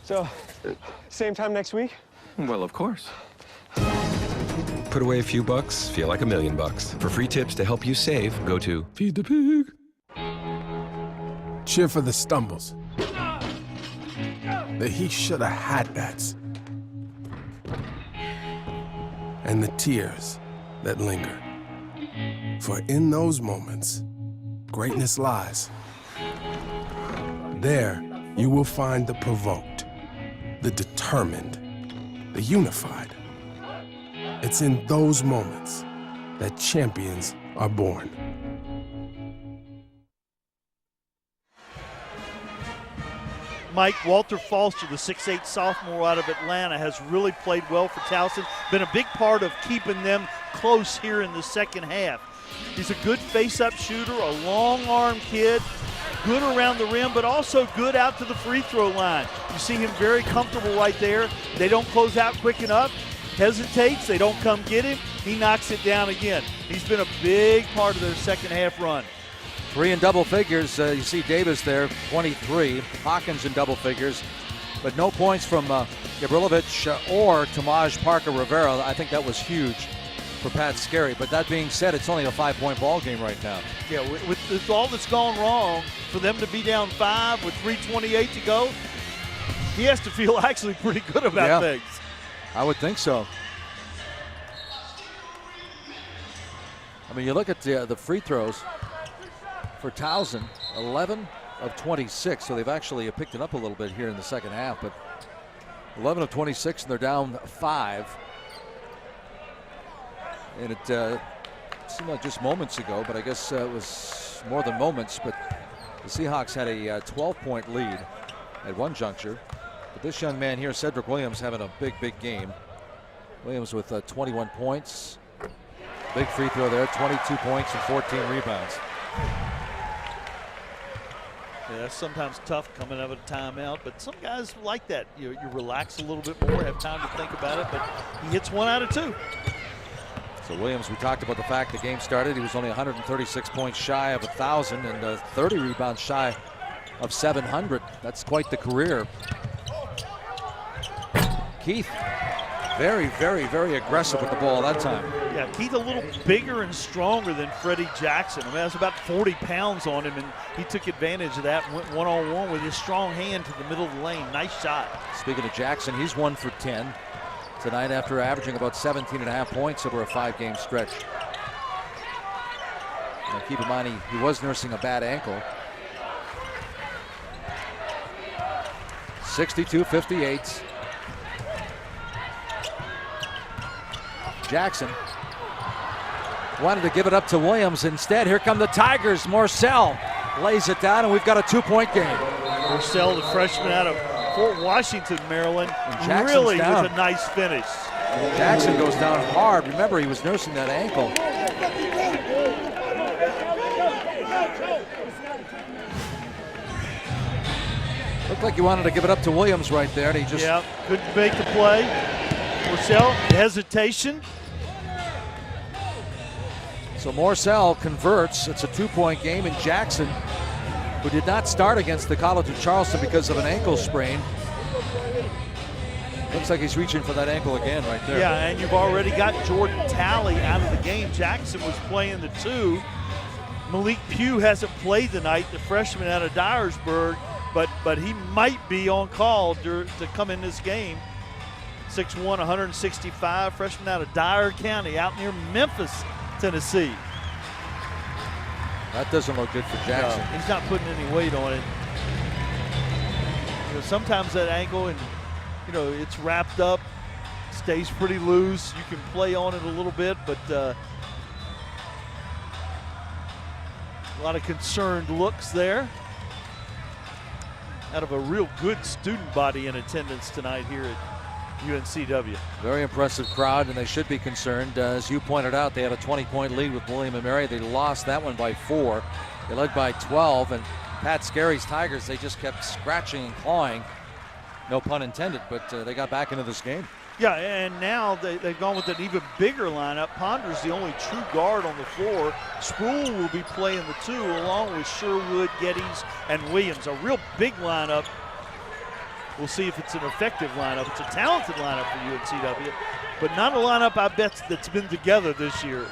So, same time next week? Well, of course. Put away a few bucks, feel like $1 million. For free tips to help you save, go to Feed the Pig. Cheer for the stumbles. The he shoulda had that's. And the tears that linger. For in those moments, greatness lies. There, you will find the provoked, the determined, the unified. It's in those moments that champions are born. Mike, Walter Foster, the 6'8 sophomore out of Atlanta, has really played well for Towson. Been a big part of keeping them close here in the second half. He's a good face-up shooter, a long-arm kid, good around the rim, but also good out to the free throw line. You see him very comfortable right there. They don't close out quick enough. Hesitates, they don't come get him. He knocks it down again. He's been a big part of their second half run. 3 in double figures. You see Davis there, 23. Hawkins in double figures. But no points from Gabrilovich or Tomaj Parker-Rivera. I think that was huge for Pat Scarry. But that being said, it's only a 5-point ball game right now. Yeah, with all that's gone wrong, for them to be down 5 with 3:28 to go, he has to feel actually pretty good about things. I would think so. I mean, you look at the free throws for Towson, 11 of 26, so they've actually picked it up a little bit here in the second half, but 11 of 26, and they're down 5. And it seemed like just moments ago, but I guess it was more than moments, but the Seahawks had a 12-point lead at one juncture. But this young man here, Cedric Williams, having a big game. Williams with 21 points. Big free throw there, 22 points and 14 rebounds. Yeah, that's sometimes tough coming out of a timeout, but some guys like that. You relax a little bit more, have time to think about it, but he hits 1 out of 2. So Williams, we talked about the fact the game started. He was only 136 points shy of 1,000 and 30 rebounds shy of 700. That's quite the career. Keith, very aggressive with the ball that time. Yeah, Keith a little bigger and stronger than Freddie Jackson. I mean, that's about 40 pounds on him, and he took advantage of that and went one-on-one with his strong hand to the middle of the lane. Nice shot. Speaking of Jackson, he's 1 for 10 tonight after averaging about 17.5 points over a 5-game stretch. Now keep in mind, he was nursing a bad ankle. 62-58. Jackson wanted to give it up to Williams. Instead, here come the Tigers. Morcell lays it down, and we've got a 2-point game. Morcell, the freshman out of Fort Washington, Maryland, really down. with a nice finish. Jackson goes down hard. Remember, he was nursing that ankle. Looked like he wanted to give it up to Williams right there, and he just... Yeah, couldn't make the play. Morcell, hesitation. So Morcell converts. It's a 2-point game, and Jackson, who did not start against the College of Charleston because of an ankle sprain, looks like he's reaching for that ankle again right there. Yeah, and you've already got Jordan Talley out of the game. Jackson was playing the 2. Malik Pugh hasn't played tonight, the freshman out of Dyersburg, but he might be on call to come in this game. 6'1", 165, freshman out of Dyer County, out near Memphis, Tennessee. That doesn't look good for Jackson. No, he's not putting any weight on it. You know, sometimes that ankle, and it's wrapped up, stays pretty loose. You can play on it a little bit, but a lot of concerned looks there. out of a real good student body in attendance tonight here at UNCW. Very impressive crowd, and they should be concerned. As you pointed out, they had a 20-point lead with William & Mary. They lost that one by 4. They led by 12, and Pat Scarry's Tigers, they just kept scratching and clawing. No pun intended, but they got back into this game. Yeah, and now they've gone with an even bigger lineup. Ponder's the only true guard on the floor. Sproul will be playing the 2 along with Sherwood, Geddes, and Williams. A real big lineup. We'll see if it's an effective lineup. It's a talented lineup for UNCW, but not a lineup I bet that's been together this year.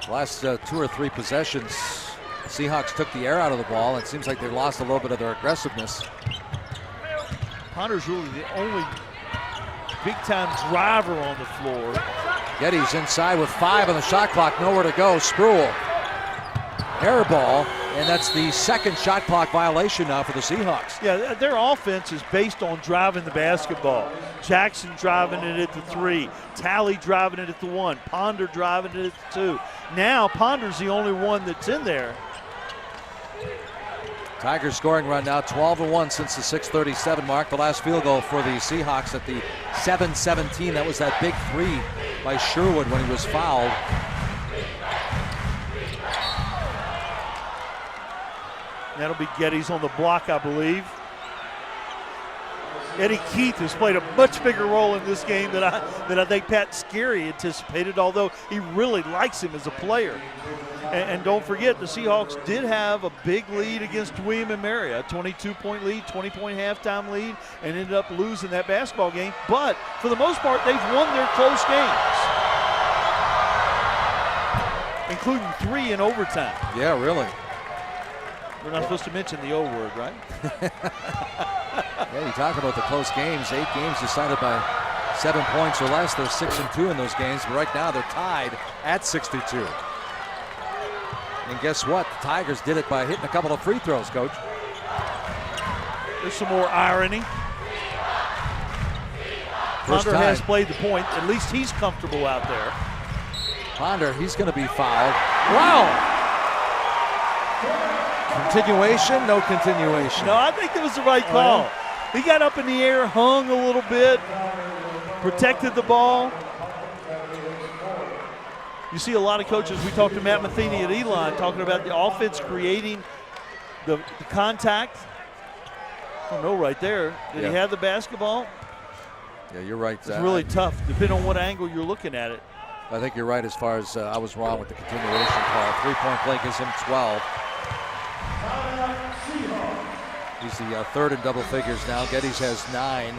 Last 2 or 3 possessions, Seahawks took the air out of the ball. It seems like they lost a little bit of their aggressiveness. Ponder's really the only big-time driver on the floor. Geddes inside with 5 on the shot clock, nowhere to go. Sproul, air ball, and that's the second shot clock violation now for the Seahawks. Yeah, their offense is based on driving the basketball. Jackson driving it at the 3, Talley driving it at the 1, Ponder driving it at the 2. Now Ponder's the only one that's in there. Tigers scoring run now, 12-1 since the 6:37 mark. The last field goal for the Seahawks at the 7:17. That was that big 3 by Sherwood when he was fouled. That'll be Geddes on the block, I believe. Eddie Keith has played a much bigger role in this game than I think Pat Scarry anticipated, although he really likes him as a player. And don't forget, the Seahawks did have a big lead against William & Mary, a 22-point lead, 20-point halftime lead, and ended up losing that basketball game. But for the most part, they've won their close games, including 3 in overtime. Yeah, really. We're not supposed to mention the O word, right? Yeah, you talk about the close games. 8 games decided by 7 points or less. They're 6-2 in those games, but right now they're tied at 62. And guess what? The Tigers did it by hitting a couple of free throws, Coach. There's some more irony. Ponder has played the point. At least he's comfortable out there. Ponder, he's going to be fouled. Wow! Continuation, no continuation. No, I think that was the right call. Oh, yeah. He got up in the air, hung a little bit, protected the ball. You see a lot of coaches, we talked to Matt Matheny at Elon, talking about the offense creating the contact. I don't know right there. Did he have the basketball? Yeah, you're right. It's really tough, depending on what angle you're looking at it. I think you're right as far as I was wrong with the continuation call. 3-point play gives him 12. He's the 3rd in double figures now. Geddes has 9.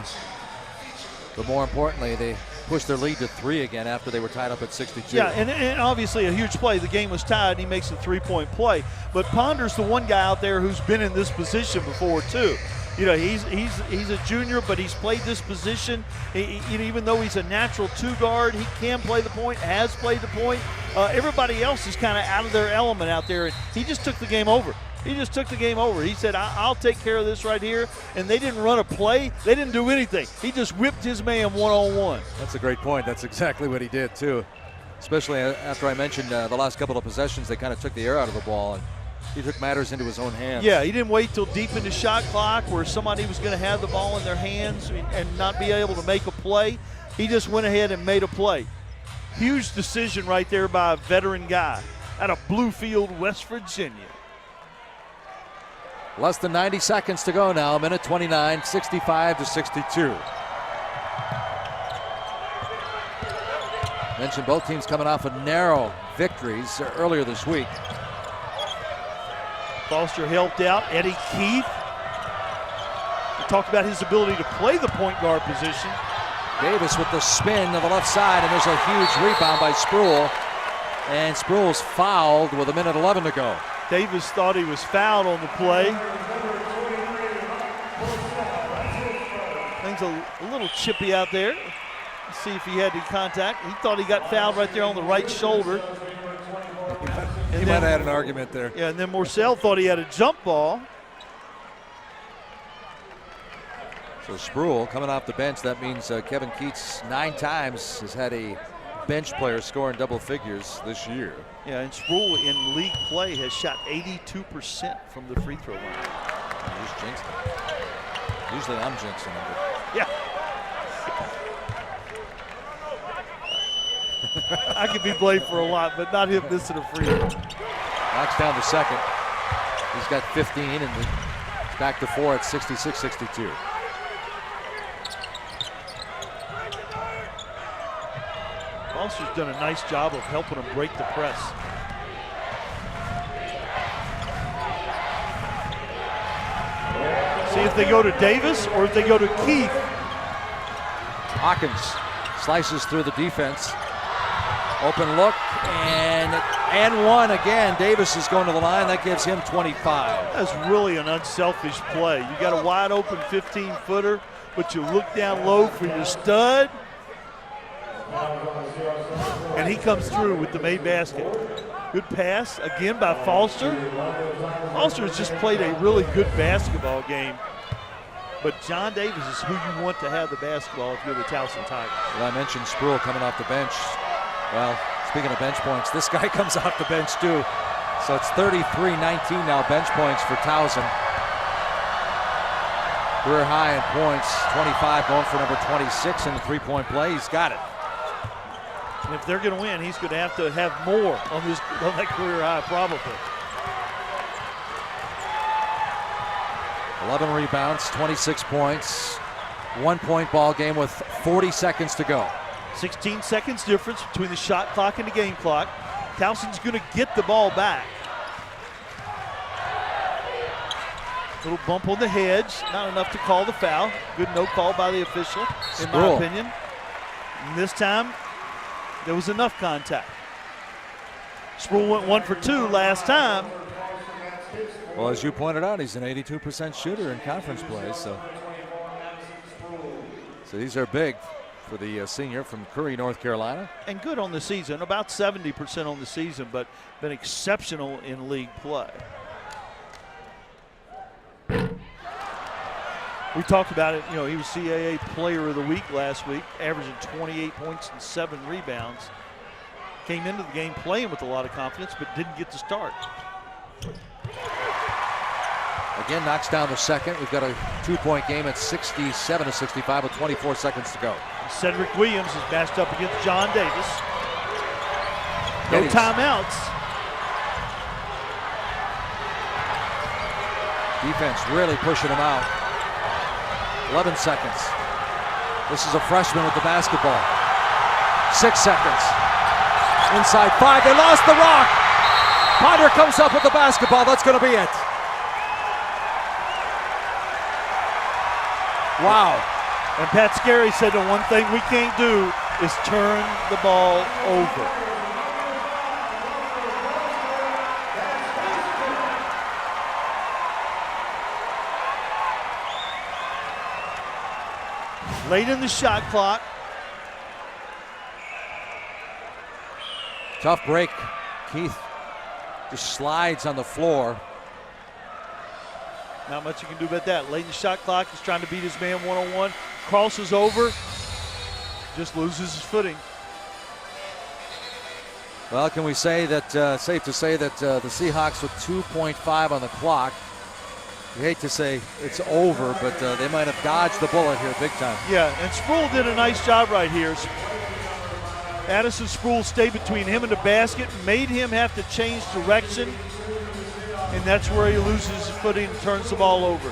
But more importantly, they pushed their lead to 3 again after they were tied up at 62. Yeah, and obviously a huge play. The game was tied, and he makes a 3-point play. But Ponder's the one guy out there who's been in this position before, too. You know, he's a junior, but he's played this position. Even though he's a natural 2 guard, he can play the point, has played the point. Everybody else is kind of out of their element out there, and he just took the game over. He just took the game over. He said, I'll take care of this right here. And they didn't run a play. They didn't do anything. He just whipped his man one-on-one. That's a great point. That's exactly what he did, too. Especially after I mentioned the last couple of possessions, they kind of took the air out of the ball. And he took matters into his own hands. Yeah, he didn't wait till deep into shot clock where somebody was going to have the ball in their hands and not be able to make a play. He just went ahead and made a play. Huge decision right there by a veteran guy out of Bluefield, West Virginia. Less than 90 seconds to go now, minute 29, 65-62. Mentioned both teams coming off of narrow victories earlier this week. Foster helped out Eddie Keith. We talked about his ability to play the point guard position. Davis with the spin to the left side, and there's a huge rebound by Sproul. And Sproul's fouled with 1:11 to go. Davis thought he was fouled on the play. Things a little chippy out there. Let's see if he had any contact. He thought he got fouled right there on the right shoulder. He might have had an argument there. Yeah, and then Morcell thought he had a jump ball. So Sproul coming off the bench, that means Kevin Keats 9 times has had a bench player scoring double figures this year. Yeah, and Sproul in league play has shot 82% from the free throw line. Just jinxed him. Usually I'm jinxing him. Yeah. I could be blamed for a lot, but not him missing a free throw. Knocks down the second. He's got 15 and it's back to 4 at 66-62. Foster's done a nice job of helping him break the press. See if they go to Davis or if they go to Keith. Hawkins slices through the defense. Open look and one again. Davis is going to the line. That gives him 25. That's really an unselfish play. You got a wide open 15-footer, but you look down low for your stud. And he comes through with the made basket. Good pass again by Foster. Foster has just played a really good basketball game. But John Davis is who you want to have the basketball if you're the Towson Tigers. Well, I mentioned Sproul coming off the bench. Well, speaking of bench points, this guy comes off the bench too. So it's 33-19 now, bench points for Towson. Career high in points, 25 going for number 26 in the three-point play. He's got it. And if they're going to win, he's going to have more on that career high, probably. 11 rebounds, 26 points. 1 point ball game with 40 seconds to go. 16 seconds difference between the shot clock and the game clock. Towson's going to get the ball back. Little bump on the hedge, not enough to call the foul. Good no call by the official, in my opinion. And this time, there was enough contact. Sproul went 1 for 2 last time. Well, as you pointed out, he's an 82% shooter in conference play, so these are big for the senior from Curry, North Carolina. And good on the season, about 70% on the season, but been exceptional in league play. We talked about it, he was CAA Player of the Week last week, averaging 28 points and 7 rebounds. Came into the game playing with a lot of confidence, but didn't get to start. Again, knocks down the second. We've got a 2-point game at 67-65 with 24 seconds to go. Cedric Williams is matched up against John Davis. No timeouts. Defense really pushing him out. 11 seconds. This is a freshman with the basketball. 6 seconds. Inside 5, they lost the rock. Ponder comes up with the basketball. That's going to be it. Wow. And Pat Scarry said the one thing we can't do is turn the ball over. Late in the shot clock. Tough break. Keith just slides on the floor. Not much you can do about that. Late in the shot clock, he's trying to beat his man one-on-one. Crosses over, just loses his footing. Well, can we say that, safe to say that the Seahawks with 2.5 on the clock, you hate to say it's over, but they might have dodged the bullet here big time. Yeah, and Sproul did a nice job right here. Addison Sproul stayed between him and the basket, made him have to change direction, and that's where he loses his footing and turns the ball over.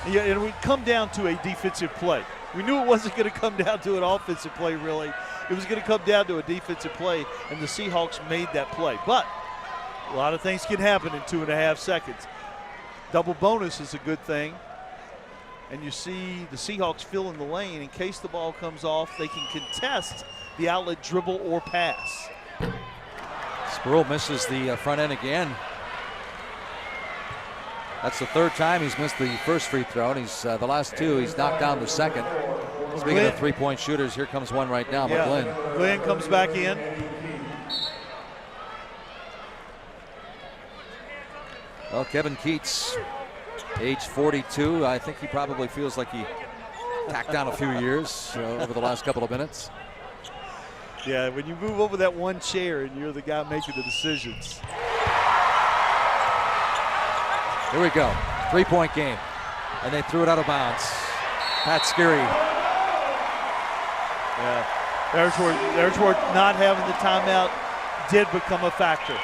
Yeah, and we come down to a defensive play. We knew it wasn't going to come down to an offensive play, really. It was going to come down to a defensive play, and the Seahawks made that play. But a lot of things can happen in 2.5 seconds. Double bonus is a good thing. And you see the Seahawks fill in the lane. In case the ball comes off, they can contest the outlet dribble or pass. Sproul misses the front end again. That's the third time he's missed the first free throw, and he's the last two he's knocked down the second. Speaking of three-point shooters, here comes one right now, McGlynn. Glenn comes back in. Well, Kevin Keats, age 42. I think he probably feels like he tacked down a few years over the last couple of minutes. Yeah, when you move over that one chair and you're the guy making the decisions. Here we go. 3-point game. And they threw it out of bounds. Pat Skerry. Yeah, there's where not having the timeout did become a factor.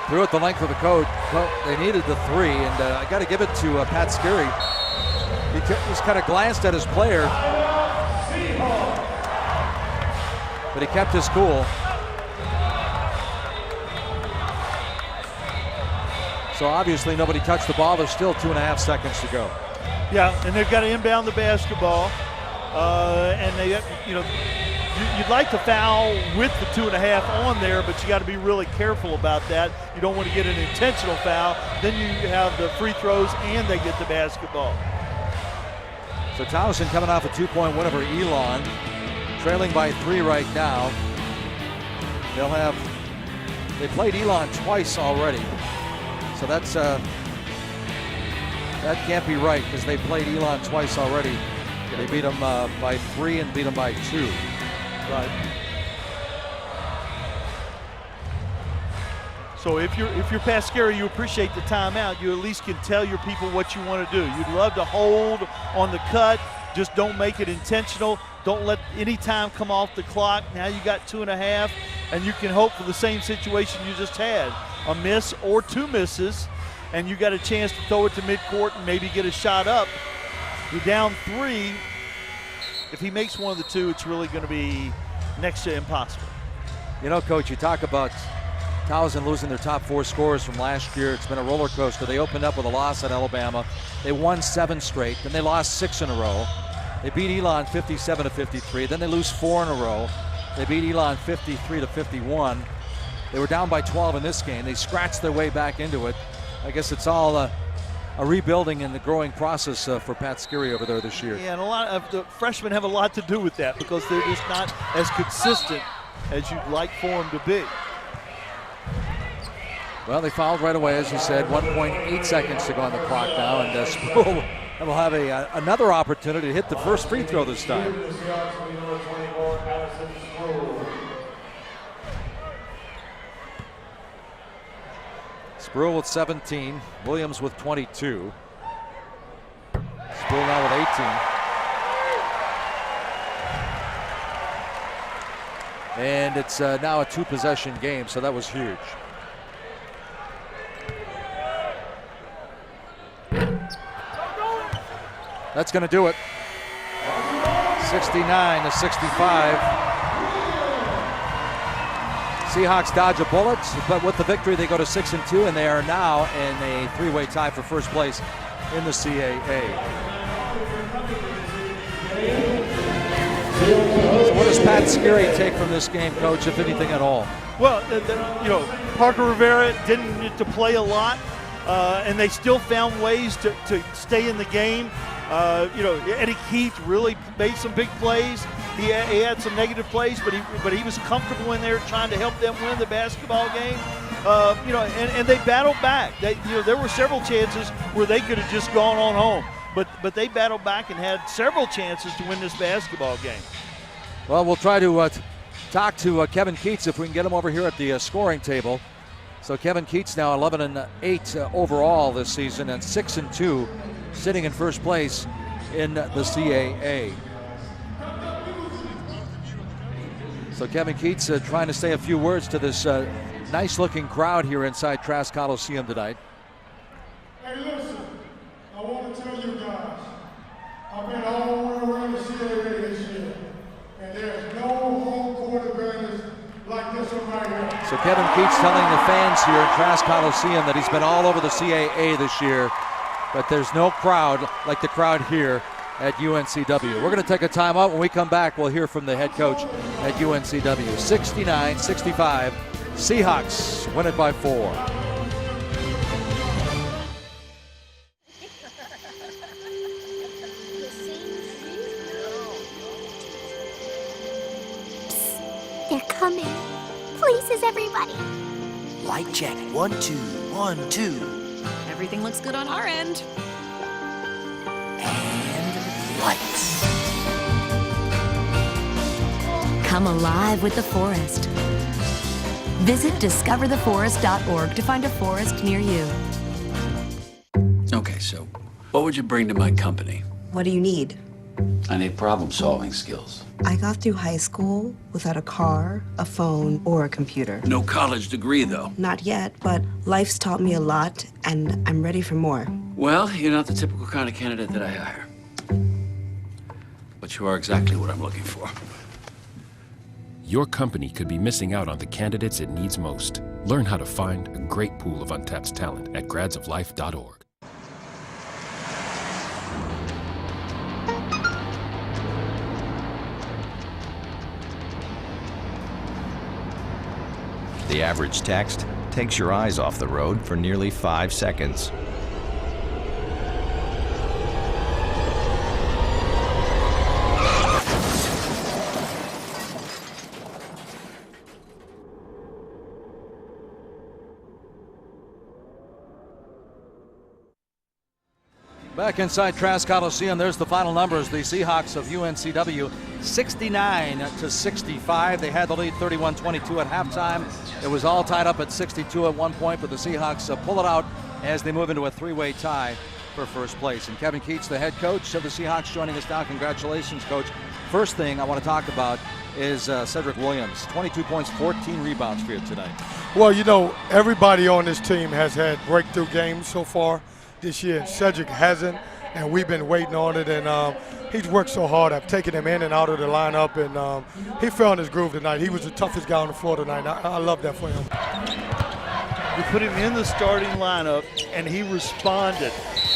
Threw it the length of the court. Well, they needed the 3, and I got to give it to Pat Skerry. He just kind of glanced at his player, but he kept his cool. So obviously nobody touched the ball. There's still 2.5 seconds to go. Yeah, and they've got to inbound the basketball, and they, you'd like to foul with the 2.5 on there, but you got to be really careful about that. You don't want to get an intentional foul. Then you have the free throws and they get the basketball. So Towson coming off a 2-point win over Elon, trailing by 3 right now. They played Elon twice already. So that can't be right because they played Elon twice already. They beat them by 3 and beat them by 2. Right. So if you're Pat Skerry, you appreciate the timeout. You at least can tell your people what you want to do. You'd love to hold on the cut. Just don't make it intentional. Don't let any time come off the clock. Now you got 2.5, and you can hope for the same situation you just had. A miss or 2 misses, and you got a chance to throw it to midcourt and maybe get a shot up. You're down 3. If he makes one of the 2, it's really going to be next to impossible. You know, Coach, you talk about Towson losing their top 4 scorers from last year. It's been a roller coaster. They opened up with a loss at Alabama. They won 7 straight. Then they lost 6 in a row. They beat Elon 57-53. Then they lose 4 in a row. They beat Elon 53-51. They were down by 12 in this game. They scratched their way back into it. I guess it's all a rebuilding and the growing process for Pat Skerry over there this year. Yeah, and a lot of the freshmen have a lot to do with that because they're just not as consistent as you'd like for them to be. Well, they fouled right away, as you said. 1.8 seconds to go on the clock now, and Sproul will have another opportunity to hit the first free throw this time. Sproul with 17, Williams with 22. Sproul now with 18. And it's now a 2-possession game, so that was huge. That's going to do it. 69-65. Seahawks dodge a bullet, but with the victory they go to 6-2, and they are now in a 3-way tie for first place in the CAA. So what does Pat Skerry take from this game, Coach, if anything at all? Well, Parker Rivera didn't get to play a lot, and they still found ways to stay in the game. Eddie Keith really made some big plays. He had some negative plays, but he was comfortable in there trying to help them win the basketball game. And they battled back. There were several chances where they could have just gone on home, but they battled back and had several chances to win this basketball game. Well, we'll try to talk to Kevin Keats if we can get him over here at the scoring table. So Kevin Keats now 11-8 overall this season and 6-2, sitting in first place in the CAA. So Kevin Keats trying to say a few words to this nice-looking crowd here inside Trask Coliseum tonight. Hey, listen, I want to tell you guys, I've been all the way around the CAA this year, and there's no home court advantage like this one right here. So Kevin Keats telling the fans here at Trask Coliseum that he's been all over the CAA this year, but there's no crowd like the crowd here at UNCW. We're going to take a timeout. When we come back, we'll hear from the head coach at UNCW. 69-65, Seahawks win it by 4. They're coming. Places, everybody. Light check. 1, 2, 1, 2. Everything looks good on our end. And lights. Come alive with the forest. Visit discovertheforest.org to find a forest near you. Okay, so what would you bring to my company? What do you need? I need problem-solving skills. I got through high school without a car, a phone, or a computer. No college degree, though. Not yet, but life's taught me a lot, and I'm ready for more. Well, you're not the typical kind of candidate that I hire. But you are exactly what I'm looking for. Your company could be missing out on the candidates it needs most. Learn how to find a great pool of untapped talent at gradsoflife.org. The average text takes your eyes off the road for nearly 5 seconds. Back inside Trask Coliseum, there's the final numbers. The Seahawks of UNCW 69-65. They had the lead 31-22 at halftime. It was all tied up at 62 at one point, but the Seahawks pull it out as they move into a three-way tie for first place. And Kevin Keats, the head coach of the Seahawks, joining us now. Congratulations, Coach. First thing I want to talk about is Cedric Williams. 22 points, 14 rebounds for you tonight. Well, you know, everybody on this team has had breakthrough games so far this year. Cedric hasn't, and we've been waiting on it, and he's worked so hard. I've taken him in and out of the lineup, and he found his groove tonight. He was the toughest guy on the floor tonight. I love that for him. We put him in the starting lineup, and he responded.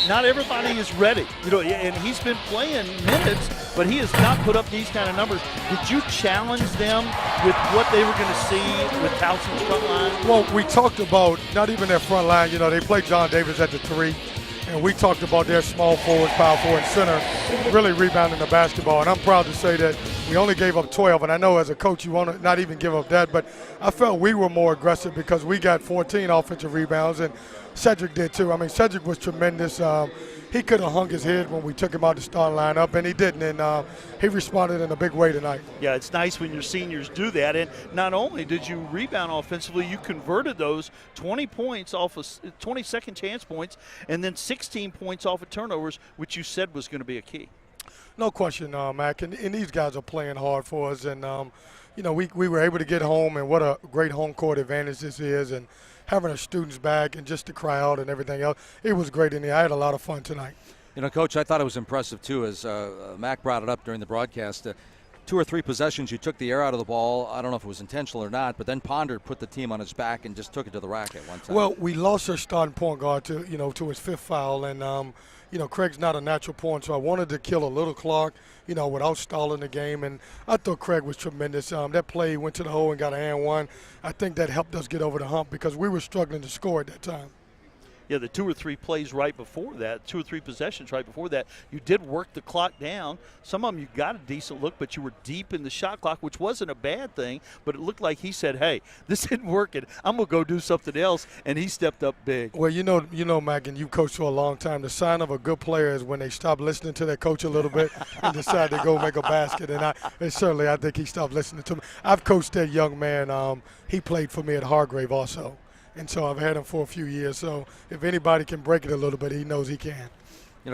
Not everybody is ready, you know, and he's been playing minutes, but he has not put up these kind of numbers. Did you challenge them with what they were going to see with Towson's front line? Well, we talked about not even their front line. You know, they play John Davis at the 3, and we talked about their small forwards, power forward, center, really rebounding the basketball. And I'm proud to say that we only gave up 12, and I know as a coach you want to not even give up that, but I felt we were more aggressive because we got 14 offensive rebounds, and Cedric did too. I mean, Cedric was tremendous. He could have hung his head when we took him out the starting lineup, and he didn't, and he responded in a big way tonight. Yeah, it's nice when your seniors do that, and not only did you rebound offensively, you converted those 20 points off of 20 second chance points, and then 16 points off of turnovers, which you said was going to be a key. No question, Mac, and these guys are playing hard for us, and you know, we were able to get home, and what a great home court advantage this is, and having our students back and just the crowd and everything else. It was great in there. I had a lot of fun tonight. You know, Coach, I thought it was impressive, too, as Mac brought it up during the broadcast. 2 or 3 possessions, you took the air out of the ball. I don't know if it was intentional or not, but then Ponder put the team on his back and just took it to the rack at one time. Well, we lost our starting point guard to his 5th foul, and Craig's not a natural point, so I wanted to kill a little clock, without stalling the game, and I thought Craig was tremendous. That play went to the hole and got a and one. I think that helped us get over the hump because we were struggling to score at that time. Yeah, the 2 or 3 plays right before that, 2 or 3 possessions right before that, you did work the clock down. Some of them you got a decent look, but you were deep in the shot clock, which wasn't a bad thing, but it looked like he said, hey, this isn't working. I'm going to go do something else, and he stepped up big. Well, Mac, and you've coached for a long time, the sign of a good player is when they stop listening to their coach a little bit and decide to go make a basket, and I think he stopped listening to me. I've coached that young man. He played for me at Hargrave also. And so I've had him for a few years. So if anybody can break it a little bit, he knows he can.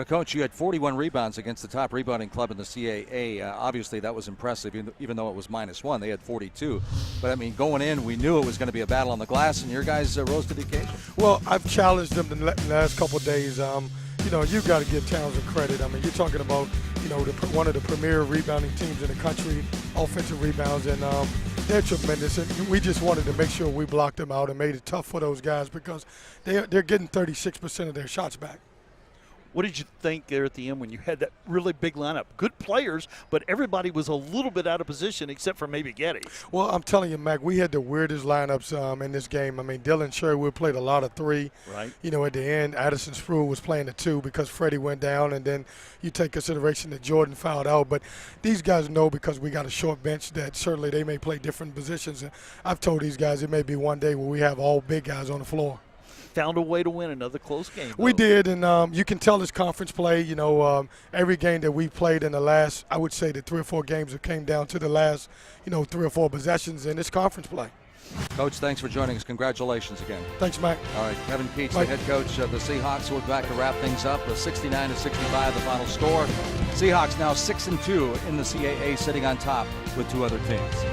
Coach, you had 41 rebounds against the top rebounding club in the CAA. Obviously, that was impressive, even though it was -1. They had 42. But, going in, we knew it was going to be a battle on the glass, and your guys rose to the occasion. Well, I've challenged them the last couple of days. You've got to give Townsend credit. You're talking about, one of the premier rebounding teams in the country, offensive rebounds, and they're tremendous. And we just wanted to make sure we blocked them out and made it tough for those guys because they're getting 36% of their shots back. What did you think there at the end when you had that really big lineup? Good players, but everybody was a little bit out of position except for maybe Getty. Well, I'm telling you, Mac, we had the weirdest lineups in this game. Dylan Sherwood played a lot of 3. Right. At the end, Addison Sproul was playing the 2 because Freddie went down, and then you take consideration that Jordan fouled out. But these guys know because we got a short bench that certainly they may play different positions. And I've told these guys it may be one day where we have all big guys on the floor. found a way to win another close game. We did, and you can tell it's conference play. You know, every game that we played in the last, I would say the 3 or 4 games that came down to the last, 3 or 4 possessions, and it's conference play. Coach, thanks for joining us. Congratulations again. Thanks, Mike. All right, Kevin Keats, the head coach of the Seahawks, will be back to wrap things up. 69-65, the final score. Seahawks now 6-2 in the CAA, sitting on top with 2 other teams.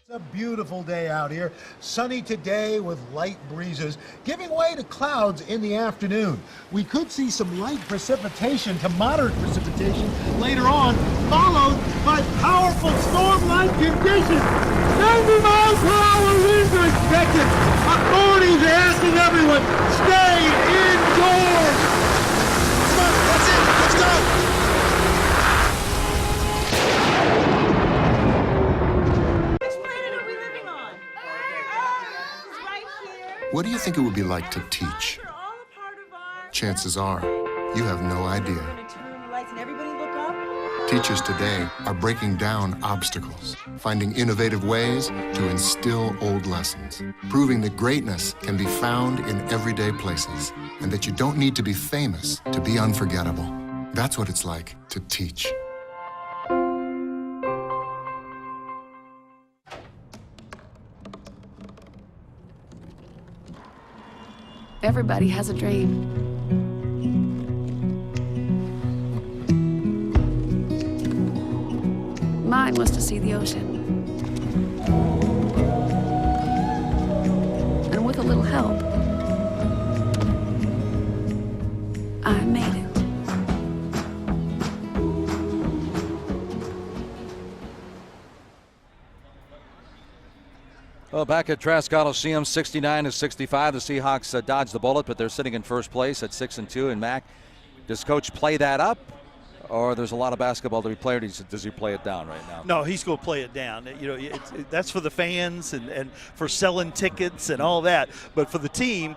It's a beautiful day out here. Sunny today with light breezes, giving way to clouds in the afternoon. We could see some light precipitation to moderate precipitation later on, followed by powerful storm-like conditions. 90 miles per hour winds are expected. Authorities are asking everyone, stay indoors. Come on, that's it. Let's go. What do you think it would be like to teach? Chances are, you have no idea. Teachers today are breaking down obstacles, finding innovative ways to instill old lessons, proving that greatness can be found in everyday places, and that you don't need to be famous to be unforgettable. That's what it's like to teach. Everybody has a dream. Mine was to see the ocean. And with a little help, I made it. Well, back at Trask Coliseum, 69-65. The Seahawks dodged the bullet, but they're sitting in first place at 6-2. And Mac, does Coach play that up, or there's a lot of basketball to be played? Does he play it down right now? No, he's going to play it down. That's for the fans and for selling tickets and all that. But for the team,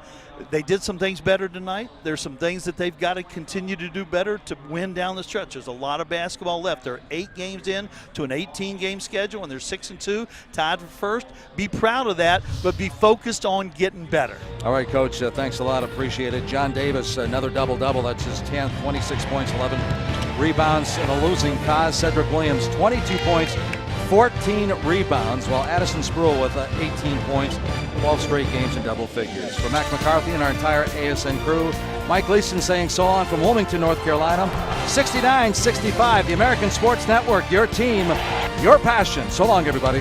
they did some things better tonight. There's some things that they've got to continue to do better to win down the stretch. There's a lot of basketball left. They're 8 games in to an 18-game schedule, and they're 6-2, tied for first. Be proud of that, but be focused on getting better. All right, Coach, thanks a lot. Appreciate it. John Davis, another double-double. That's his 10th, 26 points, 11 rebounds in a losing cause. Cedric Williams, 22 points, 14 rebounds, while Addison Spruill with 18 points, 12 straight games in double figures. For Mac McCarthy and our entire ASN crew, Mike Gleason saying so long from Wilmington, North Carolina. 69-65, the American Sports Network, your team, your passion. So long, everybody.